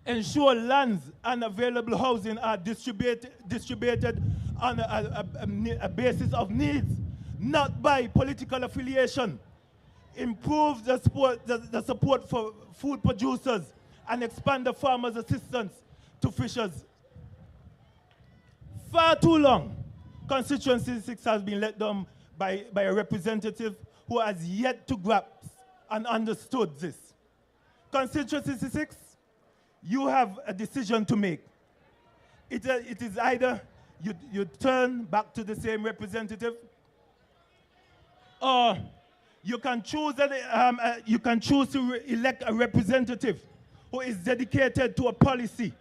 Ensure lands and available housing are distributed on a basis of needs, not by political affiliation. Improve the support for food producers and expand the farmers' assistance to fishers. Far too long, Constituency 6 has been let down by a representative who has yet to grasp and understood this. Constituency 6, you have a decision to make. It is either you turn back to the same representative, or you can choose to elect a representative who is dedicated to a policy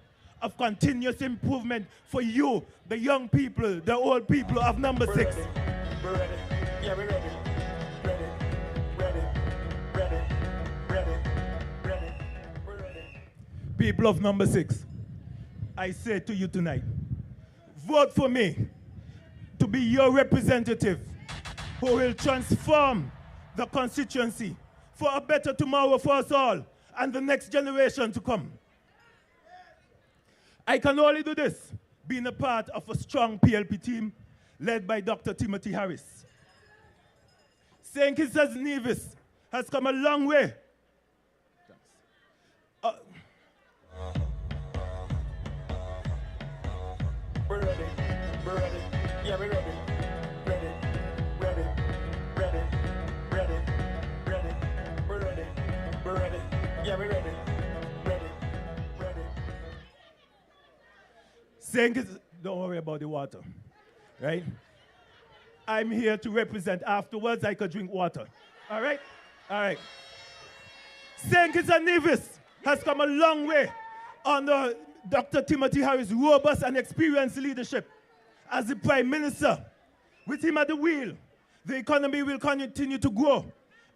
of continuous improvement for you, the young people, the old people of number 6. We're ready. Yeah, we're ready. People of number 6, I say to you tonight, vote for me to be your representative who will transform the constituency for a better tomorrow for us all and the next generation to come. I can only do this being a part of a strong PLP team led by Dr. Timothy Harris. St. Kitts and Nevis has come a long way. We're ready. We're ready. Yeah, we're ready. Ready. Ready. Ready. Ready. Ready. We're ready. We're ready. Yeah, we're ready. Ready. Ready. St. Kitts, don't worry about the water, right? I'm here to represent. Afterwards, I could drink water. All right? All right. St. Kitts and Nevis has come a long way under Dr. Timothy Harris' robust and experienced leadership as the Prime Minister. With him at the wheel, the economy will continue to grow,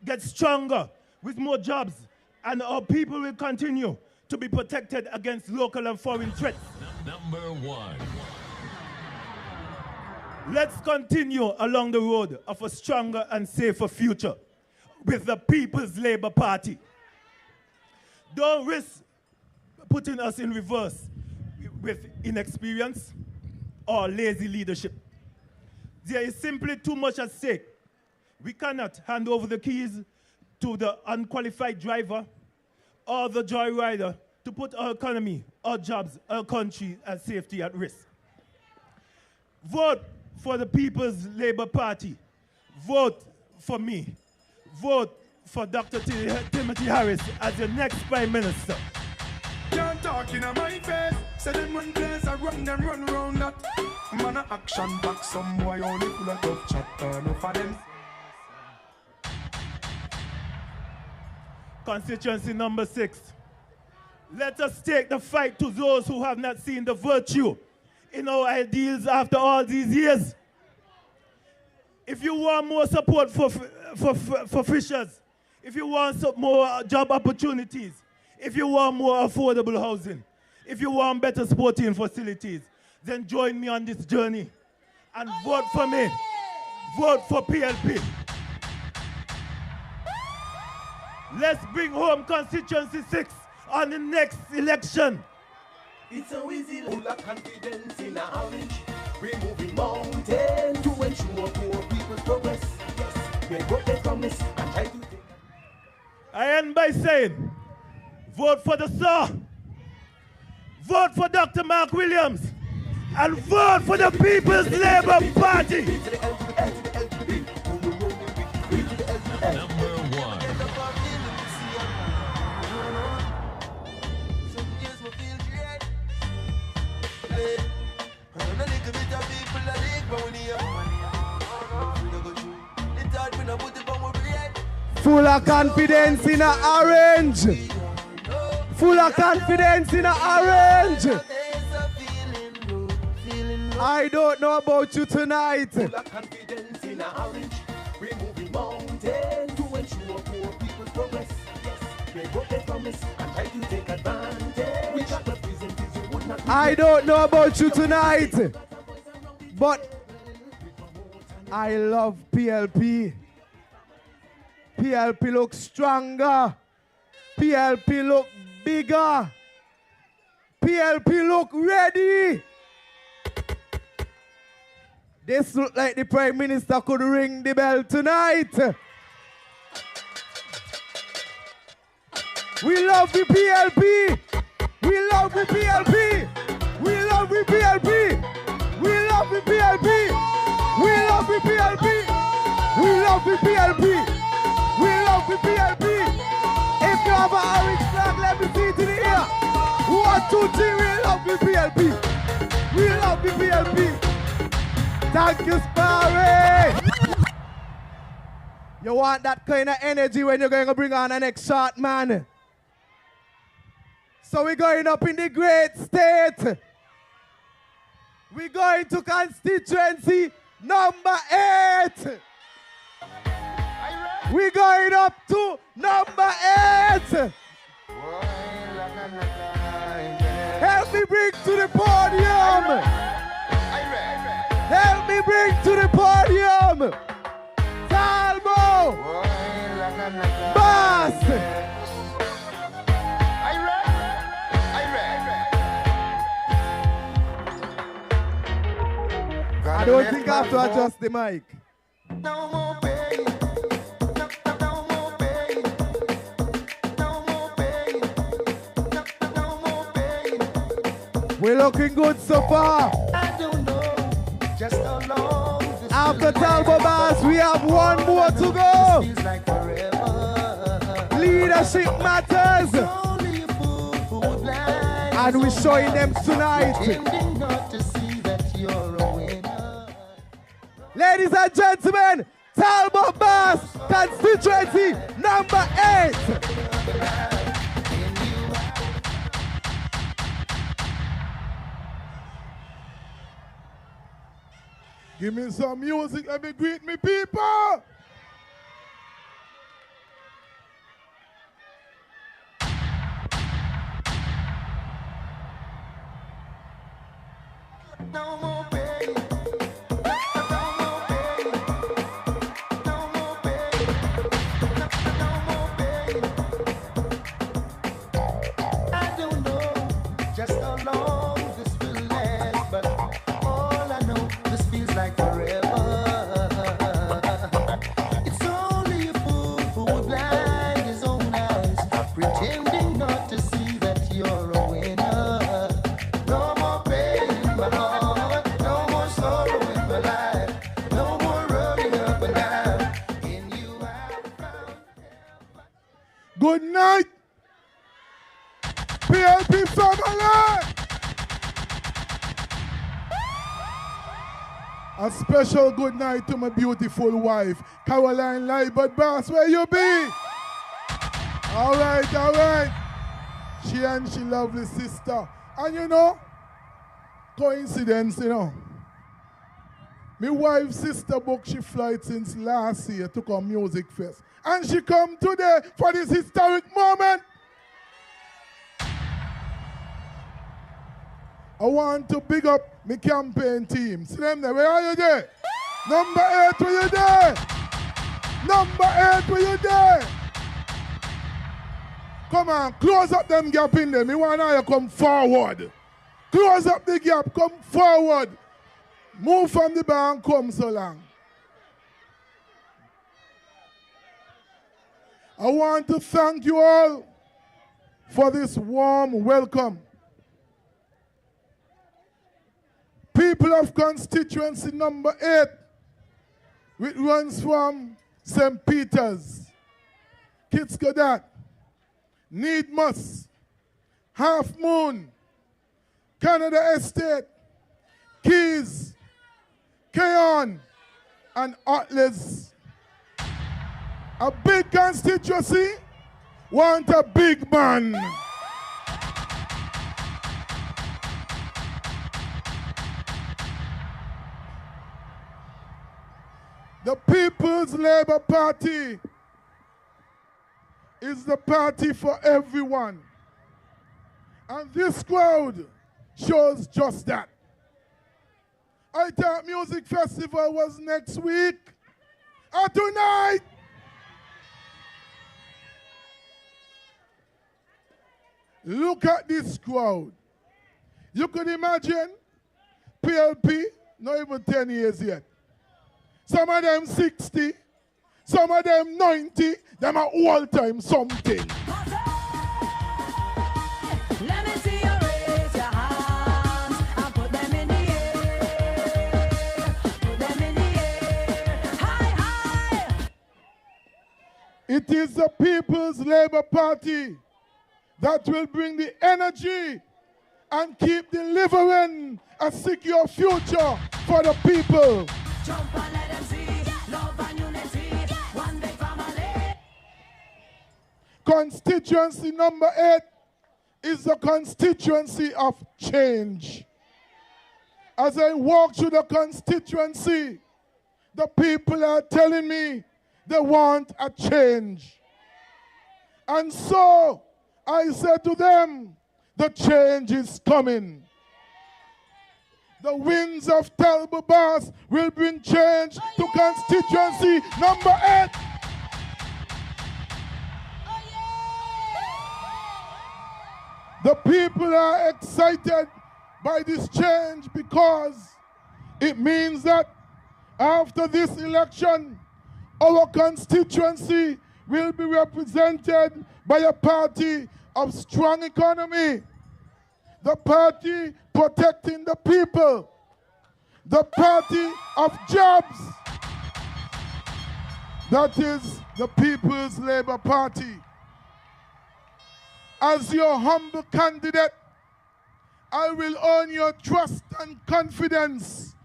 get stronger with more jobs, and our people will continue to be protected against local and foreign threats. Number 1. Let's continue along the road of a stronger and safer future with the People's Labour Party. Don't risk putting us in reverse with inexperience or lazy leadership. There is simply too much at stake. We cannot hand over the keys to the unqualified driver or the joyrider to put our economy, our jobs, our country and safety at risk. Vote for the People's Labour Party. Vote for me. Vote for Dr. Timothy Harris as your next Prime Minister. Can't talk in my face. Say them one place, I run them run round that. Man a action back, some boy only full of tough chat. Enough of them. Constituency number 6. Let us take the fight to those who have not seen the virtue in our ideals after all these years. If you want more support for fishers, if you want some more job opportunities, if you want more affordable housing, if you want better sporting facilities, then join me on this journey and vote for me. Vote for PLP. Let's bring home Constituency 6 on the next election. It's so easy, full of confidence in a orange. removing mountains to ensure poor people's progress. Yes, break up their promise and try to take. I end by saying, vote for the Sir, vote for Dr. Mark Williams, and vote for the People's Labour Party. Number 1. Full of confidence in a orange. Full of confidence in a orange. I don't know about you tonight. Full of confidence in a orange. Removing mountains to ensure poor people's progress. Yes, they broke their promise and try to take advantage. We got representatives who would not. I don't know about you tonight, but I love PLP. PLP look stronger. PLP look bigger. PLP look ready. This look like the Prime Minister could ring the bell tonight. We love the PLP. We love the PLP. We love the PLP. We love the PLP. We love the PLP. We love the PLP. We love the PLP. If you have an orange flag, let me see it in the air. 1, 2, 3, we love the PLP. We love the PLP. Thank you, Sparry. You want that kind of energy when you're going to bring on the next shot, man. So we're going up in the great state. We're going to constituency number 8. We're going up to number 8. Help me bring to the podium. Help me bring to the podium. Talbo. Boss. I don't think I have to adjust the mic. No more pain. No more pain. No more pain. No more pain. We're looking good so far. I don't know just how long this After Talbo Bass, we have one more to go. feels like forever. Leadership matters. Only a fool who would blind And we're showing them tonight. pretending not to see that you're a winner. Ladies and gentlemen, Talbo Bass, constituency number 8. Give me some music, let me greet me people. No more pain. Just how long this will last, but all I know, this feels like forever. It's only a fool who would blind his own eyes, pretending not to see that you're a winner. No more pain in my heart, no more sorrow in my life, no more running up and down. In you I found. Good night, PLP family. A special good night to my beautiful wife, Caroline Libert Bass. Where you be? All right. She and she lovely sister. And you know, coincidence, you know. My wife's sister booked she flight since last year to come music fest. And she come today for this historic moment. I want to big up my campaign team. See them there, where are you there? Number 8, where you there? Number 8, where you there? Come on, close up them gap in there. Me want you come forward. Close up the gap, come forward. Move from the bar and come so long. I want to thank you all for this warm welcome. People of constituency number 8, which runs from St. Peter's, Kitskodat, Needmus, Half Moon, Canada Estate, Keys, Keon, and Atlas. A big constituency want a big man. The People's Labour Party is the party for everyone. And this crowd shows just that. I thought Music Festival was next week. Or tonight. Look at this crowd. You could imagine PLP, not even 10 years yet. Some of them 60, some of them 90, them are all-time something. Let me see you raise your hands and put them in the air. Put them in the air. High, high. It is the People's Labour Party that will bring the energy and keep delivering a secure future for the people. Jump and let them see love and unity. One big family. Constituency number 8 is the constituency of change. As I walk through the constituency, the people are telling me they want a change. And so I said to them, the change is coming. The winds of Talbo Bars will bring change to constituency number 8. The people are excited by this change because it means that after this election, our constituency will be represented by a party of strong economy, the party protecting the people, the party of jobs. That is the People's Labour Party. As your humble candidate, I will earn your trust and confidence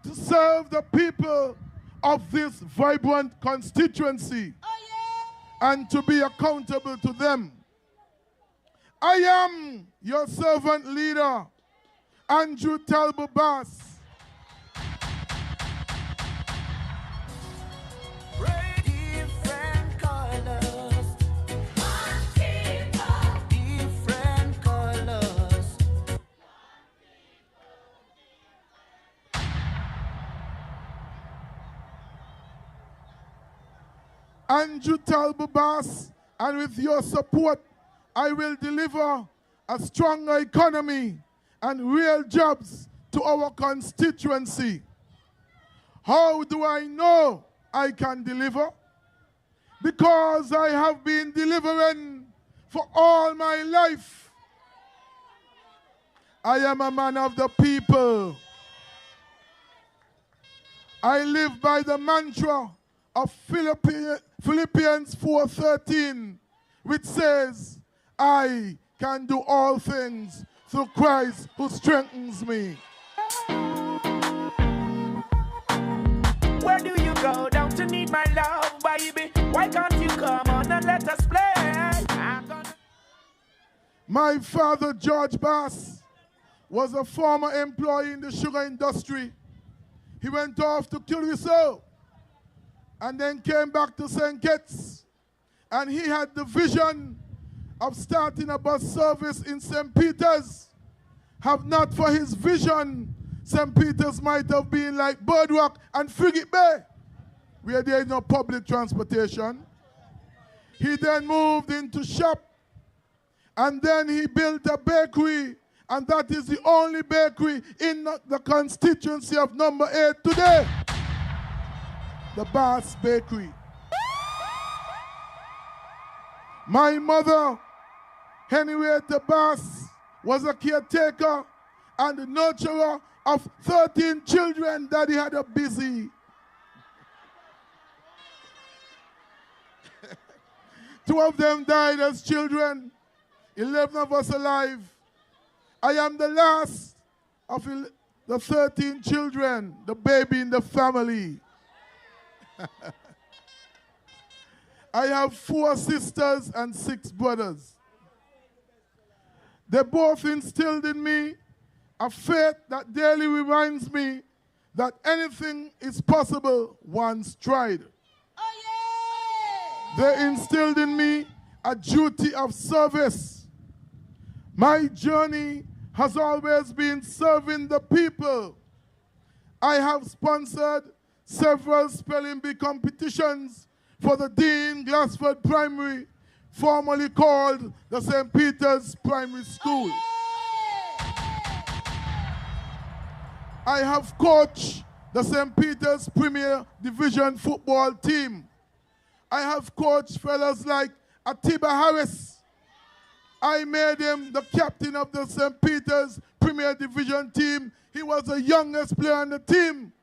to serve the people of this vibrant constituency and to be accountable to them. I am your servant leader, Andrew Talbo Bass. Different colors. Different colors. Andrew Talbo Bass, and with your support, I will deliver a stronger economy and real jobs to our constituency. How do I know I can deliver? Because I have been delivering for all my life. I am a man of the people. I live by the mantra of Philippians 4:13, which says, I can do all things through Christ who strengthens me. Where do you go? Don't you need my love, baby? Why can't you come on and let us play? My father, George Bass, was a former employee in the sugar industry. He went off to Curacao and then came back to St. Kitts. And he had the vision of starting a bus service in St. Peter's. Have not for his vision, St. Peter's might have been like Birdrock and Frigate Bay, where there is no public transportation. He then moved into shop, and then he built a bakery And that is the only bakery in the constituency of number 8 today. The Bass Bakery. My mother, Henrietta Bass, was a caretaker and the nurturer of 13 children. Daddy had a busy. 2 of them died as children, 11 of us alive. I am the last of the 13 children, the baby in the family. I have 4 sisters and 6 brothers. They both instilled in me a faith that daily reminds me that anything is possible once tried. They instilled in me a duty of service. My journey has always been serving the people. I have sponsored several spelling bee competitions for the Dean Glassford Primary, formerly called the St. Peter's Primary School. I have coached the St. Peter's Premier Division football team. I have coached fellas like Atiba Harris. I made him the captain of the St. Peter's Premier Division team. He was the youngest player on the team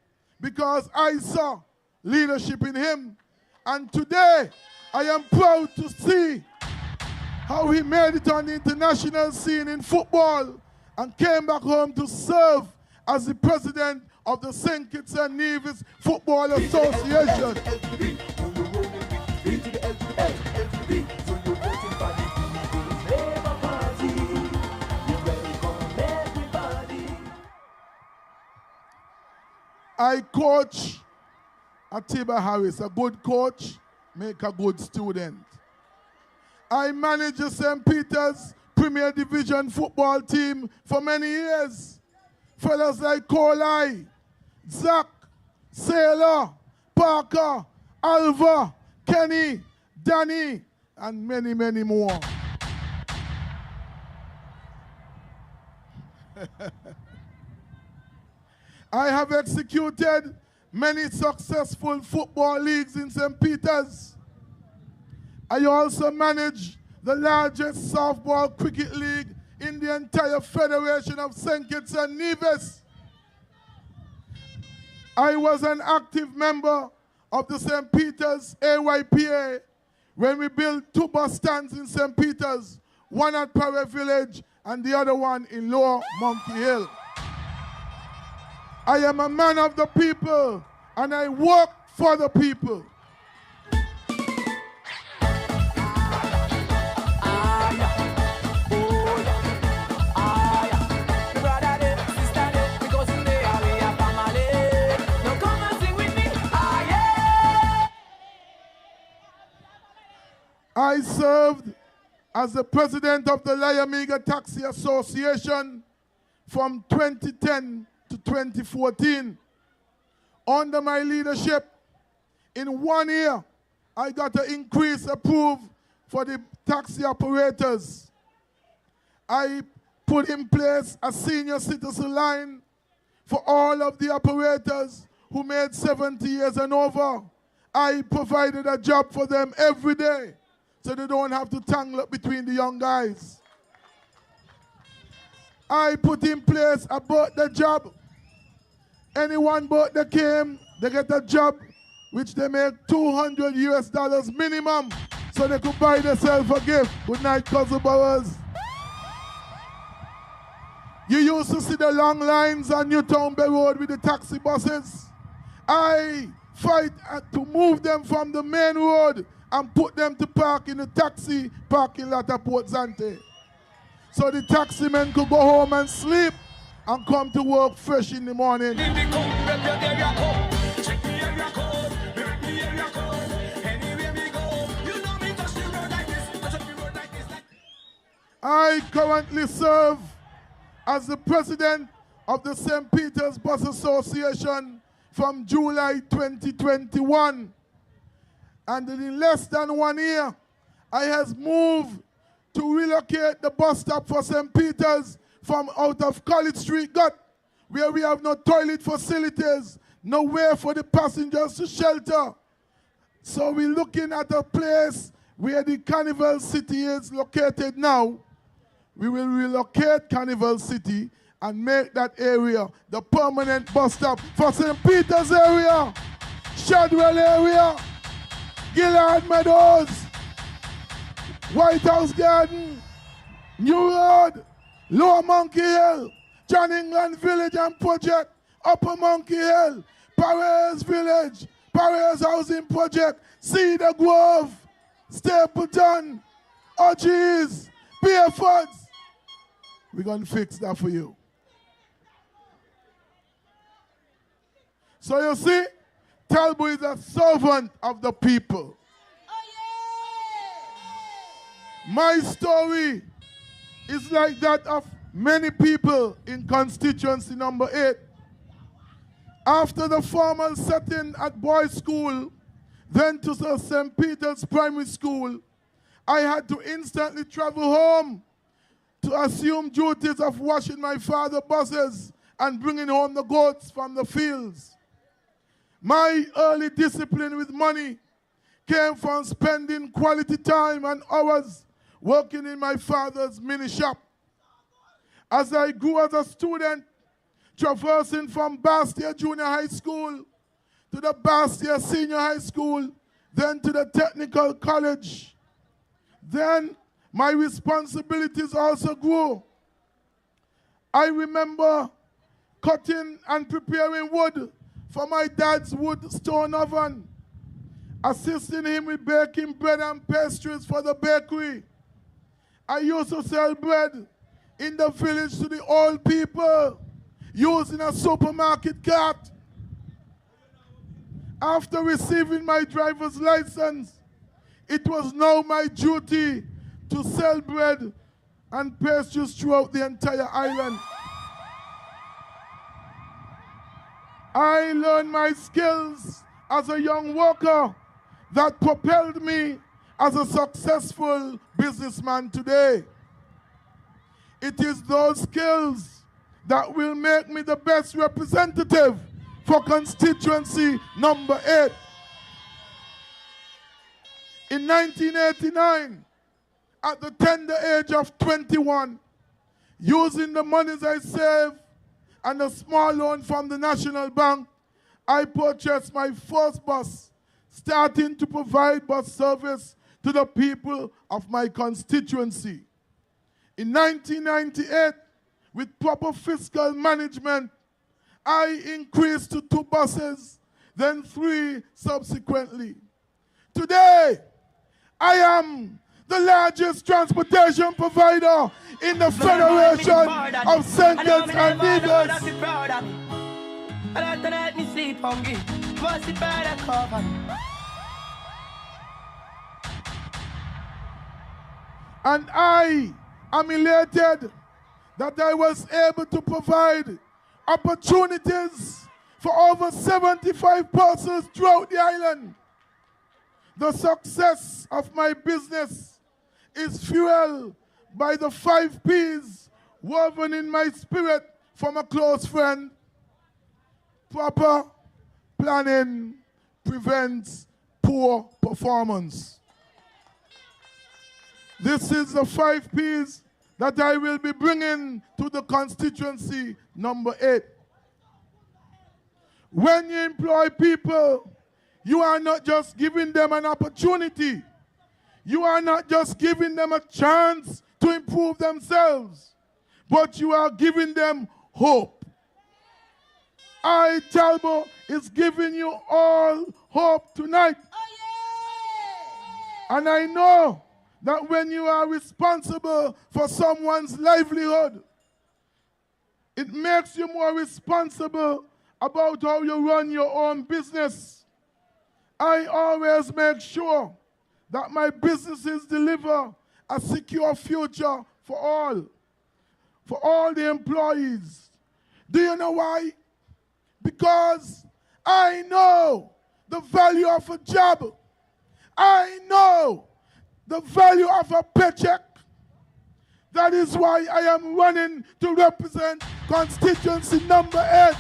because I saw leadership in him. And today, I am proud to see how he made it on the international scene in football and came back home to serve as the president of the St. Kitts and Nevis Football Association. I coach Atiba Harris, a good coach, make a good student. I manage the St. Peter's Premier Division football team for many years. Fellas like Colai, Zach, Sailor, Parker, Alva, Kenny, Danny, and many, many more. I have executed many successful football leagues in St. Peter's. I also manage the largest softball cricket league in the entire Federation of St. Kitts and Nevis. I was an active member of the St. Peter's AYPA when we built 2 bus stands in St. Peter's, one at Parrot Village and the other one in Lower Monkey Hill. I am a man of the people and I work for the people. I served as the president of the Layamiga Taxi Association from 2010 to 2014. Under my leadership, in 1 year, I got an increase approved for the taxi operators. I put in place a senior citizen line for all of the operators who made 70 years and over. I provided a job for them every day, so they don't have to tangle up between the young guys. I put in place a birthday job. Anyone birthday came, they get a job which they make $200 minimum, so they could buy themselves a gift. Good night, Cousin Bowers. You used to see the long lines on Newtown Bay Road with the taxi buses. I fight to move them from the main road and put them to park in the taxi parking lot at Port Zante. So the taxi men could go home and sleep and come to work fresh in the morning. I currently serve as the president of the St. Peter's Bus Association from July 2021. And in less than 1 year, I has moved to relocate the bus stop for St. Peter's from out of College Street got, where we have no toilet facilities, nowhere for the passengers to shelter. So we're looking at a place where the Carnival City is located now. We will relocate Carnival City and make that area the permanent bus stop for St. Peter's area, Shadwell area, Gillard Meadows, White House Garden, New Road, Lower Monkey Hill, John England Village and Project, Upper Monkey Hill, Paris Village, Paris Housing Project, Cedar Grove, Stapleton, Orgies, Beerfords. We're going to fix that for you. So you see, Talbo is a servant of the people. My story is like that of many people in constituency number 8. After the formal setting at boys' school, then to St. Peter's Primary School, I had to instantly travel home to assume duties of washing my father's buses and bringing home the goats from the fields. My early discipline with money came from spending quality time and hours working in my father's mini shop. As I grew as a student, traversing from Bastia Junior High School to the Bastia Senior High School, then to the Technical College. Then my responsibilities also grew. I remember cutting and preparing wood for my dad's wood stone oven, assisting him with baking bread and pastries for the bakery. I used to sell bread in the village to the old people using a supermarket cart. After receiving my driver's license, it was now my duty to sell bread and pastries throughout the entire island. I learned my skills as a young worker that propelled me as a successful businessman today. It is those skills that will make me the best representative for constituency number 8. In 1989, at the tender age of 21, using the monies I saved and a small loan from the National Bank, I purchased my first bus, starting to provide bus service to the people of my constituency. In 1998, with proper fiscal management, I increased to 2 buses, then 3 subsequently. Today, I am the largest transportation provider in the Federation of Senators and Leaders. And I am elated that I was able to provide opportunities for over 75 persons throughout the island. The success of my business is fueled by the 5 P's woven in my spirit from a close friend. Proper planning prevents poor performance. This is the 5 P's that I will be bringing to the constituency number 8. When you employ people, you are not just giving them an opportunity. You are not just giving them a chance to improve themselves, but you are giving them hope. I, Talbo, is giving you all hope tonight. And I know that when you are responsible for someone's livelihood, it makes you more responsible about how you run your own business. I always make sure that my businesses deliver a secure future for all the employees. Do you know why? Because I know the value of a job. I know the value of a paycheck. That is why I am running to represent constituency number 8.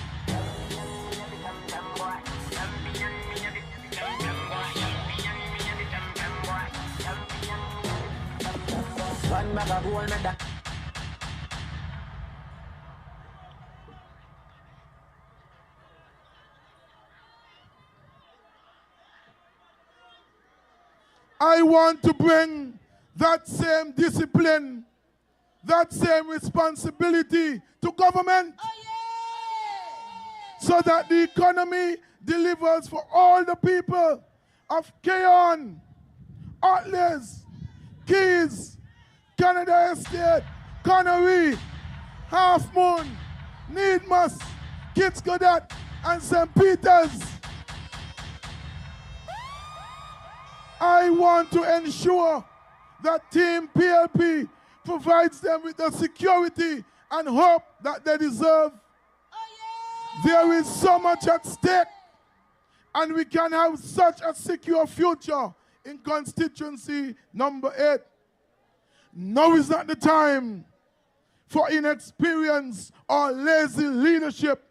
One bag of gold medal. I want to bring that same discipline, that same responsibility to government. So that the economy delivers for all the people of Keyon, Atlas, Keys, Canada Estate, Connery, Half Moon, Needmas, Kitskodat, and St. Peters. I want to ensure that Team PLP provides them with the security and hope that they deserve. There is so much at stake, and we can have such a secure future in constituency number 8. Now is not the time for inexperience or lazy leadership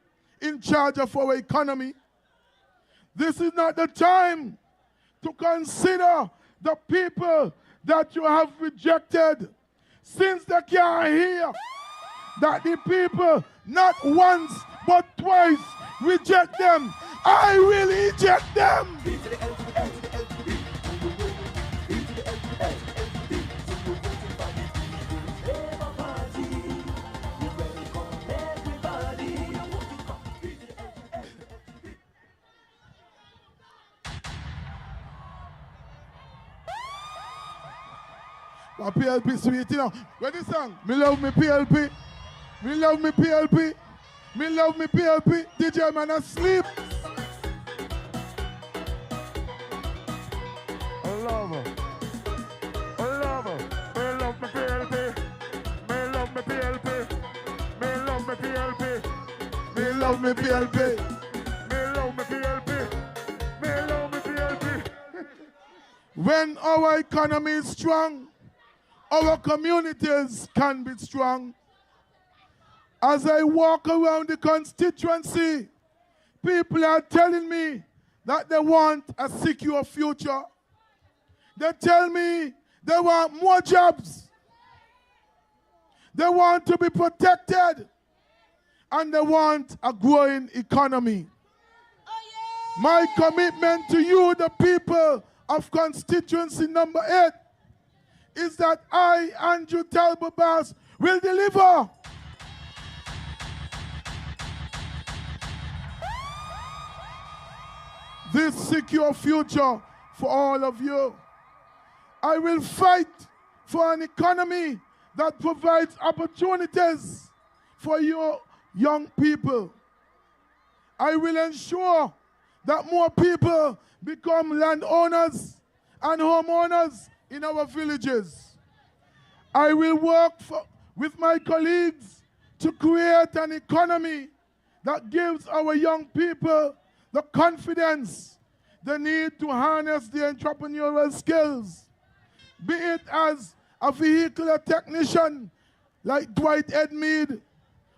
in charge of our economy. This is not the time to consider the people that you have rejected, since they can't hear that the people not once but twice reject them. I will eject them. My PLP sweet, you know. Ready song? Me love me PLP. Me love me PLP. Me love me PLP. DJ man asleep. I love her. I love her. Me love me PLP. Me love me PLP. Me love me PLP. Me love me PLP. Me love me PLP. Me love me PLP. When our economy is strong, our communities can be strong. As I walk around the constituency, people are telling me that they want a secure future. They tell me they want more jobs. They want to be protected. And they want a growing economy. My commitment to you, the people of constituency number 8, is that I, Andrew Talbo Bass, will deliver. This secure future for all of you. I will fight for an economy that provides opportunities for your young people. I will ensure that more people become landowners and homeowners in our villages. I will work with my colleagues to create an economy that gives our young people the confidence they need to harness their entrepreneurial skills, be it as a vehicular technician like Dwight Edmead,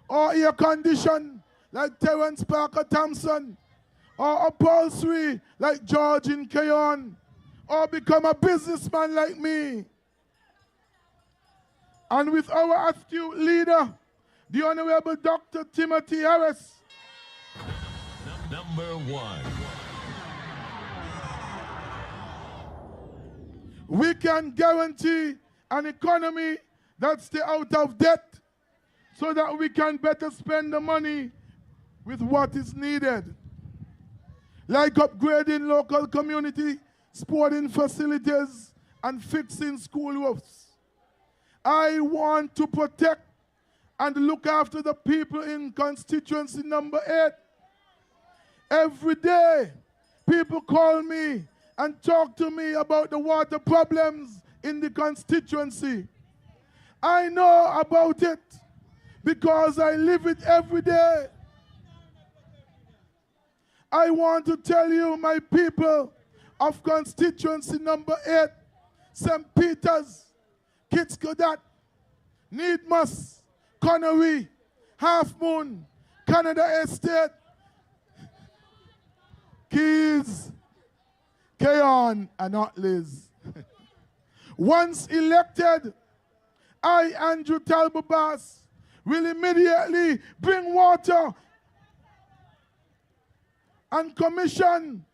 or air condition like Terence Parker Thompson, or upholstery like George in Keyon, or become a businessman like me. And with our astute leader, the Honorable Dr. Timothy Harris, Number 1. we can guarantee an economy that stays out of debt so that we can better spend the money with what is needed, like upgrading local community sporting facilities and fixing school roofs. I want to protect and look after the people in constituency number 8. Every day, people call me and talk to me about the water problems in the constituency. I know about it because I live it every day. I want to tell you, my people of constituency number 8, St. Peters, Kitskodat, Needmus, Connery, Half Moon, Canada Estate, Keys, Keon, and not Liz. Once elected, I, Andrew Talbo Bass, will immediately bring water and commission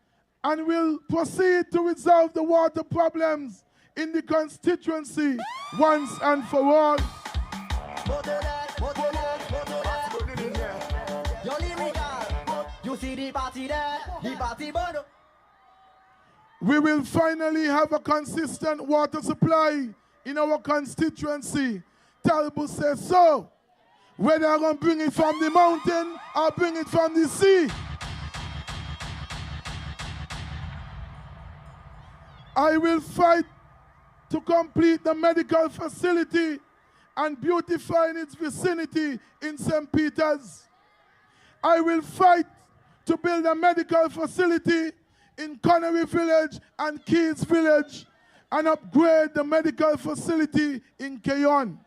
and will proceed to resolve the water problems in the constituency once and for all. You see the party there, the party bono. We will finally have a consistent water supply in our constituency. Talbo says so. Whether I'm going to bring it from the mountain or bring it from the sea. I will fight to complete the medical facility and beautifying its vicinity in St. Peter's. I will fight to build a medical facility in Connery Village and Keys Village and upgrade the medical facility in Keyon.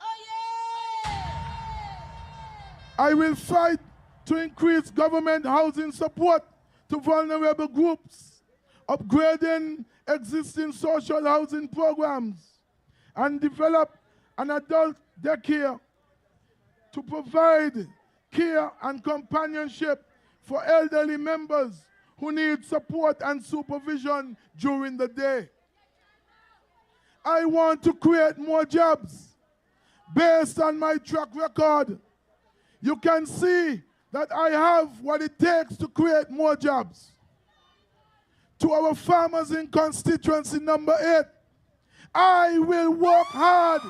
I will fight to increase government housing support to vulnerable groups, upgrading existing social housing programs, and develop an adult daycare to provide care and companionship for elderly members who need support and supervision during the day. I want to create more jobs based on my track record. You can see that I have what it takes to create more jobs. To our farmers in constituency number 8, I will work hard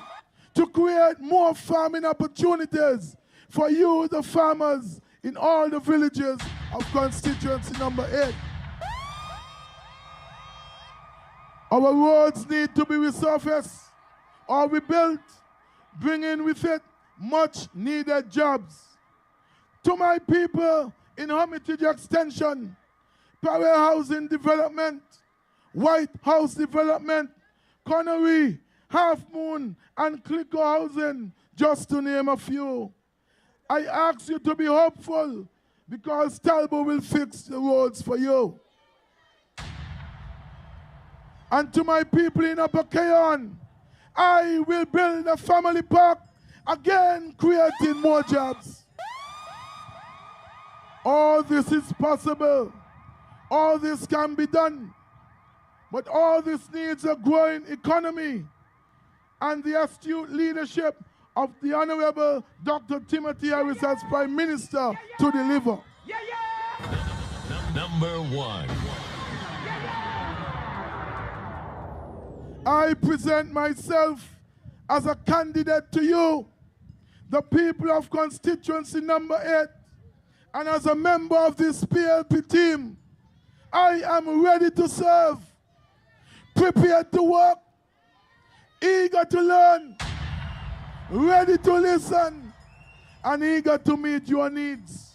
to create more farming opportunities for you, the farmers, in all the villages of constituency number 8. Our roads need to be resurfaced or rebuilt, bringing with it much needed jobs. To my people in Hermitage Extension, Power Housing Development, White House Development, Connery, Half Moon, and Clicker Housing, just to name a few. I ask you to be hopeful because Talbo will fix the roads for you. And to my people in Upper Keyon, I will build a family park, again creating more jobs. All this is possible. All this can be done. But all this needs a growing economy and the astute leadership of the Honorable Dr. Timothy Harris as Prime Minister to deliver. Number 1. I present myself as a candidate to you, the people of constituency number 8, and as a member of this PLP team. I am ready to serve, prepared to work, eager to learn, ready to listen, and eager to meet your needs.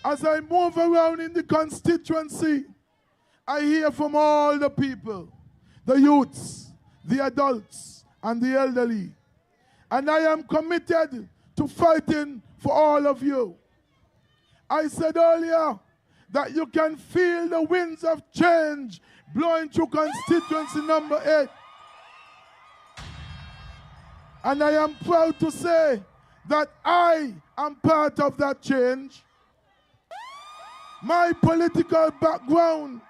As I move around in the constituency, I hear from all the people, the youths, the adults, and the elderly. And I am committed to fighting for all of you. I said earlier that you can feel the winds of change blowing through constituency number 8. And I am proud to say that I am part of that change. My political background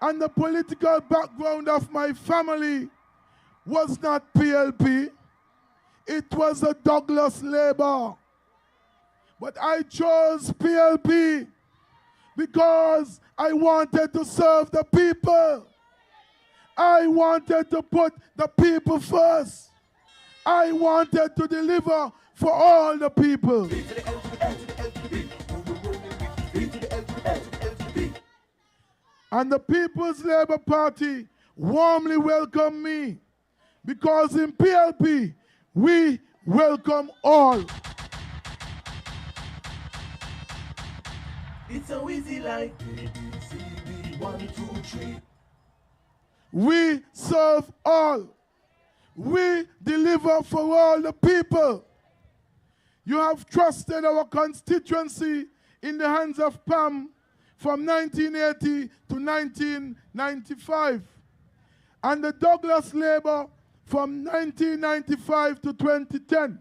and the political background of my family was not PLP. It was a Douglas Labour. But I chose PLP because I wanted to serve the people. I wanted to put the people first. I wanted to deliver for all the people. And the People's Labour Party warmly welcomed me because in PLP, we welcome all. It's so easy like ABCD 1, 2, 3. We serve all. We deliver for all the people. You have trusted our constituency in the hands of Pam from 1980 to 1995, and the Douglas Labour from 1995 to 2010.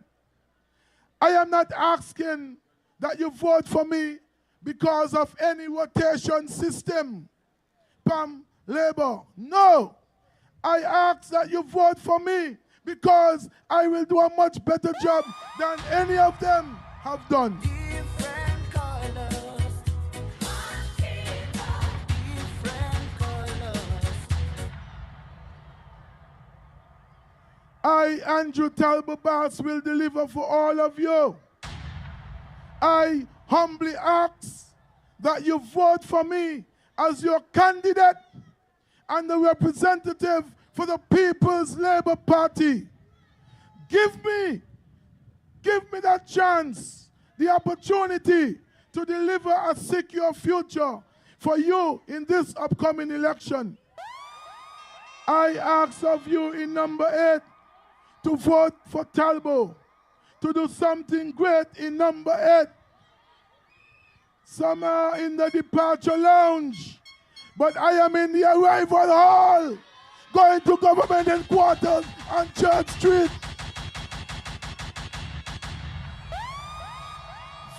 I am not asking that you vote for me because of any rotation system, Pam, Labour. No, I ask that you vote for me because I will do a much better job than any of them have done. I, Andrew Talbo Bass, will deliver for all of you. I humbly ask that you vote for me as your candidate and the representative for the People's Labour Party. Give me that chance, the opportunity to deliver a secure future for you in this upcoming election. I ask of you in number 8 to vote for Talbo, to do something great in number 8. Some are in the departure lounge, but I am in the arrival hall, going to government headquarters on Church Street.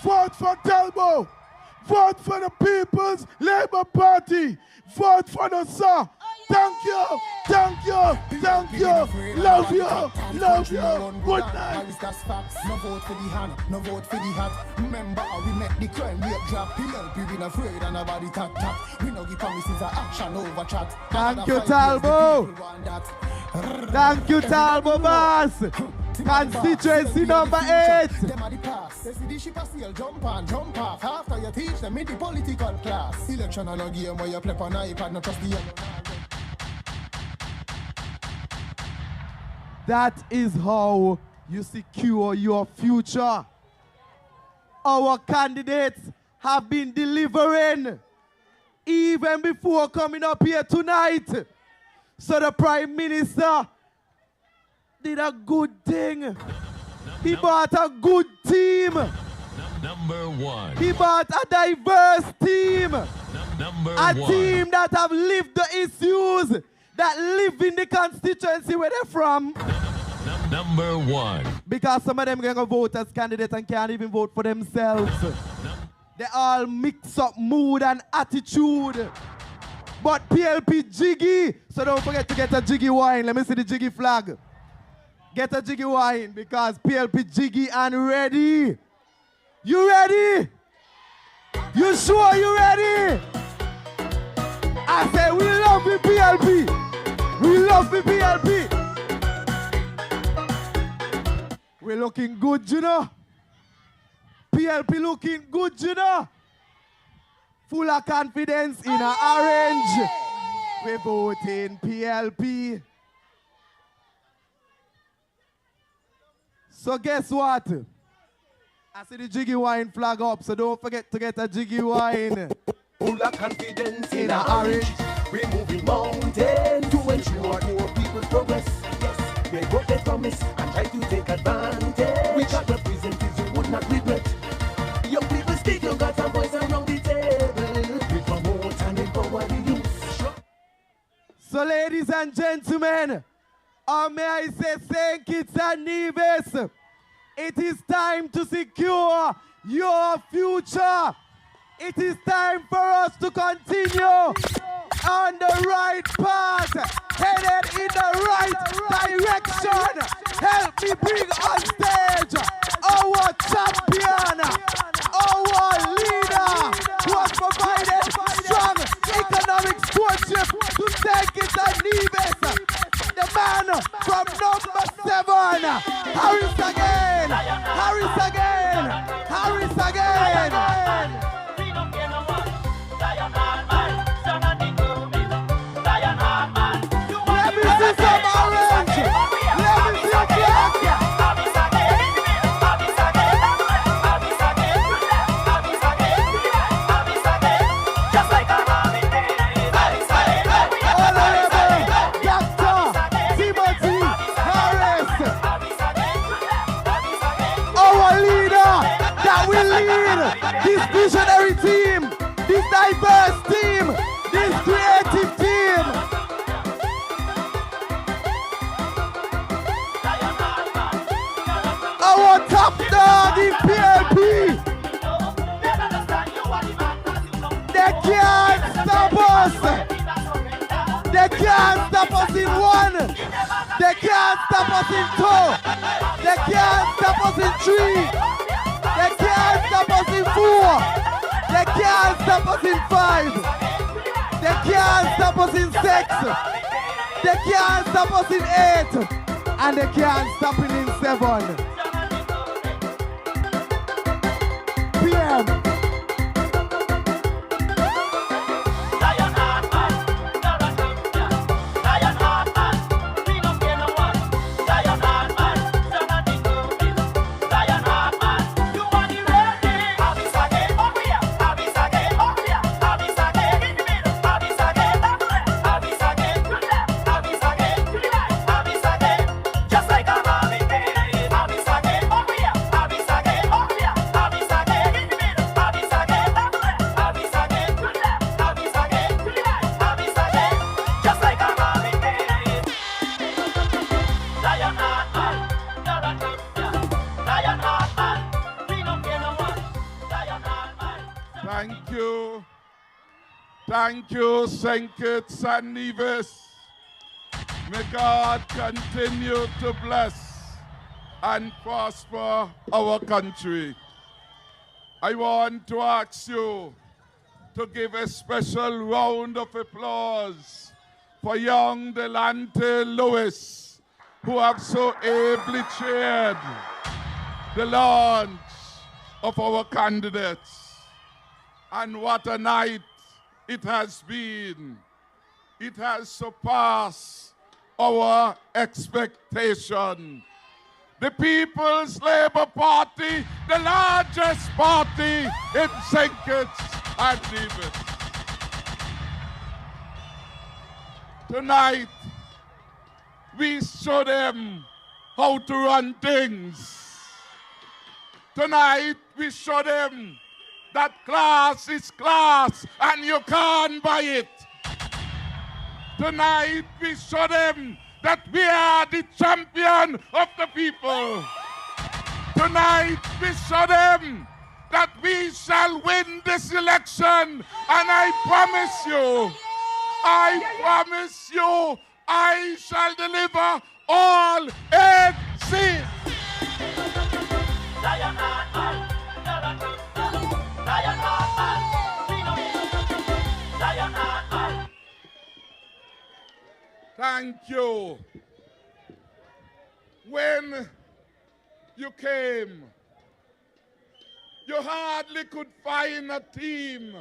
Vote for Talbo. Vote for the People's Labour Party. Vote for the Sir. Thank you, thank you, thank you. Love you, love you. Good night. No vote for the hand, no vote for the hat. Remember how we make the crime rate drop. PLP been afraid and nobody tap tap. We know the promises are action over chat. Thank you, Talbo. Thank you, Talbo Bass. Constituency number 8. Them are the past. They see the ship a sail, jump on, jump off. After you teach them in the political class. Election and a game where you play on iPad, not trust the That is how you secure your future. Our candidates have been delivering even before coming up here tonight. So the Prime Minister did a good thing. He bought a good team. Number 1. He bought a diverse team. Number a 1. team that have lived the issues that live in the constituency where they're from. Number 1. Because some of them going to vote as candidates and can't even vote for themselves. They all mix up mood and attitude. But PLP jiggy, so don't forget to get a jiggy wine. Let me see the jiggy flag. Get a jiggy wine because PLP jiggy and ready. You ready? You sure you ready? I say we love the PLP. We love the PLP. We're looking good, you know. PLP looking good, you know. Full of confidence in an orange. We're voting PLP. So guess what? I see the jiggy wine flag up, so don't forget to get a jiggy wine. Full of confidence in a orange. We're moving mountains to ensure more people progress. Yes, we broke the promise and try to take advantage. We got representatives you would not regret. Young people speak, you got a voice around the table. We promote and empower the youth. So ladies and gentlemen, or may I say St. Kitts and Nevis, it is time to secure your future. It is time for us to continue on the right path, headed in the right direction. Help me bring on stage our champion, our leader, who has provided strong economic stewardship to St. Kitts and Nevis. The man from number 7, Harris again, Harris again, Harris again. Let me see some orange. Let me see a flag. Honorable Dr. Timothy Harris. visionary team, this diverse team, this creative team. Our top dog in PLP. They can't stop us. They can't stop us in 1. They can't stop us in 2. They can't stop us in 3. They can't stop us in 4. They can't stop us in 5. They can't stop us in 6. They can't stop us in 8. And they can't stop it in 7. PM. Thank you, Sankit Sannivis. May God continue to bless and prosper our country. I want to ask you to give a special round of applause for young Delante Lewis, who have so ably chaired the launch of our candidates. And what a night it has been. It has surpassed our expectation. The People's Labour Party, the largest party in St. Kitts and Nevis. Tonight, we show them how to run things. Tonight, we show them that class is class and you can't buy it. Tonight we show them that we are the champion of the people. Tonight we show them that we shall win this election, and I promise you, I shall deliver all 8 seats. Thank you. When you came, you hardly could find a team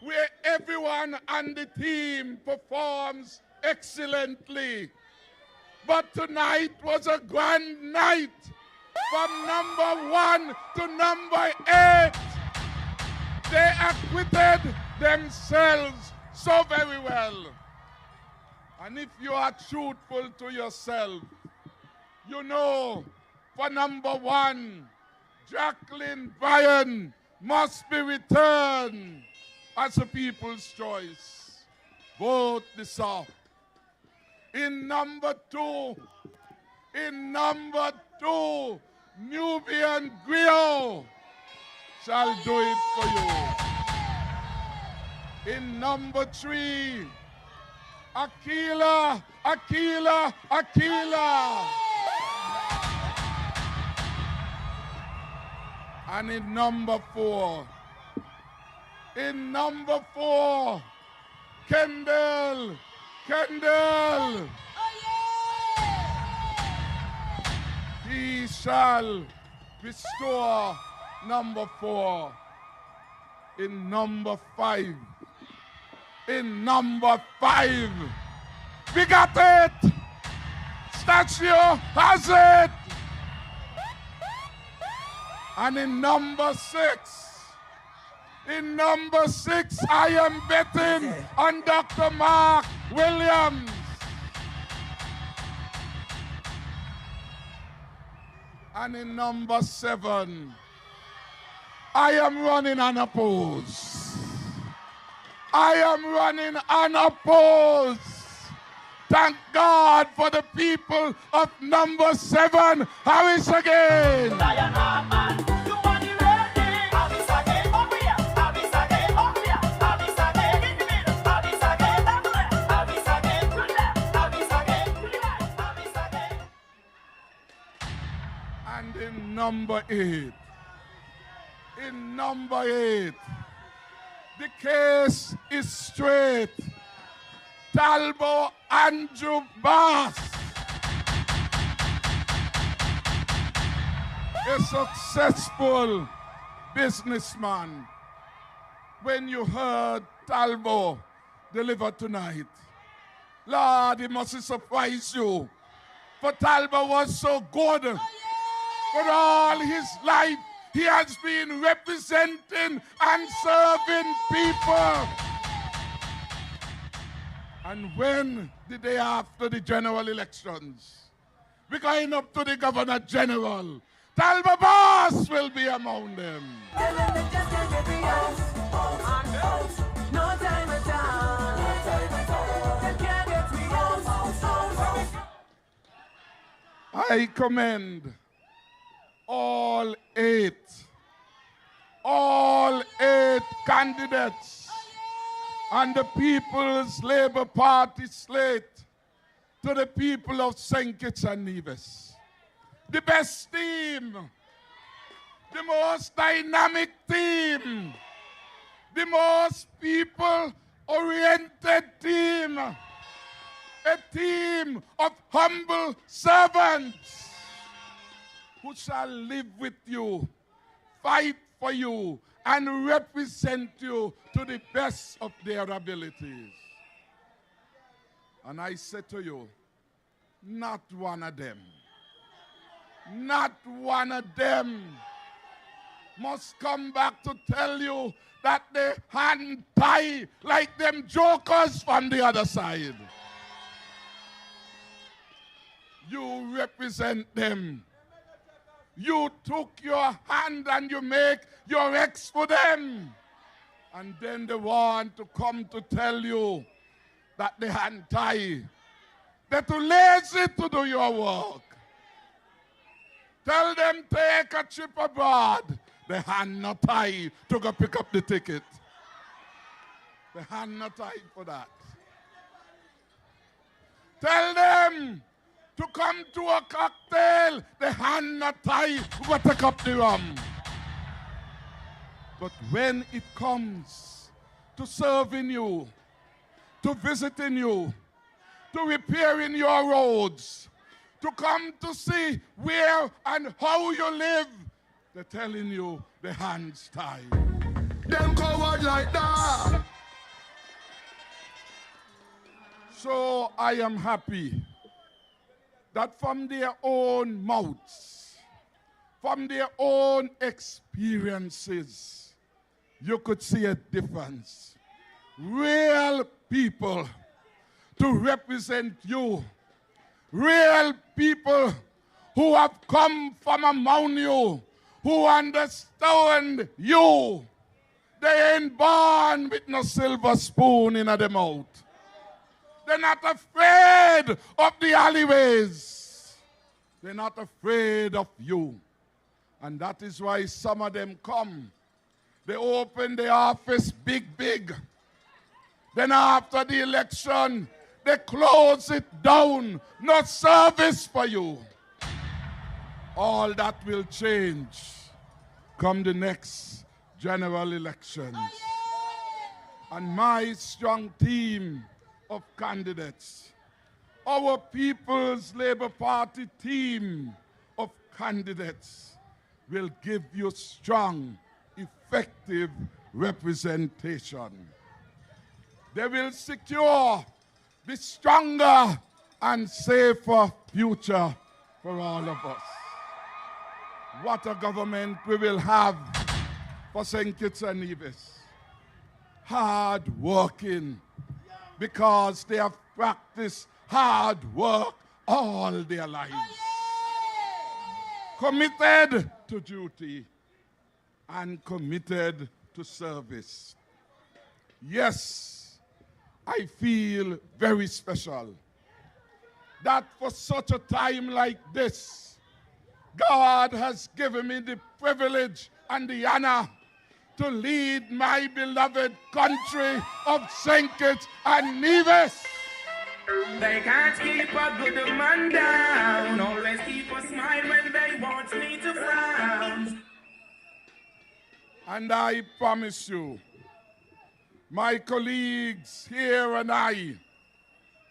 where everyone on the team performs excellently. But tonight was a grand night. From number 1 to number 8, they acquitted themselves so very well. And if you are truthful to yourself, you know, for number 1, Jacqueline Bryan must be returned as a people's choice. Vote this out. In number 2, Nubian Greir shall do it for you. In number 3, Aquila. And in number 4, Kendall. He shall restore number 4. In number 5, we got it. Stacia has it. And in number 6, I am betting on Dr. Mark Williams. And in number 7, I am running unopposed. I am running unopposed. Thank God for the people of number 7. Harris again. And in number 8, the case is straight. Talbo Andrew Bass, a successful businessman. When you heard Talbo deliver tonight, Lord, it must surprise you. For Talbo was so good. For all his life, he has been representing and serving people. And when the day after the general elections, we're going up to the Governor General, Talbo Bass will be among them. I commend all eight candidates on the People's Labour Party slate to the people of St. Kitts and Nevis. The best team, the most dynamic team, the most people-oriented team, a team of humble servants who shall live with you, fight for you, and represent you to the best of their abilities. And I say to you, not one of them must come back to tell you that they hand tie like them jokers from the other side. You represent them. You took your hand and you make your ex for them. And then they want to come to tell you that they hand tie. They're too lazy to do your work. Tell them take a trip abroad. They hand not tie to go pick up the ticket. They hand not tie for that. Tell them to come to a cocktail. They hand not tie to go take up the rum. But when it comes to serving you, to visiting you, to repairing your roads, to come to see where and how you live, they're telling you the hands tied. Them coward like that. So I am happy that from their own mouths, from their own experiences, you could see a difference. Real people to represent you. Real people who have come from among you, who understand you. They ain't born with no silver spoon in their mouth. They're not afraid of the alleyways. They're not afraid of you. And that is why some of them come. They open the office big. Then after the election, they close it down. No service for you. All that will change come the next general elections. And my strong team of candidates, our People's Labour Party team of candidates will give you strong, effective representation. They will secure the stronger and safer future for all of us. What a government we will have for St. Kitts and Nevis. Hard working, because they have practiced hard work all their lives. Committed to duty, and committed to service. Yes, I feel very special that for such a time like this, God has given me the privilege and the honor to lead my beloved country of St. Kitts and Nevis. They can't keep a good man down, always keep a smile when they want me to frown. And I promise you, my colleagues here and I,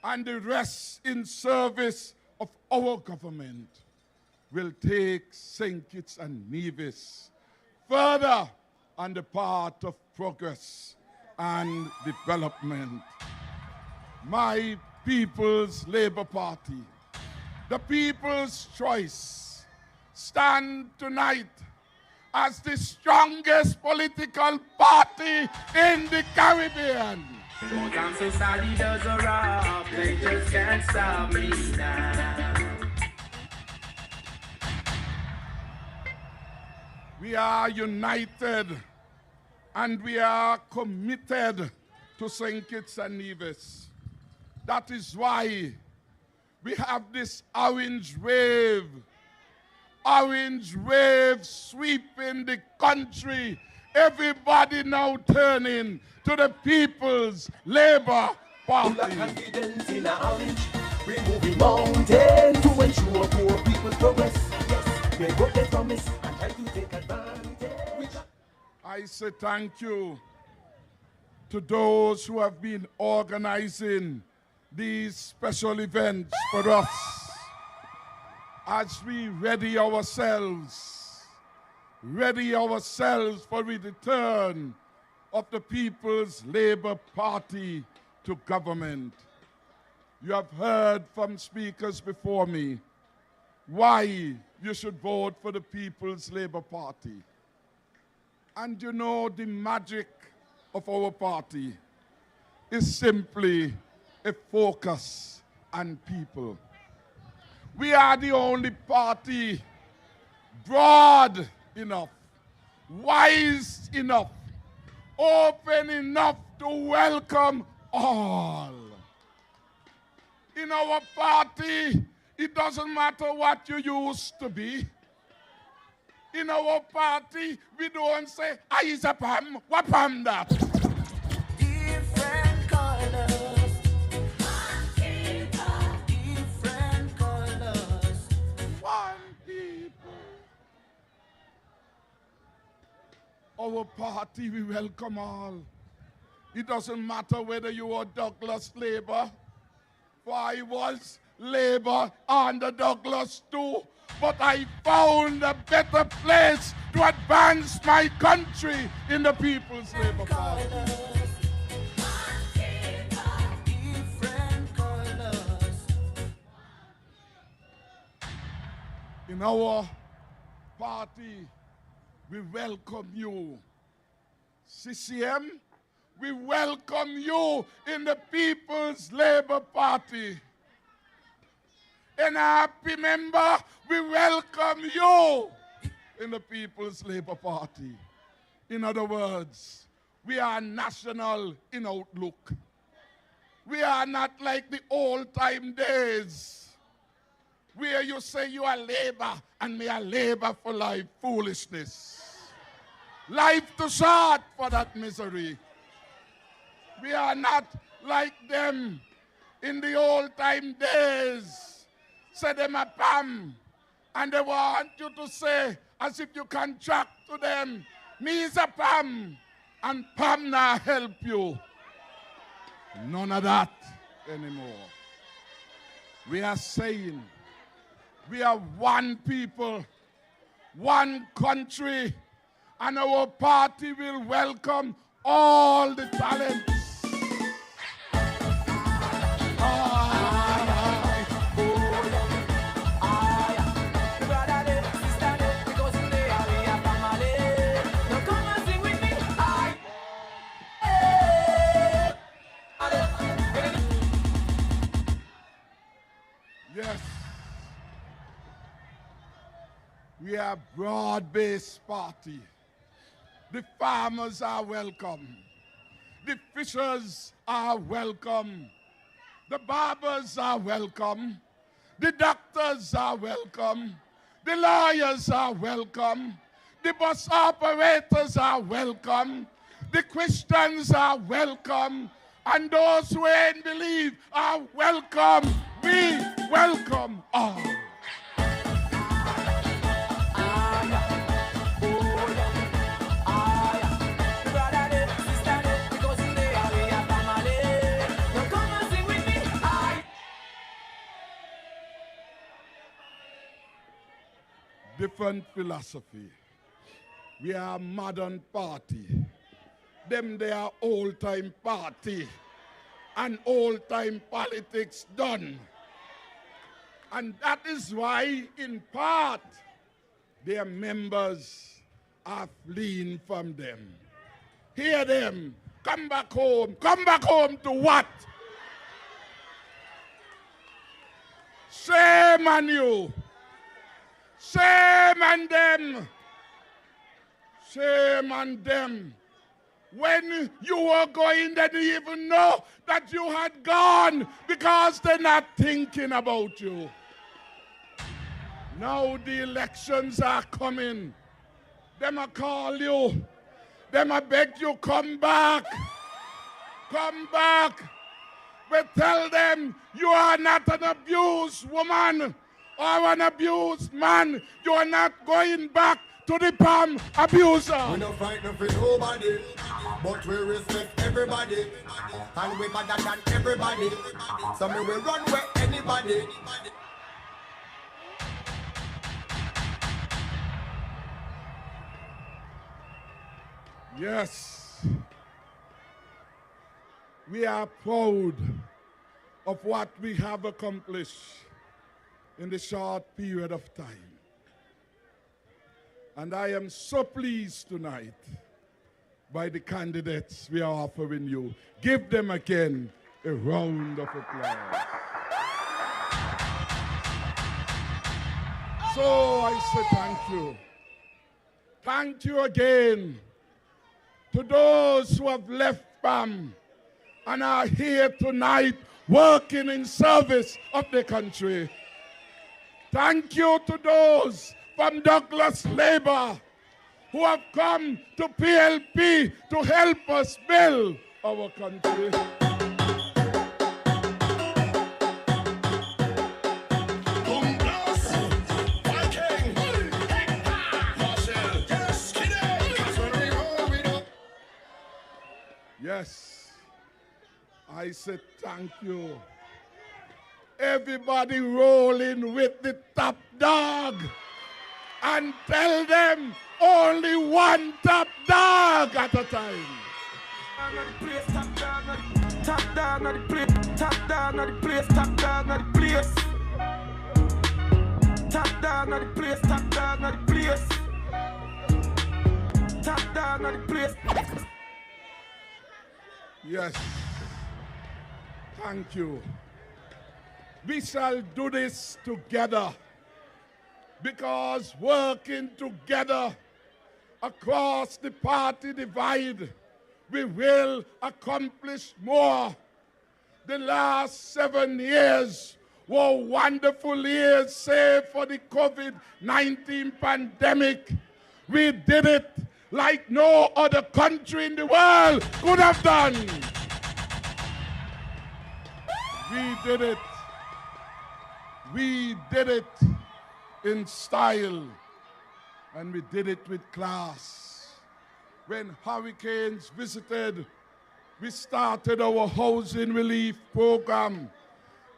and the rest in service of our government, will take St. Kitts and Nevis further on the path of progress and development. My People's Labour Party, the People's Choice, stand tonight as the strongest political party in the Caribbean. But I'm so sorry, does a rock, they just can't stop me now. We are united and we are committed to St. Kitts and Nevis. That is why we have this orange wave sweeping the country. Everybody now turning to the People's Labour Party. Confidence in a orange, removing mountains to ensure poor people's progress. Yes, they broke their promise and try to take advantage. I say thank you to those who have been organizing these special events for us as we ready ourselves for the return of the People's Labour Party to government. You have heard from speakers before me why you should vote for the People's Labour Party. And you know, the magic of our party is simply a focus on people. We are the only party broad enough, wise enough, open enough to welcome all. In our party, it doesn't matter what you used to be. In our party, we don't say, "I is a pam, what pam that?" Different colors, different colors. One people. Our party, we welcome all. It doesn't matter whether you are Douglas Labour, for I was Labour under Douglas too, but I found a better place to advance my country in the People's Labour Party. In our party, we welcome you. CCM, we welcome you in the People's Labour Party. And happy member, we welcome you in the People's Labour Party. In other words, we are national in outlook. We are not like the old-time days where you say you are Labour and me are Labour for life. Foolishness. Life too short for that misery. We are not like them in the old-time days. Say them a pam, and they want you to say, as if you contract to them, me is a pam, and pam now help you. None of that anymore. We are saying, we are one people, one country, and our party will welcome all the talents. Yes, we are a broad-based party. The farmers are welcome. The fishers are welcome. The barbers are welcome. The doctors are welcome. The lawyers are welcome. The bus operators are welcome. The Christians are welcome. And those who ain't believe are welcome. We welcome all. Different philosophy. We are a modern party. Them they are old-time party. And old-time politics done. And that is why, in part, their members are fleeing from them. Hear them. Come back home. Come back home to what? Shame on you. Shame on them. Shame on them. When you were going, they didn't even know that you had gone because they're not thinking about you. Now the elections are coming. Them a call you. Them a beg you, come back. Come back. But tell them you are not an abused woman or an abused man. You are not going back to the palm abuser. We don't fight for nobody, but we respect everybody. And we better than everybody. So we will run with anybody. Yes. We are proud of what we have accomplished in the short period of time. And I am so pleased tonight by the candidates we are offering you. Give them again a round of applause. So I say thank you. Thank you again to those who have left PAM and are here tonight working in service of the country. Thank you to those from Douglas Labour who have come to PLP to help us build our country. Yes, I said thank you. Everybody rolling with the top dog. And tell them only one top dog at a time. Top dog, not the place. Top dog, not the place. Top dog, not the place. Top dog, not the place. Top dog, not the place. Top dog, not the place. Yes. Thank you. We shall do this together. Because working together across the party divide, we will accomplish more. The last 7 years were wonderful years, save for the COVID-19 pandemic. We did it like no other country in the world could have done. We did it. We did it in style, and we did it with class. When hurricanes visited, we started our housing relief program,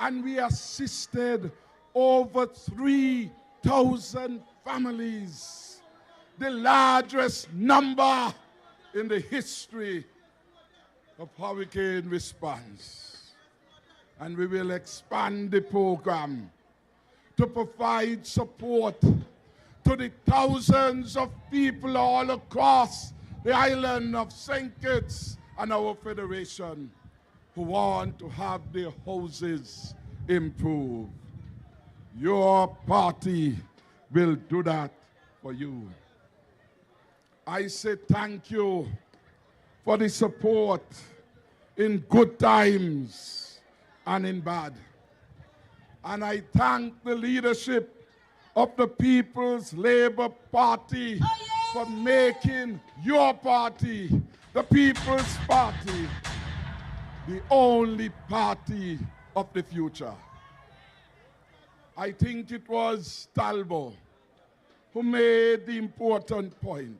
and we assisted over 3,000 families, the largest number in the history of hurricane response. And we will expand the program to provide support to the thousands of people all across the island of St. Kitts and our federation who want to have their houses improved. Your party will do that for you. I say thank you for the support in good times and in bad. And I thank the leadership of the People's Labour Party for making your party, the People's Party, the only party of the future. I think it was Talbo who made the important point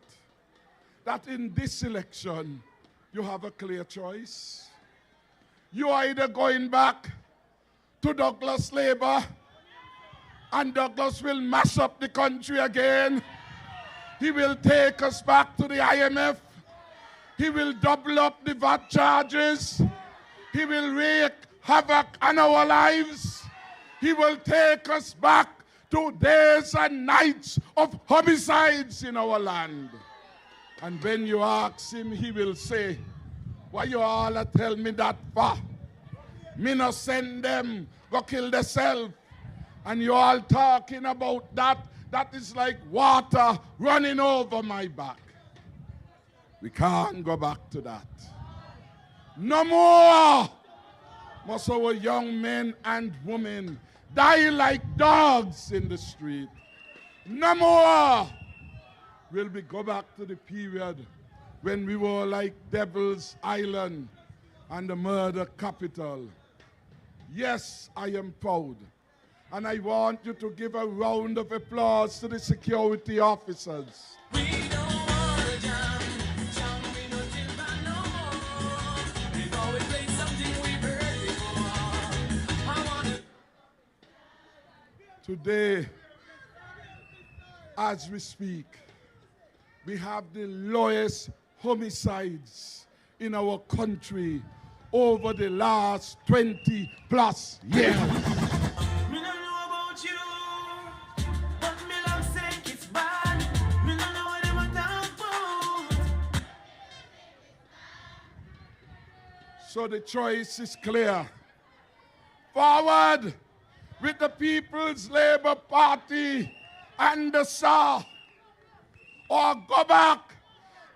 that in this election, you have a clear choice. You are either going back to Douglas Labour, and Douglas will mash up the country again. He will take us back to the IMF. He will double up the VAT charges. He will wreak havoc on our lives. He will take us back to days and nights of homicides in our land. And when you ask him, he will say, why you all tell me that for? Me no send them, go kill themselves. And you all talking about that. That is like water running over my back. We can't go back to that. No more must our young men and women die like dogs in the street. No more will we go back to the period when we were like Devil's Island and the murder capital. Yes, I am proud. And I want you to give a round of applause to the security officers. Today, as we speak, we have the lowest homicides in our country over the last 20 plus years. So the choice is clear. Forward with the People's Labour Party and the SA, or go back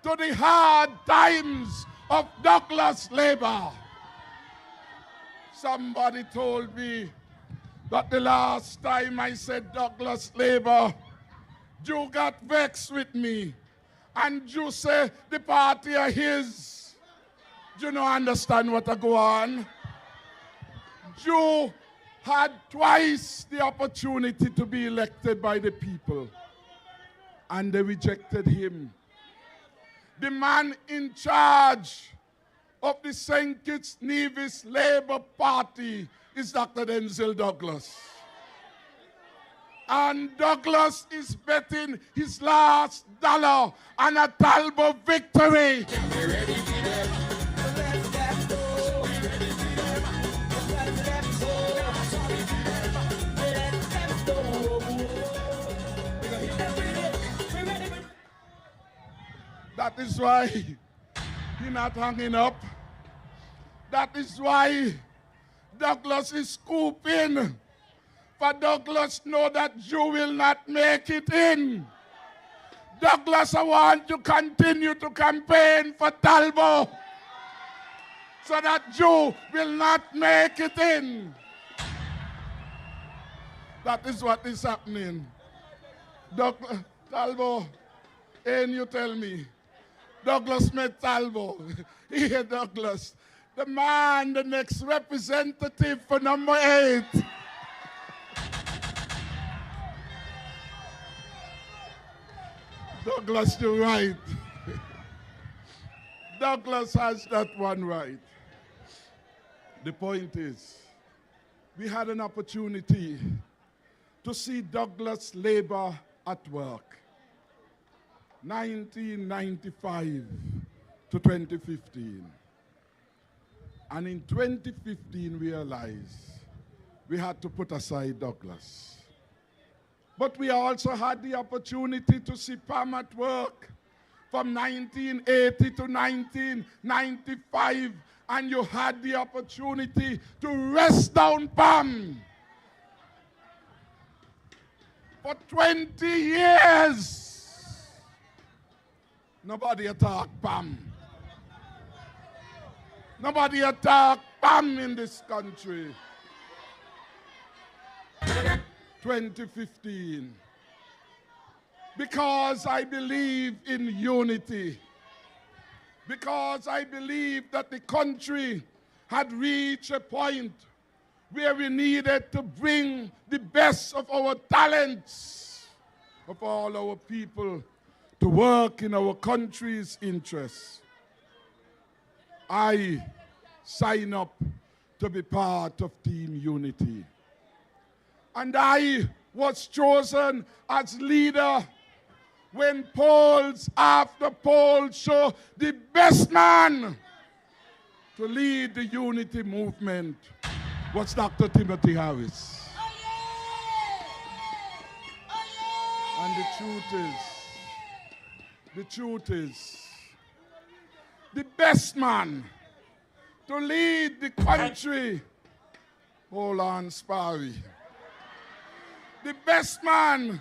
to the hard times of Douglas Labour. Somebody told me that the last time I said Douglas Labour, you got vexed with me, and you say the party are his. Do you not understand what I go on? You had twice the opportunity to be elected by the people, and they rejected him. The man in charge of the St. Kitts Nevis Labour Party is Dr. Denzel Douglas. And Douglas is betting his last dollar on a Talbo victory. That is why he's not hanging up. That is why Douglas is scooping. For Douglas know that you will not make it in. Douglas, I want to continue to campaign for Talbo so that you will not make it in. That is what is happening. Talbo, and you tell me, Douglas met Talbo. Here, Douglas, the man, the next representative for number 8. Douglas, you're right. Douglas has that one right. The point is, we had an opportunity to see Douglas Labour at work. 1995 to 2015. And in 2015, we realized we had to put aside Douglas. But we also had the opportunity to see Pam at work from 1980 to 1995, and you had the opportunity to rest down Pam for 20 years. Nobody attack Pam. Nobody attack Pam in this country. 2015. Because I believe in unity. Because I believe that the country had reached a point where we needed to bring the best of our talents, of all our people, to work in our country's interests. I sign up to be part of Team Unity. And I was chosen as leader when polls after polls show the best man to lead the unity movement was Dr. Timothy Harris. And the truth is, the best man to lead the country, hold on, Sparry. The best man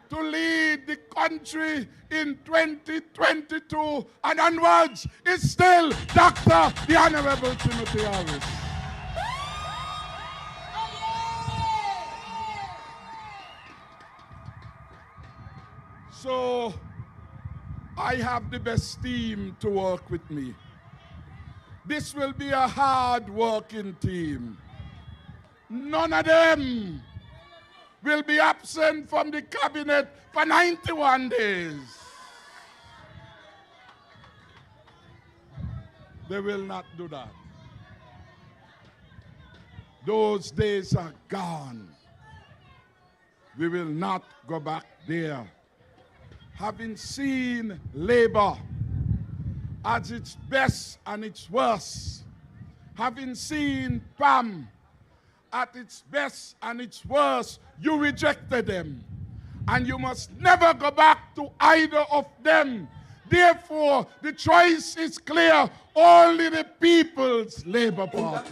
to lead the country in 2022 and onwards is still Dr. the Honorable Timothy Harris. So I have the best team to work with me. This will be a hard-working team. None of them will be absent from the cabinet for 91 days. They will not do that. Those days are gone. We will not go back there. Having seen labor at its best and its worst, having seen PAM at its best and its worst, you rejected them. And you must never go back to either of them. Therefore, the choice is clear. Only the People's Labour Party.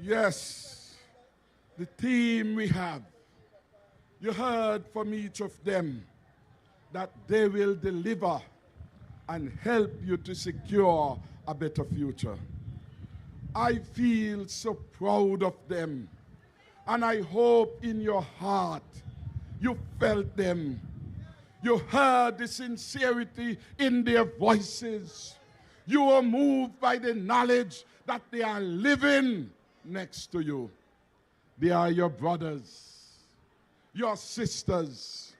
Yes, the team we have, you heard from each of them that they will deliver and help you to secure a better future. I feel so proud of them, and I hope in your heart you felt them. You heard the sincerity in their voices. You were moved by the knowledge that they are living next to you. They are your brothers, your sisters,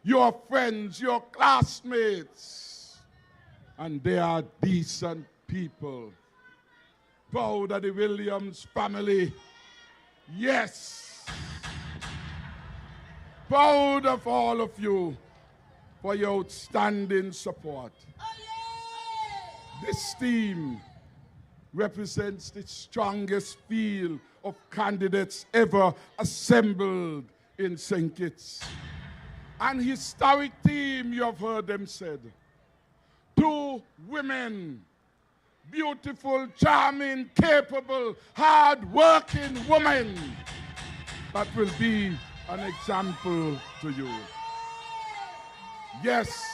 your friends, your classmates, and they are decent people. Proud of the Williams family. Yes. Proud of all of you for your outstanding support. This team represents the strongest field of candidates ever assembled in St. Kitts. An historic team, you have heard them said. 2 women, beautiful, charming, capable, hard-working women that will be an example to you. Yes,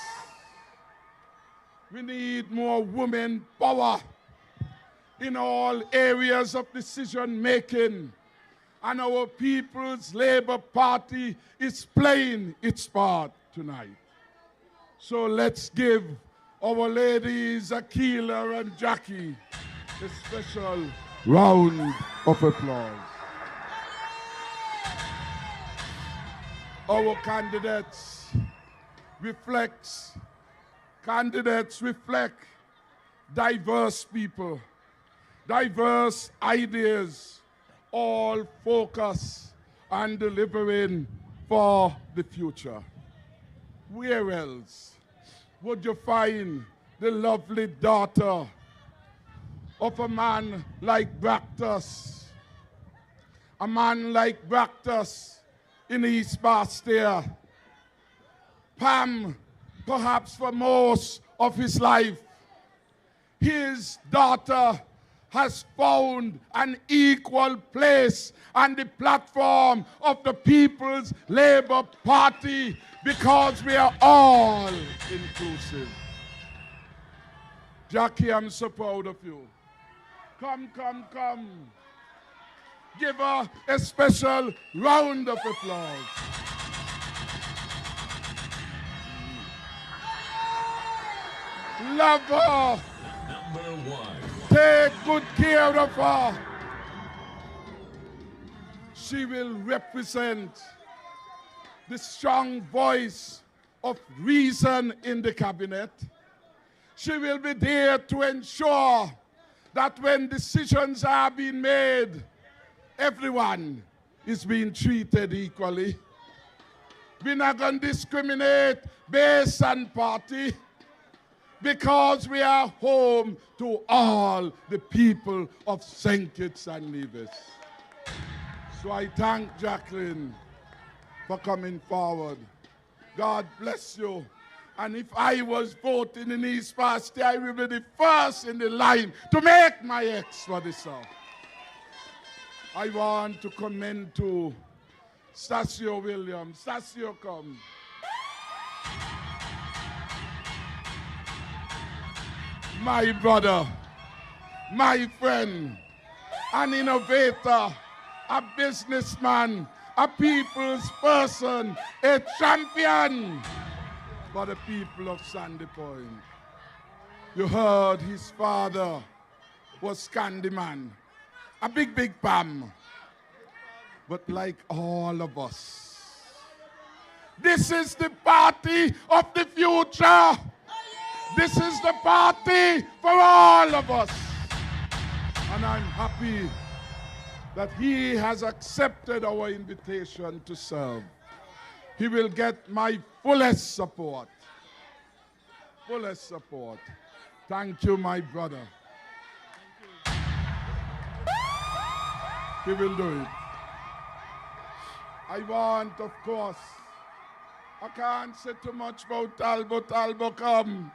we need more women power in all areas of decision making, and our People's Labour Party is playing its part tonight. So let's give our ladies Akila and Jackie a special round of applause. Our candidates reflect diverse people, diverse ideas, all focus on delivering for the future. Where else would you find the lovely daughter of a man like Bractus? A man like Bractus in East Bastia. Pam, perhaps for most of his life. His daughter has found an equal place on the platform of the People's Labour Party because we are all inclusive. Jackie, I'm so proud of you. Come, come, come. Give her a special round of applause. Love her. Number 1. Take good care of her. She will represent the strong voice of reason in the cabinet. She will be there to ensure that when decisions are being made, everyone is being treated equally. We're not going to discriminate based on party because we are home to all the people of St. Kitts and Nevis. So I thank Jacqueline for coming forward. God bless you. And if I was voting in East Pasty, I will be the first in the line to make my ex for this song. I want to commend to Stacia Williams. Stacia, come. My brother, my friend, an innovator, a businessman, a people's person, a champion for the people of Sandy Point. You heard his father was Candyman, a big, big Pam. But like all of us, this is the party of the future. This is the party for all of us. And I'm happy that he has accepted our invitation to serve. He will get my fullest support. Fullest support. Thank you, my brother. He will do it. I want, of course, I can't say too much about Talbo. Talbo, come.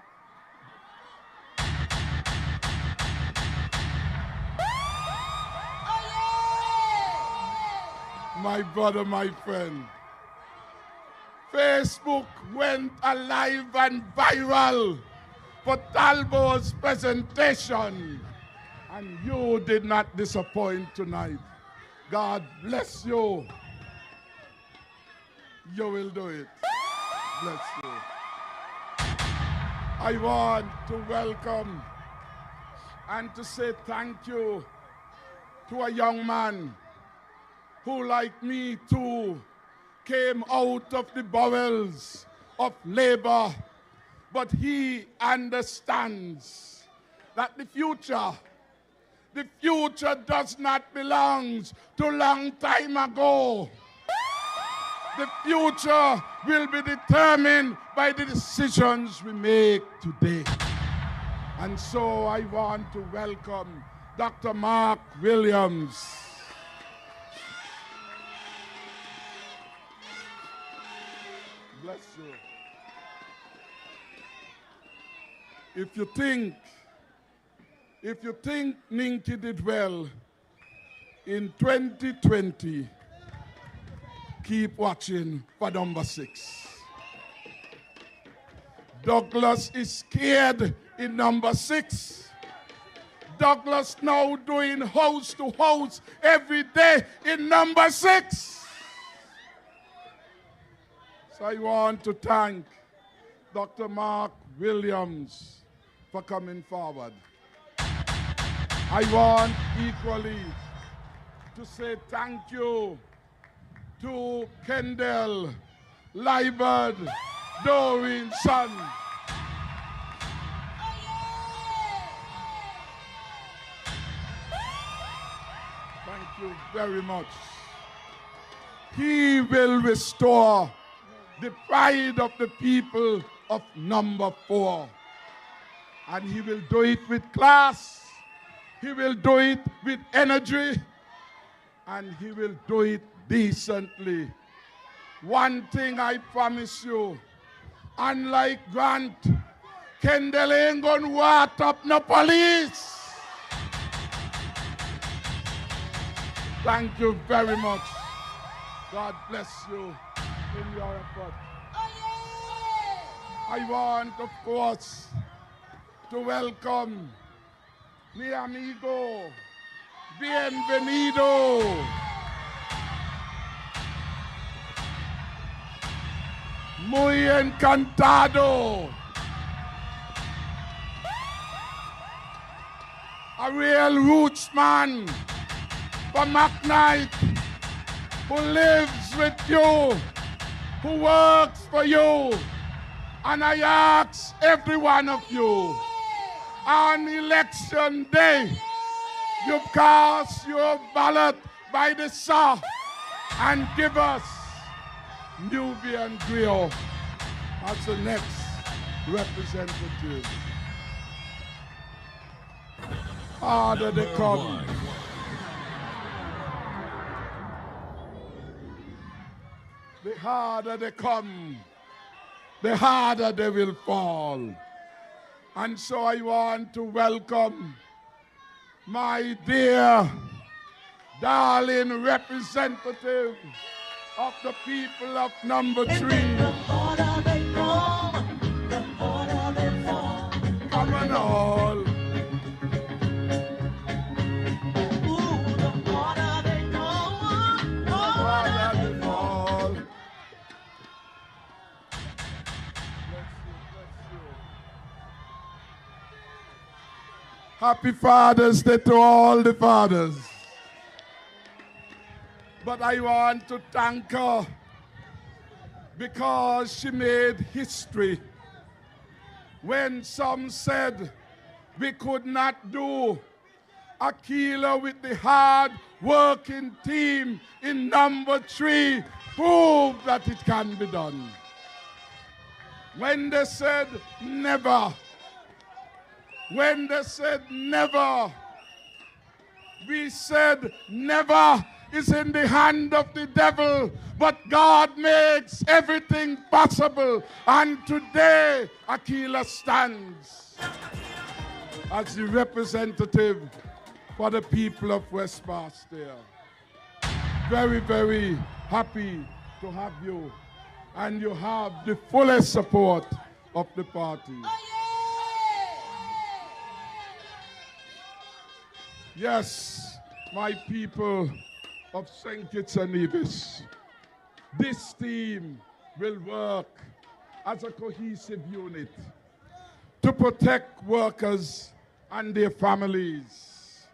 My brother, my friend. Facebook went alive and viral for Talbo's presentation, and you did not disappoint tonight. God bless you. You will do it. Bless you. I want to welcome and to say thank you to a young man who, like me too, came out of the bowels of labor, but he understands that the future does not belong to long time ago. The future will be determined by the decisions we make today. And so I want to welcome Dr. Mark Williams. Bless you. If you think Ninky did well in 2020, keep watching for number 6. Douglas is scared in number 6. Douglas now doing house to house every day in number 6. So I want to thank Dr. Mark Williams for coming forward. I want equally to say thank you to Kendall, Libert, Doreen, son. Thank you very much. He will restore the pride of the people of number 4. And he will do it with class. He will do it with energy. And he will do it decently. One thing I promise you, unlike Grant, Kendall ain't gonna wat up no police. Thank you very much. God bless you in your effort. I want, of course, to welcome mi amigo, bienvenido, muy encantado, a real roots man from McKnight, who lives with you, who works for you. And I ask every one of you, on election day, you cast your ballot by the saw and give us Nubian Greir as the next representative. Harder they come. The harder they come, the harder they will fall. And so I want to welcome my dear, darling representative of the people of number 3. Come on all. Happy Father's Day to all the fathers. But I want to thank her because she made history. When some said we could not do Aquila with the hard-working team in number 3, proved that it can be done. When they said never, when they said never, we said never is in the hand of the devil, but God makes everything possible. And today, Aquila stands as the representative for the people of West Barstow. Very, very happy to have you, and you have the fullest support of the party. Yes, my people of St. Kitts and Nevis, this team will work as a cohesive unit to protect workers and their families.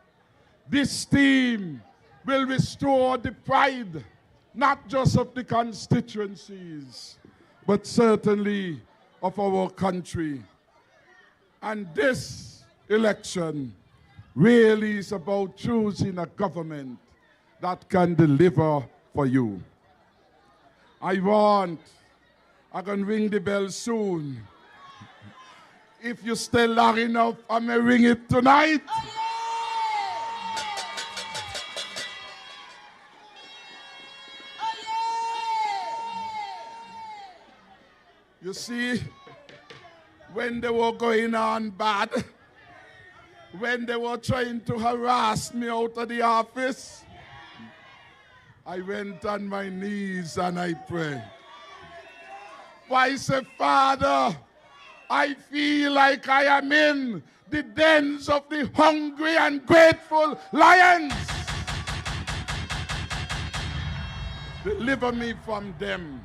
This team will restore the pride, not just of the constituencies, but certainly of our country. And this election really is about choosing a government that can deliver for you. I'm going to ring the bell soon. If you stay long enough, I may ring it tonight. You see, when they were going on bad, when they were trying to harass me out of the office, I went on my knees and I prayed. I said, Father, I feel like I am in the dens of the hungry and grateful lions. Deliver me from them.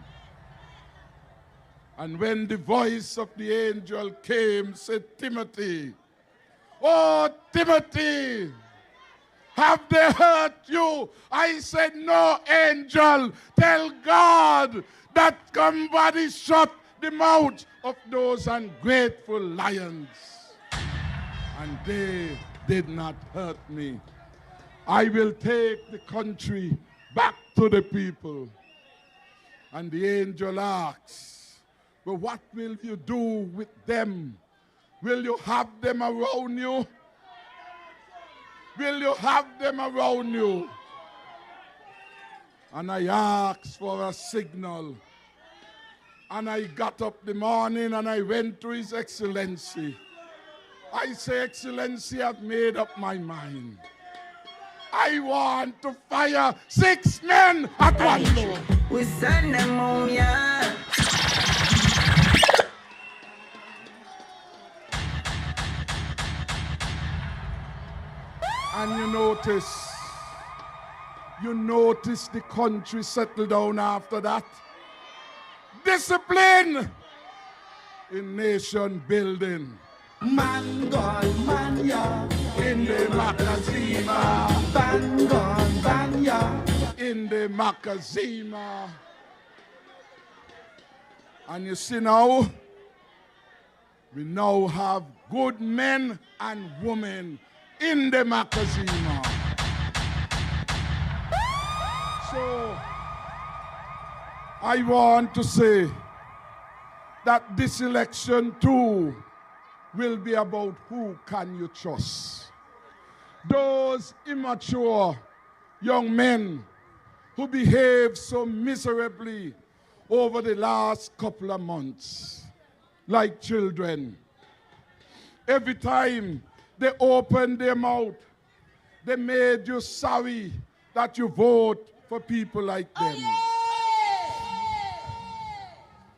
And when the voice of the angel came, said, Timothy, oh, Timothy, have they hurt you? I said, no, angel. Tell God that somebody shut the mouth of those ungrateful lions. And they did not hurt me. I will take the country back to the people. And the angel asks, well, what will you do with them? Will you have them around you? Will you have them around you? And I ask for a signal. And I got up the morning and I went to His Excellency. I say, Excellency, I've made up my mind. I want to fire 6 men at once. We send them home, yeah. And you notice the country settled down after that. Discipline in nation building. Man gone, man ya. In the Makazima. Man gone, man ya. In the Makazima. And you see now, we now have good men and women in the Makazima. So, I want to say that this election too will be about who can you trust. Those immature young men who behaved so miserably over the last couple of months, like children. Every time they opened their mouth, they made you sorry that you vote for people like them.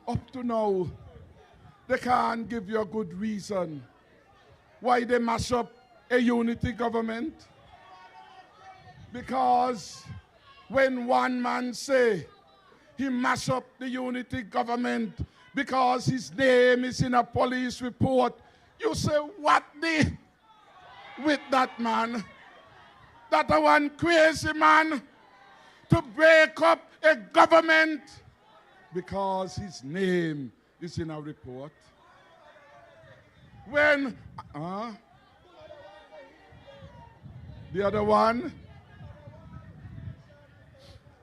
Up to now, they can't give you a good reason why they mash up a unity government. Because when one man say he mash up the unity government because his name is in a police report, you say, what the? With that man? That a one crazy man to break up a government because his name is in a report. When, the other one?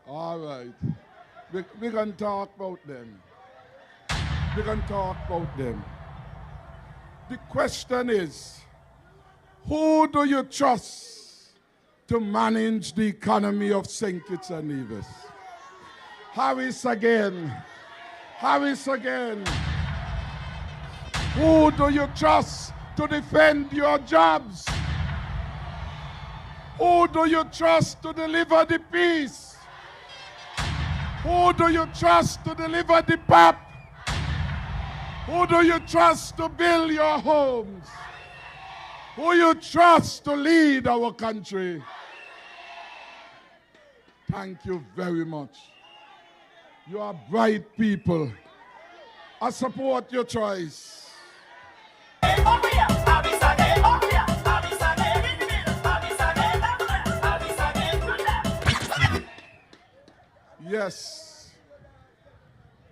All right. We can talk about them. We can talk about them. The question is, who do you trust to manage the economy of St. Kitts and Nevis? Harris again. Harris again. Who do you trust to defend your jobs? Who do you trust to deliver the peace? Who do you trust to deliver the PAP? Who do you trust to build your homes? Who you trust to lead our country? Thank you very much. You are bright people. I support your choice. Yes.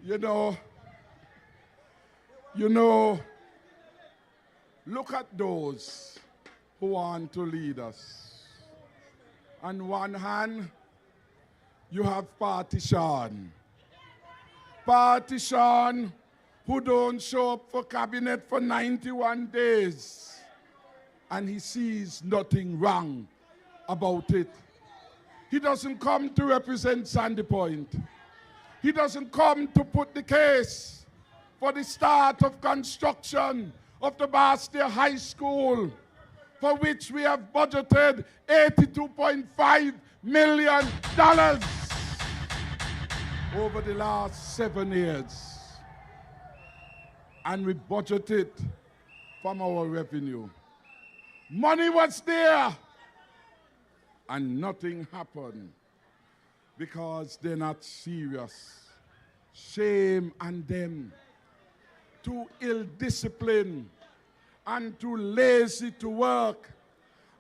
You know, look at those who want to lead us. On one hand, you have Partition. Partition who don't show up for cabinet for 91 days. And he sees nothing wrong about it. He doesn't come to represent Sandy Point. He doesn't come to put the case for the start of construction of the Bastia High School, for which we have budgeted $82.5 million over the last 7 years. And we budgeted from our revenue. Money was there, and nothing happened because they're not serious. Shame on them. Too ill-disciplined and too lazy to work.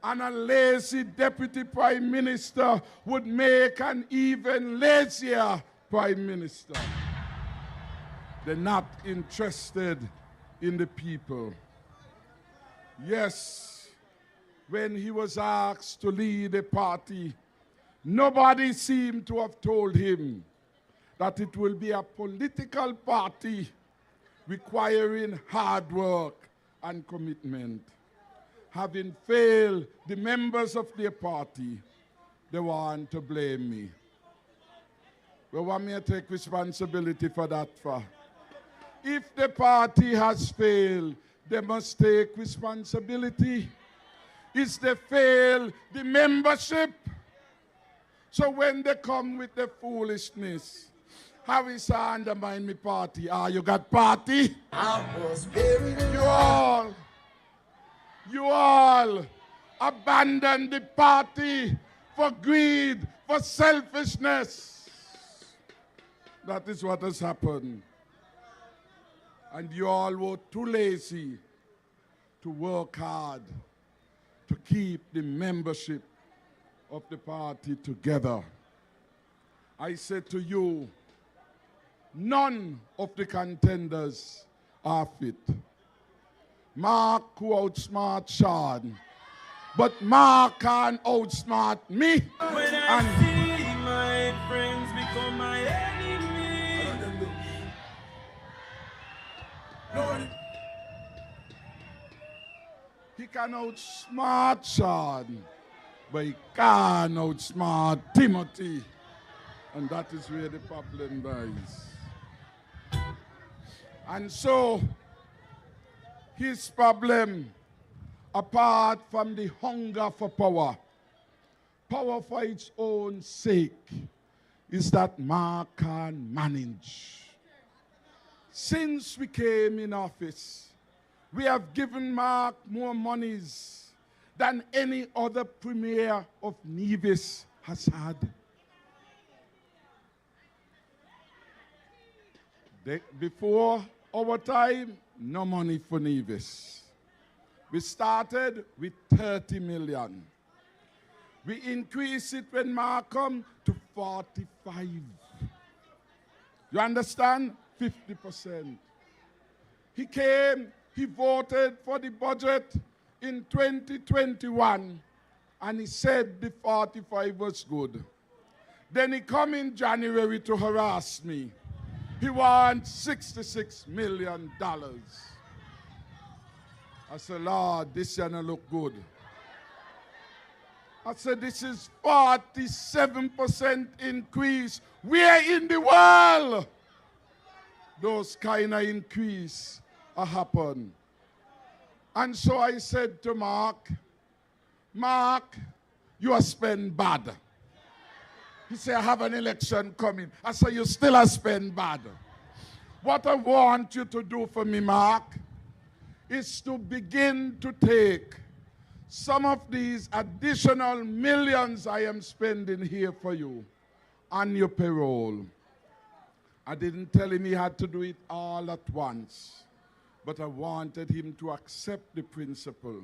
And a lazy deputy prime minister would make an even lazier prime minister. They're not interested in the people. Yes, when he was asked to lead a party, nobody seemed to have told him that it will be a political party requiring hard work and commitment. Having failed the members of their party, they want to blame me. They want me to take responsibility for that. If the party has failed, they must take responsibility. If they fail, the membership. So when they come with the foolishness, how is I undermine me party? Ah, you got party? You all abandon the party for greed, for selfishness. That is what has happened. And you all were too lazy to work hard to keep the membership of the party together. I said to you, none of the contenders are fit. Mark who outsmart Sean, but Mark can't outsmart me. When I see my friends become my enemy. He can outsmart Sean, but he can't outsmart Timothy. And that is where the problem lies. And so, his problem, apart from the hunger for power, power for its own sake, is that Mark can manage. Since we came in office, we have given Mark more monies than any other premier of Nevis has had. Before our time, no money for Nevis. We started with 30 million. We increased it when Mark come to 45. You understand? 50%. He came, he voted for the budget in 2021, and he said the 45 was good. Then he come in January to harass me. He wants $66 million. I said, Lord, this gonna look good. I said, this is 47% increase. Where in the world those kind of increase happen? And so I said to Mark, Mark, you are spend bad. He said, I have an election coming. I said, you still are spend bad. What I want you to do for me, Mark, is to begin to take some of these additional millions I am spending here for you on your payroll. I didn't tell him he had to do it all at once, but I wanted him to accept the principle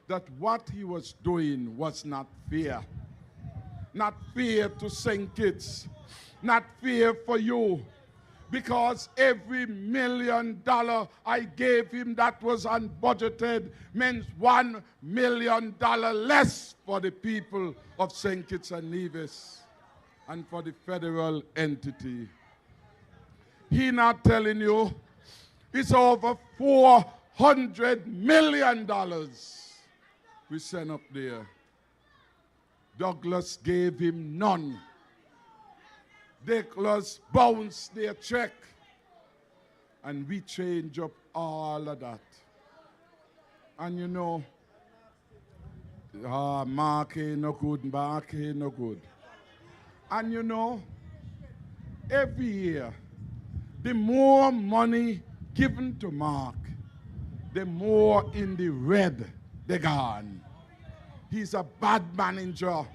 that what he was doing was not fair. Not fair to St. Kitts, not fair for you, because every $1 million I gave him that was unbudgeted means $1 million less for the people of St. Kitts and Nevis and for the federal entity. He not telling you it's over $400 million we sent up there. Douglas gave him none. Douglas bounced their check. And we change up all of that. And you know, Mark ain't no good, Mark ain't no good. And you know, every year, the more money given to Mark, the more in the red they gone. He's a bad manager,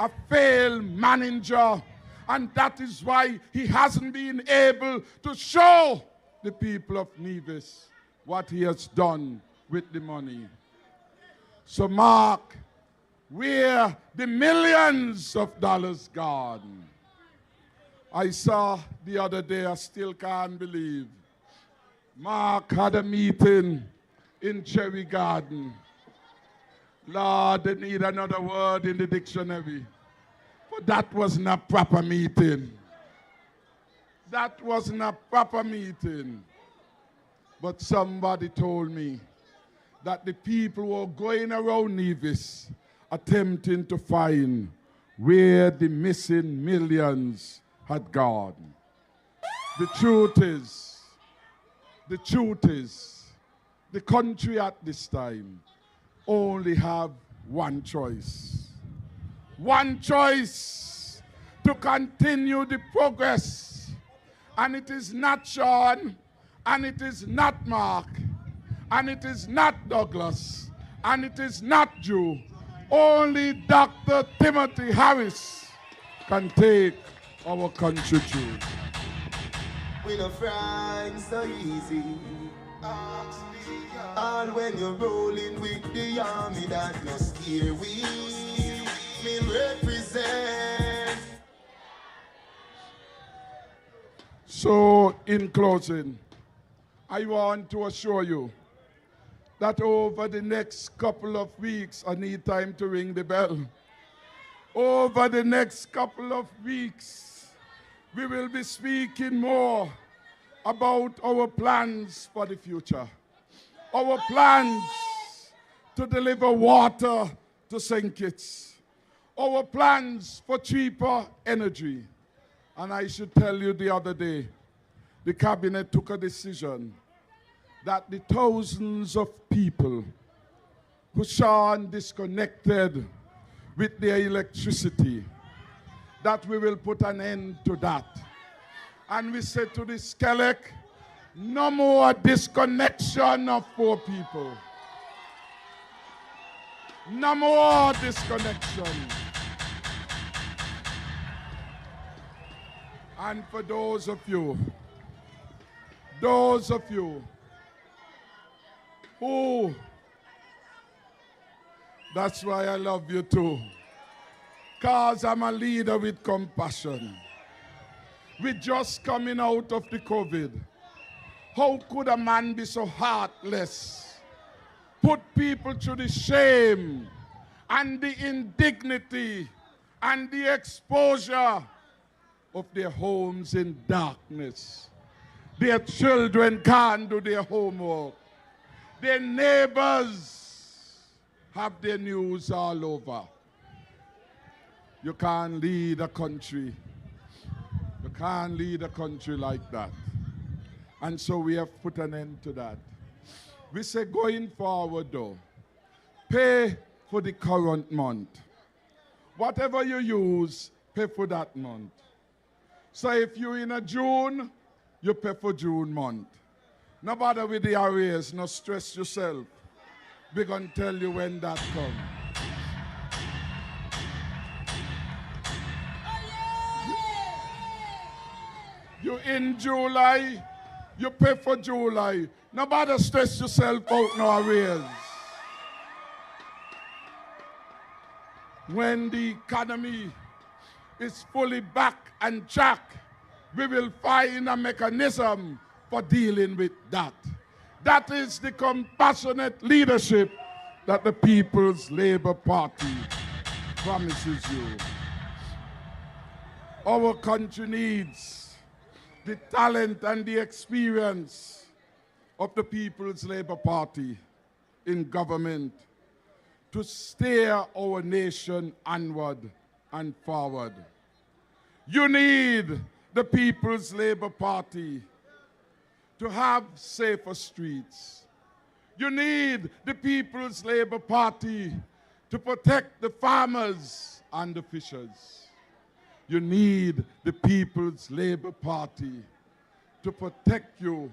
a failed manager, and that is why he hasn't been able to show the people of Nevis what he has done with the money. So Mark, where the millions of dollars gone? I saw the other day, I still can't believe, Mark had a meeting in Cherry Garden. Lord, they need another word in the dictionary. But that wasn't a proper meeting. That wasn't a proper meeting. But somebody told me that the people were going around Nevis attempting to find where the missing millions had gone. The truth is, the truth is, the country at this time only have one choice. One choice to continue the progress. And it is not Sean, and it is not Mark, and it is not Douglas, and it is not Drew. Only Dr. Timothy Harris can take our country through. We no frightened so easy. All when you're rolling with the army that no scare we. Me represent. So in closing, I want to assure you that over the next couple of weeks, I need time to ring the bell. Over the next couple of weeks, we will be speaking more about our plans for the future. Our plans to deliver water to St. Kitts. Our plans for cheaper energy. And I should tell you the other day, the cabinet took a decision that the thousands of people who are disconnected with their electricity, that we will put an end to that. And we said to the Skelec, no more disconnection of poor people. No more disconnection. And for those of you who, that's why I love you too, because I'm a leader with compassion. We're just coming out of the COVID. How could a man be so heartless? Put people to the shame and the indignity and the exposure of their homes in darkness. Their children can't do their homework. Their neighbors have their news all over. You can't lead a country. You can't lead a country like that. And so we have put an end to that. We say going forward though, pay for the current month. Whatever you use, pay for that month. So if you're in a June, you pay for June month. No bother with the arrears, no stress yourself. We're going to tell you when that comes. You in July, you pay for July. No bother stress yourself out, no arrears. When the economy is fully back and track, we will find a mechanism for dealing with that. That is the compassionate leadership that the People's Labour Party promises you. Our country needs the talent and the experience of the People's Labour Party in government to steer our nation onward and forward. You need the People's Labour Party to have safer streets. You need the People's Labour Party to protect the farmers and the fishers. You need the People's Labour Party to protect you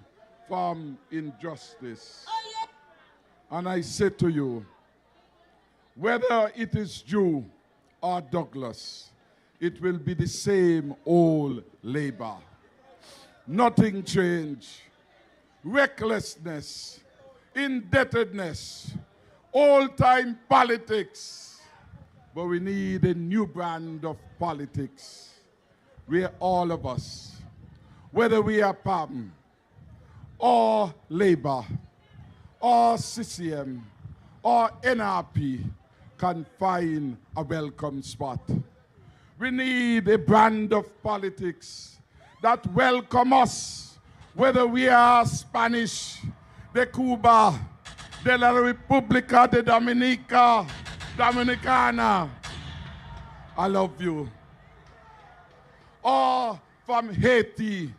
from injustice. And I say to you, whether it is Drew or Douglas, it will be the same old Labour. Nothing changed. Recklessness, indebtedness, old-time politics. But we need a new brand of politics where all of us, whether we are PAM or Labour or CCM or NRP, can find a welcome spot. We need a brand of politics that welcome us, whether we are Spanish, de Cuba, de la República de Dominicana, I love you. Or from Haiti,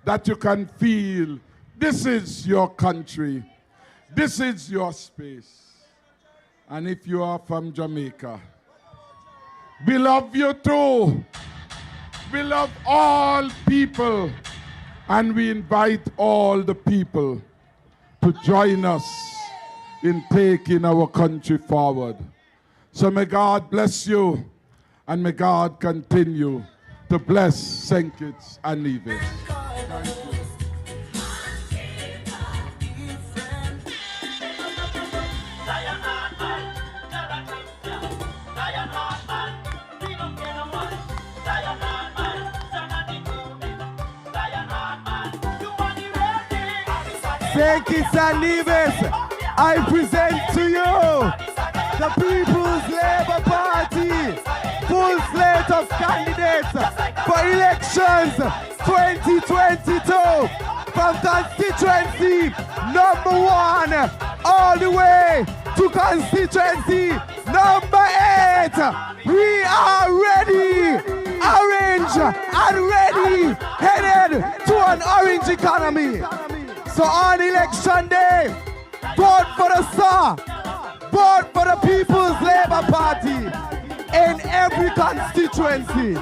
that you can feel This is your country. This is your space. And if you are from Jamaica, we love you too. We love all people. And we invite all the people to join us in taking our country forward. So may God bless you, and may God continue to bless St. Kitts and Nevis. St. Kitts and Nevis, I present to you the People's Labour Party, full slate of candidates for elections 2022 from constituency number 1 all the way to constituency number 8. We are ready, orange and ready, headed to an orange economy. So on election day, vote for the SAR, vote for the People's Labour Party in every constituency.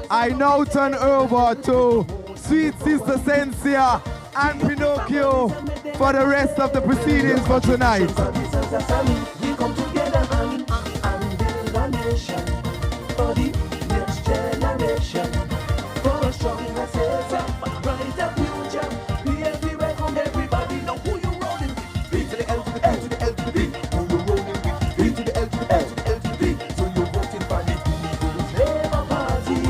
I now turn over to sweet sister Stacia and Pinocchio for the rest of the proceedings for tonight. We come together and build a nation for the next generation, for a stronger set, brighter future. PLP welcome everybody. Know who you rolling with? B to the L to the L to the L to the B. Who you rolling with? B to the L to the L to the L to the B. So you're voting for the People's Labour Party.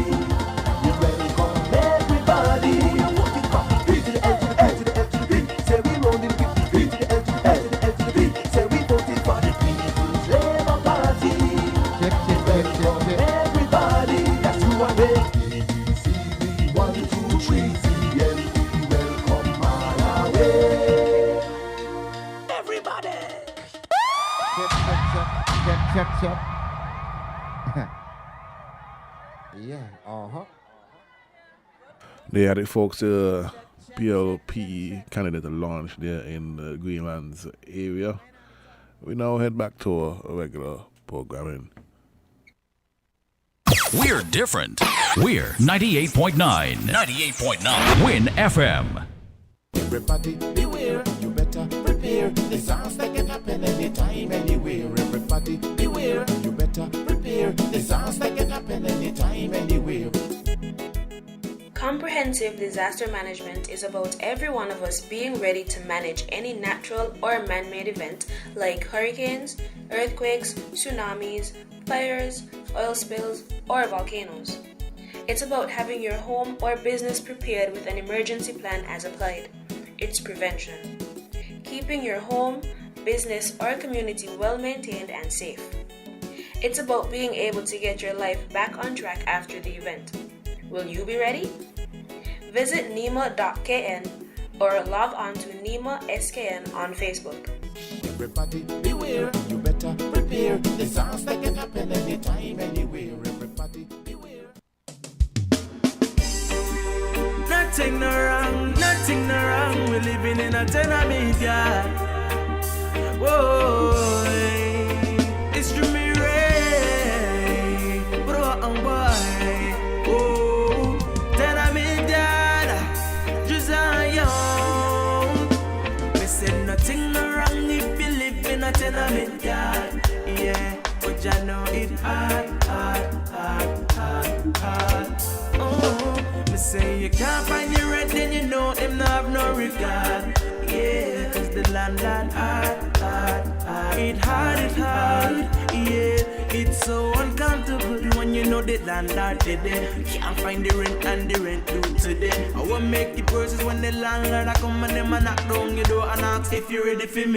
We welcome everybody. You're voting for B to the L to the L to the L to the B. Say we rolling with B to the L to the L to the L to the B. Say we voting for the People's Labour Party. Welcome everybody. That's who I make. ABCD 1, 2, 3, CLP. Welcome all our way. Everybody. Check. Yeah, They are the folks, PLP Candidate Launch there in the Greenlands area. We now head back to our regular programming. We're different. We're 98.9. 98.9. Win FM. Everybody beware, you better prepare. Disaster can happen anytime, anywhere. Everybody beware, you better prepare. Disaster can happen anytime, anywhere. Comprehensive disaster management is about every one of us being ready to manage any natural or man-made event like hurricanes, earthquakes, tsunamis, fires, oil spills, or volcanoes. It's about having your home or business prepared with an emergency plan as applied. it's prevention. Keeping your home, business, or community well maintained and safe. It's about being able to get your life back on track after the event. Will you be ready? Visit NEMA.kn or log on to NEMA SKN on Facebook. Everybody beware, you better prepare. Disaster can happen anytime, anywhere. Everybody beware. Nothing no wrong, nothing no wrong. We're living in a tenement yard. Whoa, it's dreamy rain, bro, boy. Oh, tenement yard, just a young. We said nothing no wrong if you live in a tenement yard. Yeah, but you know it hard. Oh, me say you can't find your rent, then you know him not have no regard. Yeah, cause the landlord hard. It hard, yeah. It's so uncomfortable when you know the landlord dead. Can't find the rent and the rent due today. I won't make it worse is when the landlord come and them and knock down your door and ask if you're ready for me.